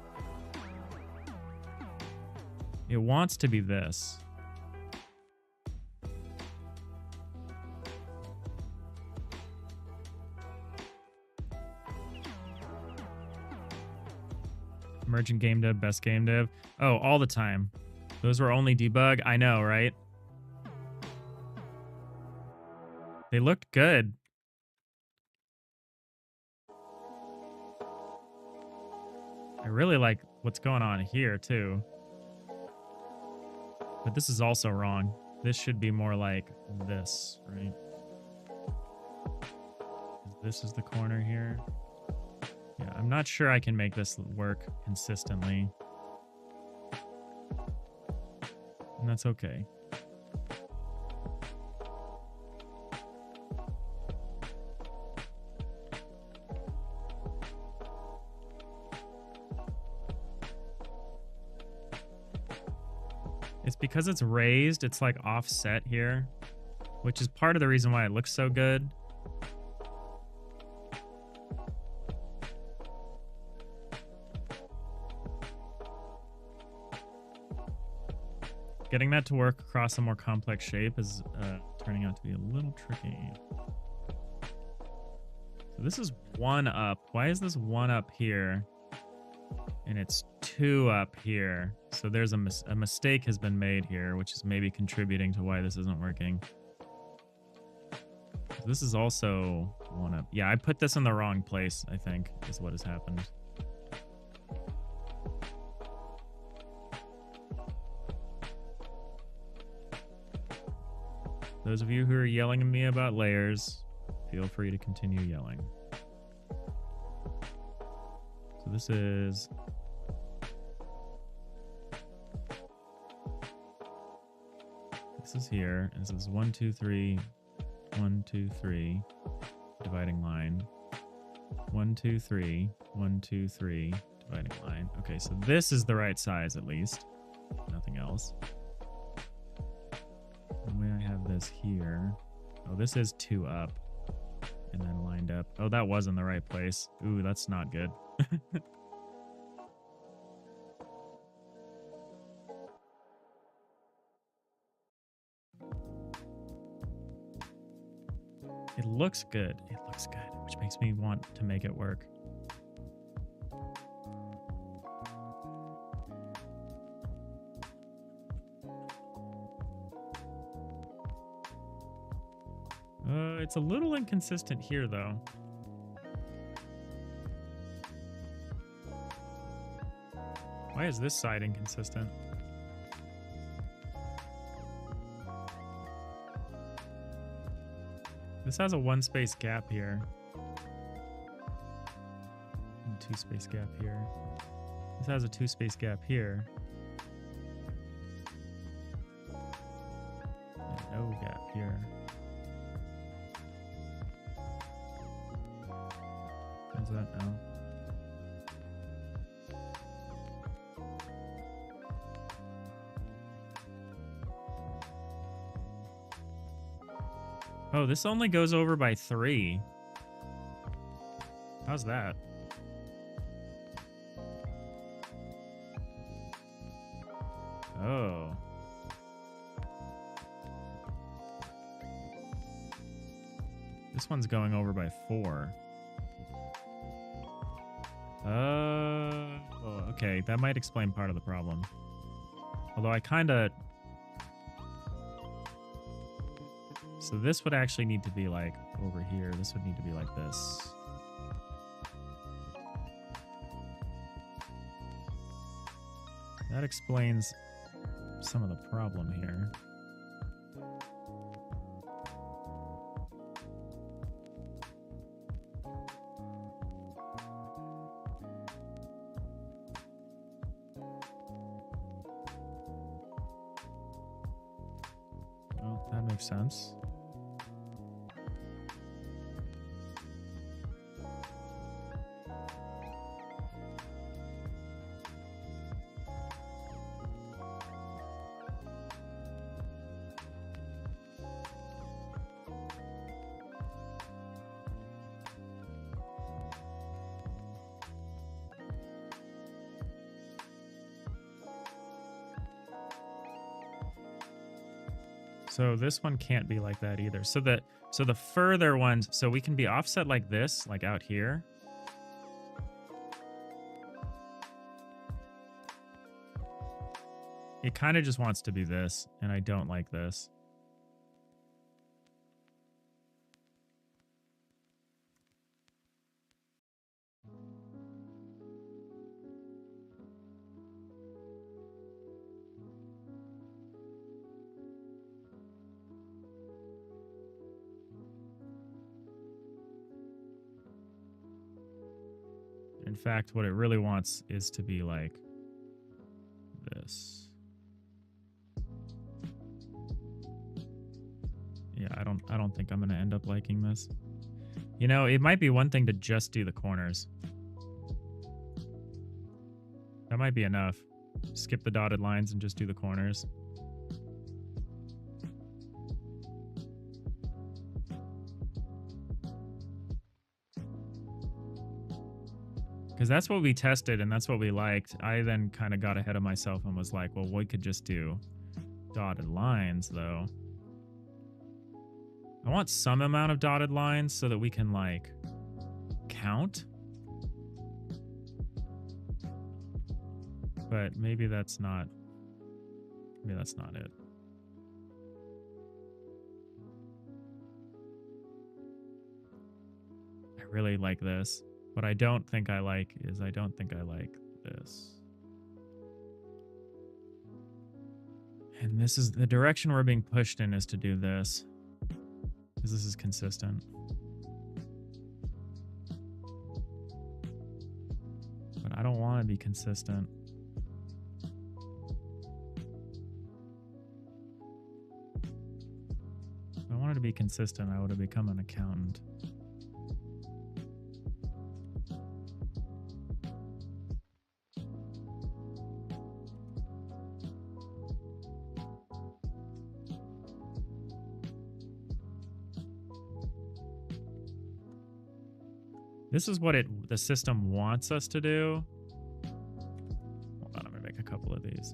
It wants to be this. Emergent game dev, best game dev. Oh, all the time. Those were only debug. I know, right? They looked good. I really like what's going on here, too. But this is also wrong. This should be more like this, right? This is the corner here. Yeah, I'm not sure I can make this work consistently. And that's okay. It's because it's raised, it's like offset here, which is part of the reason why it looks so good. Getting that to work across a more complex shape is turning out to be a little tricky. So this is 1 up. Why is this 1 up here? And it's 2 up here. So there's a mistake has been made here, which is maybe contributing to why this isn't working. So this is also 1 up. Yeah, I put this in the wrong place, I think, is what has happened. Those of you who are yelling at me about layers, feel free to continue yelling. So this is... This is here, and this is 1, 2, 3, 1, 2, 3, dividing line. 1, 2, 3, 1, 2, 3, dividing line. Okay, so this is the right size at least. Nothing else. The way I have this here. Oh, this is 2 up and then lined up. Oh, that was in the right place. Ooh, that's not good. It looks good. It looks good, which makes me want to make it work. It's a little inconsistent here, though. Why is this side inconsistent? This has a 1-space gap here. And 2-space gap here. This has a 2-space gap here. And no gap here. How's that now? Oh, this only goes over by 3. How's that? Oh. This one's going over by 4. Oh, okay. That might explain part of the problem. Although I kind of... So this would actually need to be like over here. This would need to be like this. That explains some of the problem here. Well, that makes sense. So this one can't be like that either. So the further ones, so we can be offset like this, like out here. It kind of just wants to be this, and I don't like this. In fact, what it really wants is to be like this. Yeah, I don't think I'm going to end up liking this. You know, it might be one thing to just do the corners. That might be enough. Skip the dotted lines and just do the corners. Because that's what we tested and that's what we liked. I then kind of got ahead of myself and was like, well, we could just do dotted lines, though. I want some amount of dotted lines so that we can, like, count. But maybe that's not... Maybe that's not it. I really like this. What I don't think I like is I don't think I like this. And this is the direction we're being pushed in, is to do this. Because this is consistent. But I don't want to be consistent. If I wanted to be consistent, I would have become an accountant. This is what the system wants us to do. Hold on, I'm gonna make a couple of these.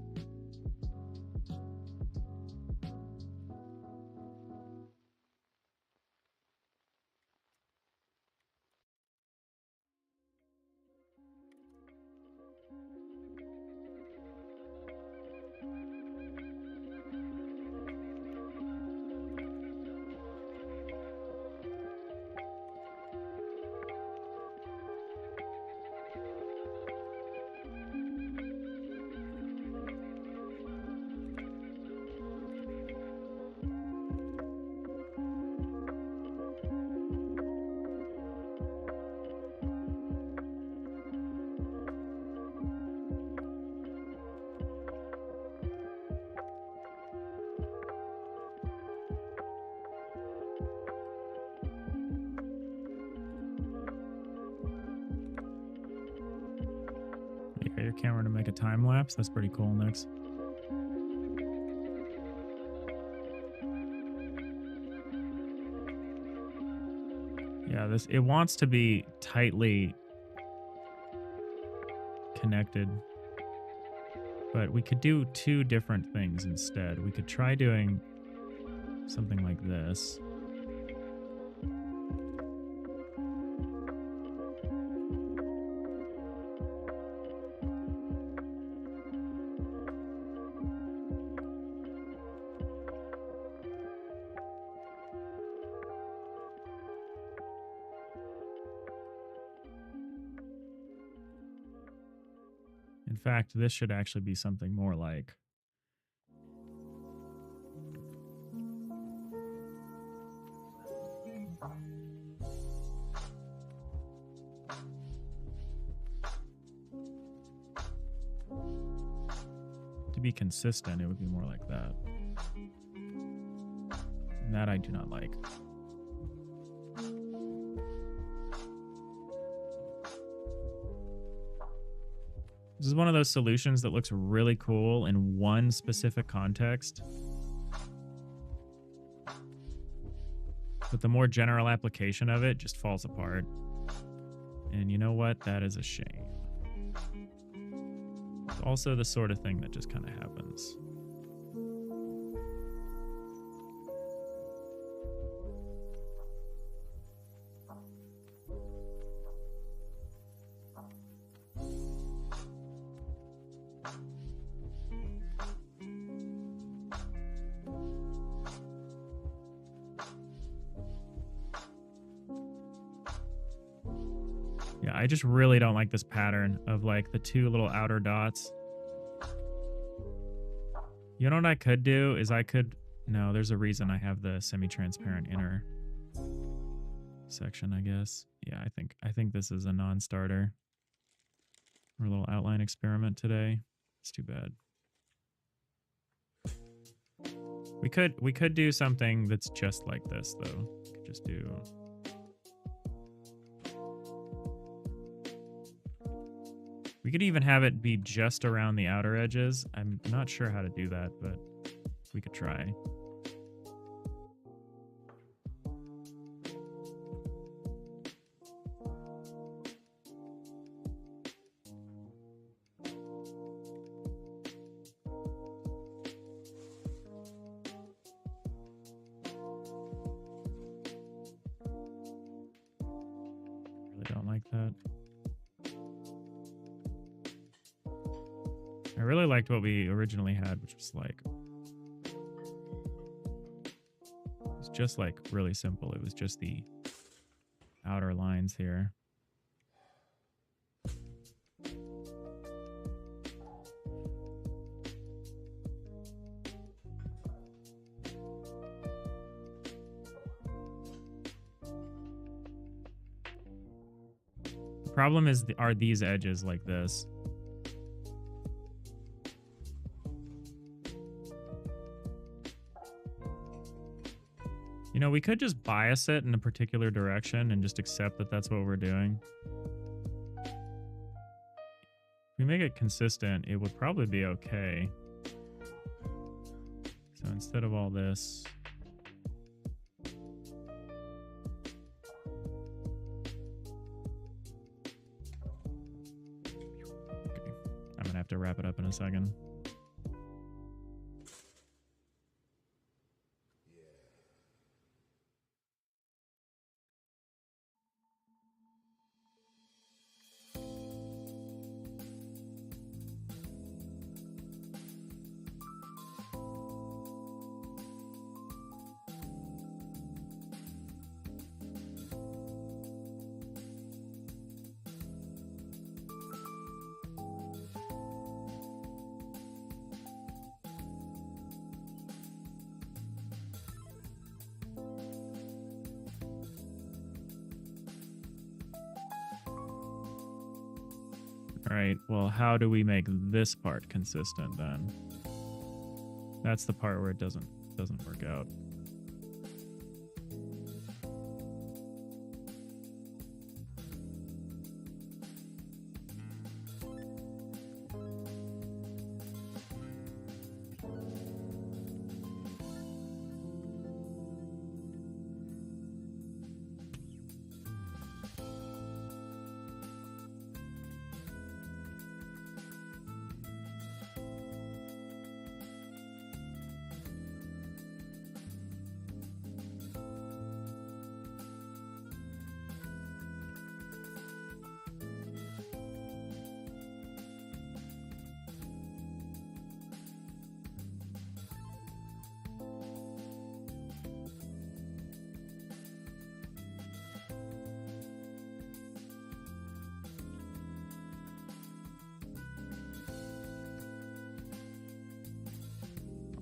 you got your camera to make a time lapse. That's pretty cool, Nix. Yeah, it wants to be tightly connected, but we could do two different things instead. We could try doing something like this. In fact, this should actually be something more like to be consistent, it would be more like that. And that I do not like. This is one of those solutions that looks really cool in one specific context. But the more general application of it just falls apart. And you know what? That is a shame. It's also the sort of thing that just kind of happens. Yeah, I just really don't like this pattern of like the two little outer dots. You know what I could do is no, there's a reason I have the semi-transparent inner section, I guess. Yeah, I think this is a non-starter. Our little outline experiment today. It's too bad. We could do something that's just like this though. We could just do we could even have it be just around the outer edges. I'm not sure how to do that, but we could try. Really don't like that. I really liked what we originally had, which was like, it's just like really simple. It was just the outer lines here. The problem is, are these edges like this? You know, we could just bias it in a particular direction and just accept that that's what we're doing. If we make it consistent, it would probably be okay. So instead of all this... Okay, I'm gonna have to wrap it up in a second. All right, well, how do we make this part consistent then? That's the part where it doesn't work out.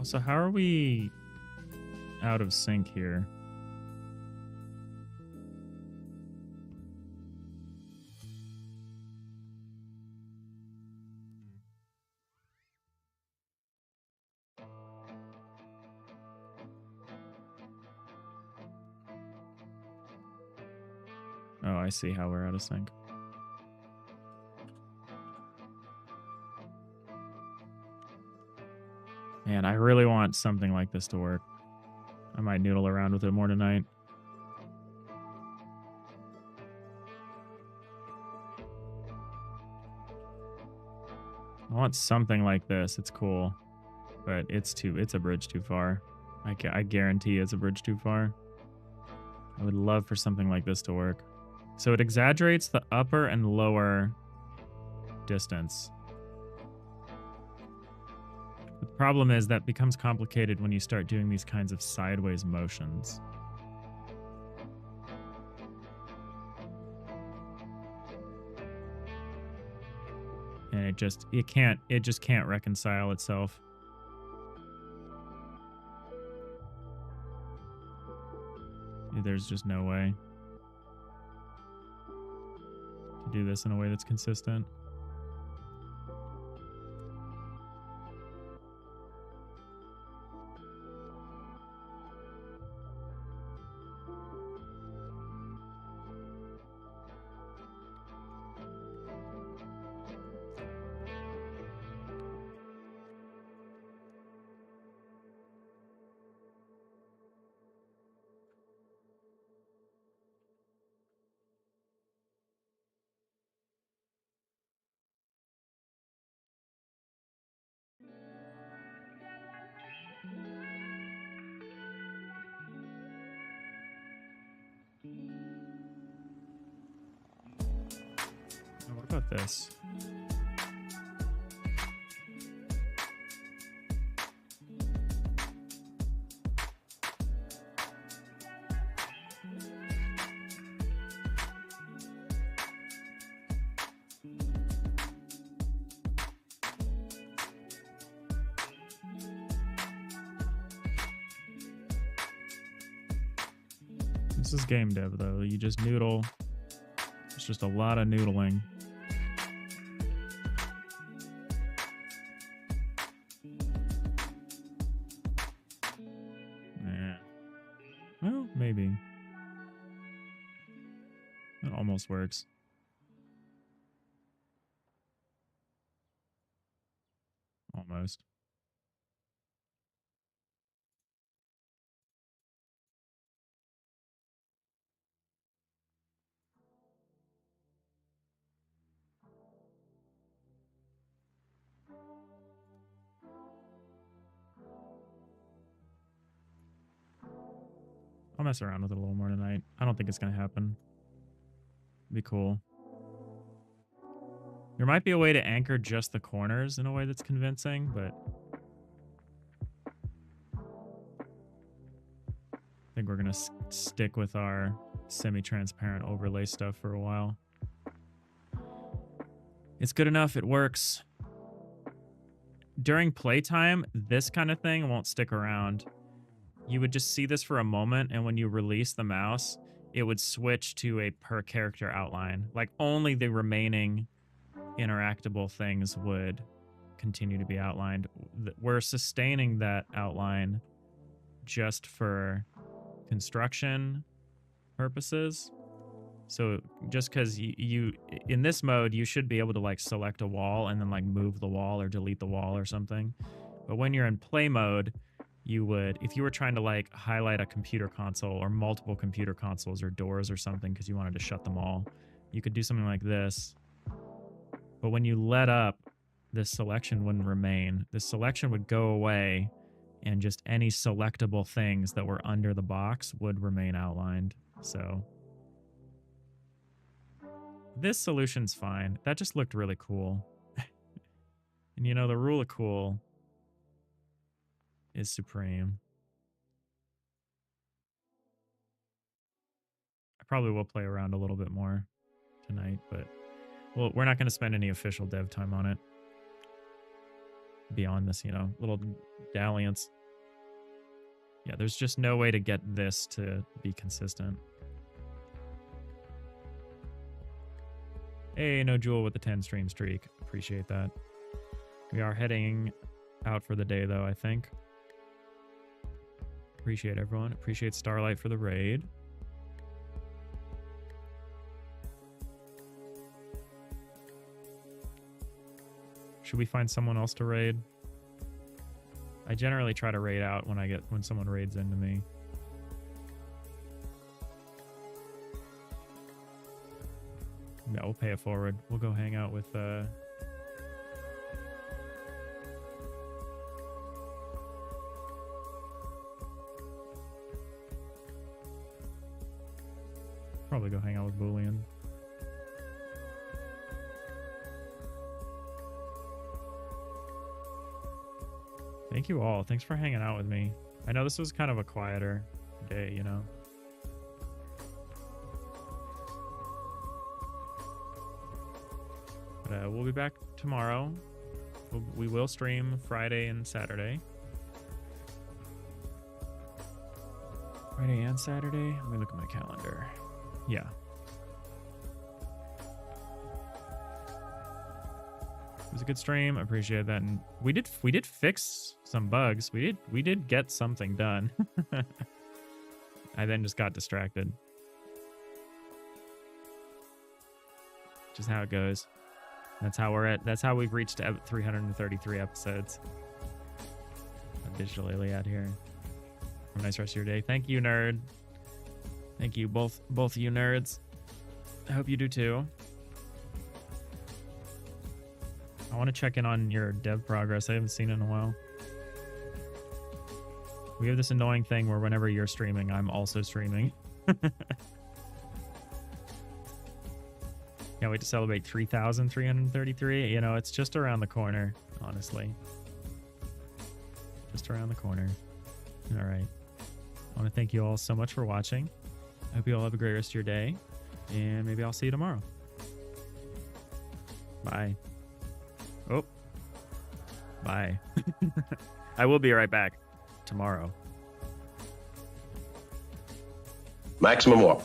So how are we out of sync here? Oh, I see how we're out of sync. Man, I really want something like this to work. I might noodle around with it more tonight. I want something like this. It's cool, but it's a bridge too far. I guarantee it's a bridge too far. I would love for something like this to work. So it exaggerates the upper and lower distance. The problem is that becomes complicated when you start doing these kinds of sideways motions. And it just can't reconcile itself. There's just no way to do this in a way that's consistent. What about this? This is game dev, though. You just noodle. It's just a lot of noodling. Yeah. Well, maybe. It almost works. Almost. I'll mess around with it a little more tonight. I don't think it's going to happen. Be cool. There might be a way to anchor just the corners in a way that's convincing, but I think we're going to stick with our semi-transparent overlay stuff for a while. It's good enough. It works. During playtime, this kind of thing won't stick around. You would just see this for a moment, and when you release the mouse, it would switch to a per character outline. Like, only the remaining interactable things would continue to be outlined. We're sustaining that outline just for construction purposes. So just because you in this mode, you should be able to like select a wall and then like move the wall or delete the wall or something. But when you're in play mode, you would, if you were trying to like highlight a computer console or multiple computer consoles or doors or something because you wanted to shut them all, you could do something like this. But when you let up, this selection wouldn't remain. This selection would go away, and just any selectable things that were under the box would remain outlined. So this solution's fine. That just looked really cool. And you know, the rule of cool is supreme. I probably will play around a little bit more tonight, but well, we're not going to spend any official dev time on it beyond this, you know, little dalliance. Yeah, there's just no way to get this to be consistent. Hey, no Jewel with the 10 stream streak. Appreciate that. We are heading out for the day, though, I think. Appreciate everyone. Appreciate Starlight for the raid. Should we find someone else to raid? I generally try to raid out when someone raids into me. Yeah, we'll pay it forward. We'll go hang out with probably go hang out with Boolean. Thank you all. Thanks for hanging out with me. I know this was kind of a quieter day, you know. But we'll be back tomorrow. We will stream Friday and Saturday. Friday and Saturday? Let me look at my calendar. Yeah. It was a good stream. I appreciate that. And we did fix some bugs. We did get something done. I then just got distracted. Just how it goes. That's how we've reached 333 episodes of Digital Iliad here. Have a nice rest of your day. Thank you, nerd. Thank you, both of you nerds. I hope you do too. I want to check in on your dev progress. I haven't seen it in a while. We have this annoying thing where whenever you're streaming, I'm also streaming. Can't wait to celebrate 3,333. You know, it's just around the corner, honestly. Just around the corner. All right. I want to thank you all so much for watching. I hope you all have a great rest of your day. And maybe I'll see you tomorrow. Bye. Oh. Bye. I will be right back tomorrow. Maximum warp.